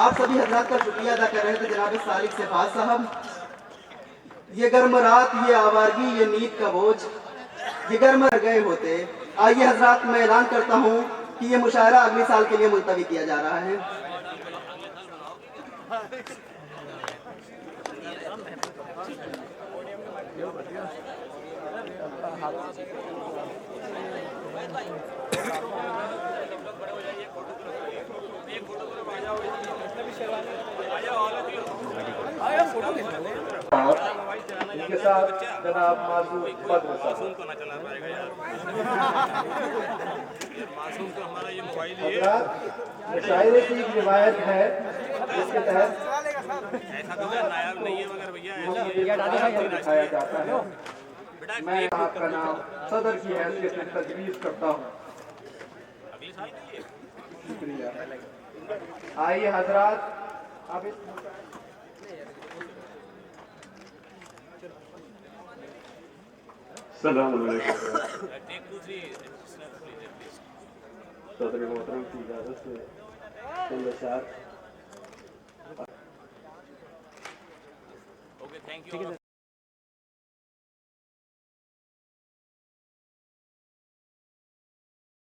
आप सभी हजरात का शुक्रिया अदा कर रहे थे जनाब सालिक सिफात साहब। ये गर्म रात, ये आवारगी, ये नींद का बोझ, ये गर्म गए होते। आइए हजरात, मैं ऐलान करता हूँ कि ये मुशायरा अगले साल के लिए मुलतवी किया जा रहा है। इनके साथ जनाब मासूम बद्र साहब। मुशायरे की एक रिवायत है जिसके तहत दिखाया जाता है। मैं आपका नाम सदर की हैसियत में तजवीज़ करता हूँ। शुक्रिया। आइए हजरात, अब सलाम अलैकुम। सदर मोहतरम की इजाज़त से चंद अशार।